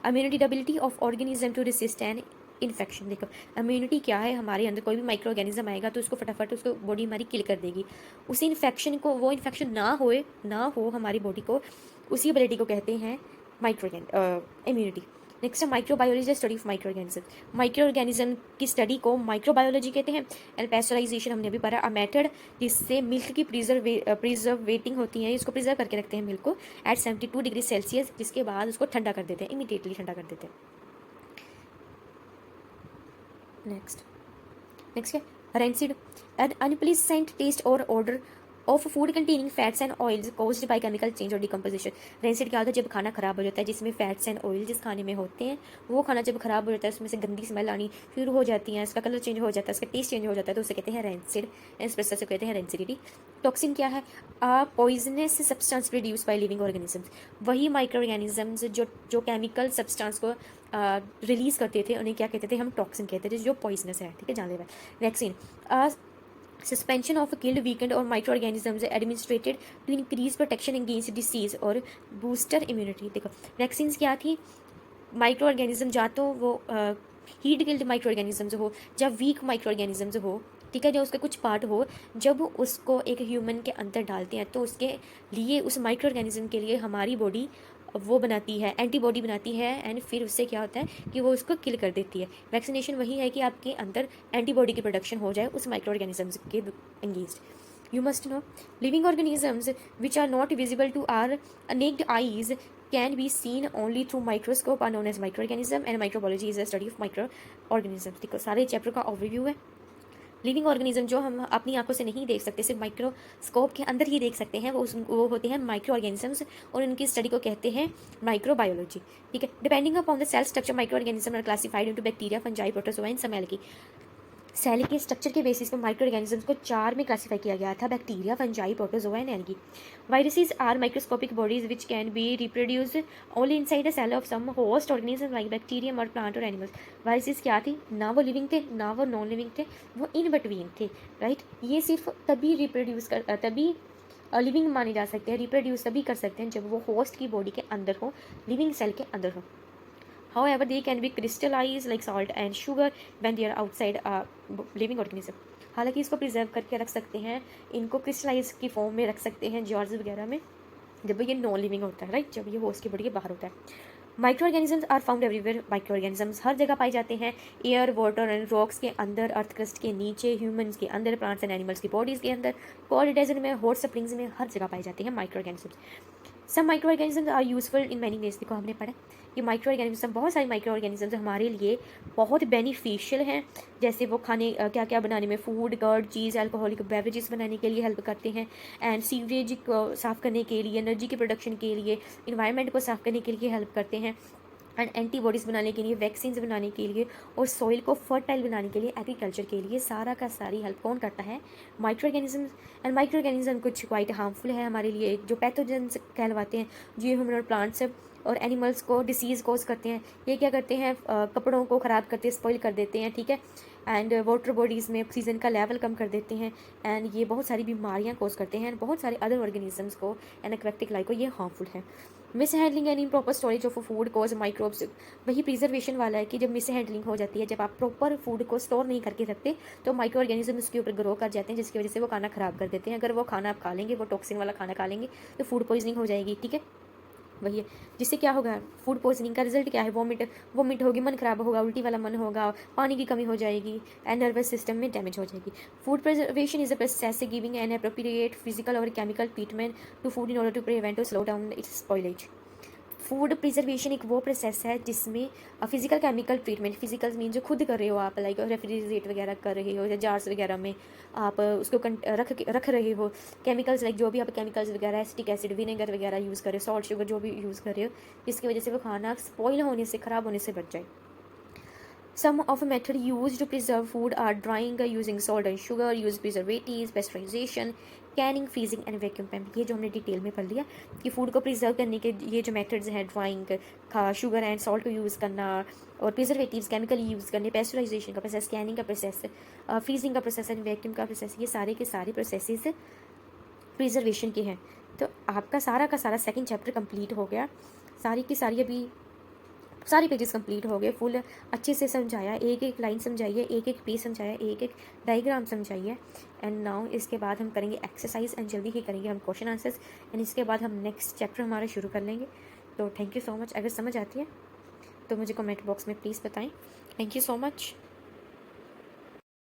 Immunity ability of organism to resist an infection. देखो इम्यूनिटी क्या है? हमारे अंदर कोई भी माइक्रो ऑर्गेनिज्म आएगा तो उसको फटाफट उसको बॉडी हमारी किल कर देगी। उसी इन्फेक्शन को, वो इन्फेक्शन ना हो हमारी बॉडी को, उसी एबिलिटी को कहते हैं माइक्रो इम्यूनिटी। नेक्स्ट है microbiology, study of micro organism. Micro organism की स्टडी को माइक्रोबायोलॉजी कहते हैं। एंड पैस्चराइजेशन हमने भी पढ़ा, अ मेथड जिससे मिल्क की प्रिजर्वेटिंग होती है, इसको प्रिजर्व करके रखते हैं मिल्क को एट 72 डिग्री सेल्सियस, जिसके बाद उसको ठंडा कर देते हैं, इमीडिएटली ठंडा कर देते हैं। नेक्स्ट है रेंसिड, एन अनप्लीजेंट टेस्ट और order of food containing fats and oils caused by chemical change और डिकम्पोजिशन। रेंसिड क्या होता है? जब खाना खराब हो जाता है, जिसमें फैट्स एंड ऑयल जिस खाने में होते हैं, वो खाना जब खराब हो जाता है उसमें से गंदी स्मेल आनी शुरू हो जाती है, उसका कलर चेंज हो जाता है, उसका टेस्ट चेंज हो जाता है, तो उसे कहते हैं रेंसिड। इस प्रोसेस को कहते हैं रेंसिडिटी। टॉक्सिन क्या है? Poisonous substance produce by living organisms. वही माइक्रो ऑर्गेनिजम्स जो केमिकल सब्सटेंस को रिलीज़ करते थे उन्हें क्या कहते थे? हम टॉक्सिन कहते थे, जो पॉइजनस है, ठीक है, जानलेवा। Vaccine, suspension of killed weakened और micro organisms administered to increase protection against disease और बूस्टर इम्यूनिटी। देखो वैक्सीन्स क्या थी? माइक्रो ऑर्गेनिज्म या तो वो हीट किल्ड माइक्रो ऑर्गेनिजम्स हो या वीक माइक्रो ऑर्गेनिजम्स हो, ठीक है, जो उसके कुछ पार्ट हो, जब उसको एक ह्यूमन के अंदर डालते हैं तो उसके लिए, उस माइक्रो ऑर्गेनिज्म के लिए हमारी बॉडी वो बनाती है, एंटीबॉडी बनाती है, एंड फिर उससे क्या होता है कि वो उसको किल कर देती है। वैक्सीनेशन वही है कि आपके अंदर एंटीबॉडी की प्रोडक्शन हो जाए उस माइक्रो ऑर्गेनिजम्स के against. You must know living organisms which are not visible to our naked eyes can be seen only through microscope are known as microorganism and microbiology is a study of microorganisms। देखो सारे chapter का overview है। Living organism जो हम अपनी आंखों से नहीं देख सकते, सिर्फ माइक्रोस्कोप के अंदर ही देख सकते हैं, वो होते हैं माइक्रो ऑर्गेनिजम्स, और उनकी स्टडी को कहते हैं माइक्रोबायोलॉजी, ठीक है। Depending upon the cell structure micro organism are classified into bacteria, fungi, protozoa and cell की। सेल के स्ट्रक्चर के बेसिस पर माइक्रो ऑर्गेनिजम्स को 4 में क्लासीफाई किया गया था, bacteria, fungi, protozoa and algae. Viruses are microscopic bodies which can be reproduced only inside a cell of some host organism like bacterium or plant or animals. Viruses क्या थी? ना वो living थे ना वो नॉन लिविंग थे, वो in between थे, राइट। ये सिर्फ तभी लिविंग माने जा सकते हैं, रिप्रोड्यूस तभी कर सकते हैं जब वो होस्ट की बॉडी के अंदर हो, लिविंग सेल के अंदर हो। However, they can be crystallized like salt and sugar when they are outside a living organism। हालांकि इसको प्रिजर्व करके रख सकते हैं, इनको क्रिस्टलाइज की फॉर्म में रख सकते हैं जॉर्ज वगैरह में, जब ये नॉन लिविंग होता है, राइट, जब ये होस्ट के बॉडी के बाहर होता है। Micro organisms are found everywhere. Micro organisms हर जगह पाए जाते हैं, एयर, वाटर एंड रॉक्स के अंदर, अर्थ क्रस्ट के नीचे, ह्यूमंस के अंदर, प्लांट्स एंड एनिमल्स की बॉडीज के अंदर, कोल्ड डेजर्ट में, हॉट स्प्रिंग्स में, हर जगह पाए जाते हैं micro organisms. Some micro organisms are useful in many ways. देखो हमने पढ़ा कि माइक्रो ऑर्गेनिज्म, बहुत सारे माइक्रो ऑर्गेनिजम्स हमारे लिए बहुत बेनिफिशियल हैं। जैसे वो खाने क्या क्या बनाने में, फूड, कर्ड, चीज़, अल्कोहलिक बेवरेजेस बनाने के लिए हेल्प करते हैं, एंड सीवरेज को साफ़ करने के लिए, एनर्जी की प्रोडक्शन के लिए, इन्वायरमेंट को साफ़ करने के लिए हेल्प करते हैं, एंड एंटीबॉडीज़ बनाने के लिए, वैक्सीन्स बनाने के लिए, और सॉइल को फर्टाइल बनाने के लिए, एग्रीकल्चर के लिए सारा का सारी हेल्प कौन करता है? Micro organism. And micro organism कुछ क्वाइट हार्मफुल है हमारे लिए, जो पैथोजेंस कहलवाते हैं, जो ह्यूमन और प्लांट्स और एनिमल्स को डिसीज़ कॉज करते हैं। ये क्या करते हैं? कपड़ों को ख़राब करते हैं, स्पॉइल कर देते हैं, ठीक है, एंड वाटर बॉडीज़ में ऑक्सीजन का लेवल कम कर देते हैं, एंड ये बहुत सारी बीमारियां कॉज करते हैं, एंड बहुत सारे अदर ऑर्गेनिजम्स को एंड एक्वेटिक लाइफ को ये हार्मफुल है। Miss handling and improper storage of food cause microbes. वही प्रिजर्वेशन वाला है कि जब मिस हैंडलिंग हो जाती है, जब आप प्रॉपर फूड को स्टोर नहीं करके रखते, तो माइक्रो ऑर्गेनिज्म उसके ऊपर ग्रो कर जाते हैं, जिसकी वजह से वो खाना ख़राब कर देते हैं। अगर वो खाना आप खा लेंगे, वो टॉक्सिन वाला खाना खा लेंगे, तो फूड पॉइजनिंग हो जाएगी, ठीक है। वही है, जिससे क्या होगा? फूड पॉइजनिंग का रिजल्ट क्या है? वोमिट होगी, मन खराब होगा, उल्टी वाला मन होगा, पानी की कमी हो जाएगी, एंड नर्वस सिस्टम में डैमेज हो जाएगी। Food preservation is a process giving an appropriate physical और chemical treatment to food in order to prevent और slow down its spoilage. Food preservation एक वो प्रोसेस है जिसमें physical chemical treatment, physical mean जो खुद कर रहे हो आप, लाइक रेफ्रिजरेट वगैरह कर रहे हो, या जार्स वगैरह में आप उसको रख रहे हो, केमिकल्स लाइक जो भी आप केमिकल्स वगैरह, एसिटिक एसिड, विनेगर वगैरह यूज़ कर रहे हो, सॉल्ट, शुगर जो भी यूज़ कर रहे हो, जिसकी वजह से वो खाना स्पॉइल होने से, ख़राब होने से बच जाए। Some of the method used to preserve food are drying using salt and sugar, use preservatives, pasteurization, Canning, freezing and vacuum पैम्प। ये जो हमने डिटेल में पढ़ लिया कि फूड को प्रिजर्व करने के ये जो मेथड्स हैं, ड्राइंग, शुगर एंड सॉल्ट को यूज़ करना, और प्रिजर्वेटिव्स, केमिकल यूज़ करने, पेस्चराइजेशन का प्रोसेस, कैनिंग का प्रोसेस, फ्रीजिंग का प्रोसेस एंड वैक्यूम का प्रोसेस, ये सारे के सारे प्रोसेसेस प्रिजर्वेशन के हैं। तो आपका सारा का सारा सेकंड चैप्टर कंप्लीट हो गया, सारी की सारी अभी सारे पेजेस कंप्लीट हो गए, फुल अच्छे से समझाया, एक एक लाइन समझाइए, एक एक पेज समझाया, एक एक डायग्राम समझाइए। एंड नाउ इसके बाद हम करेंगे एक्सरसाइज, एंड जल्दी ही करेंगे हम क्वेश्चन आंसर्स, एंड इसके बाद हम नेक्स्ट चैप्टर हमारा शुरू कर लेंगे। तो थैंक यू सो मच। अगर समझ आती है तो मुझे कमेंट बॉक्स में प्लीज़ बताएं। Thank you so much.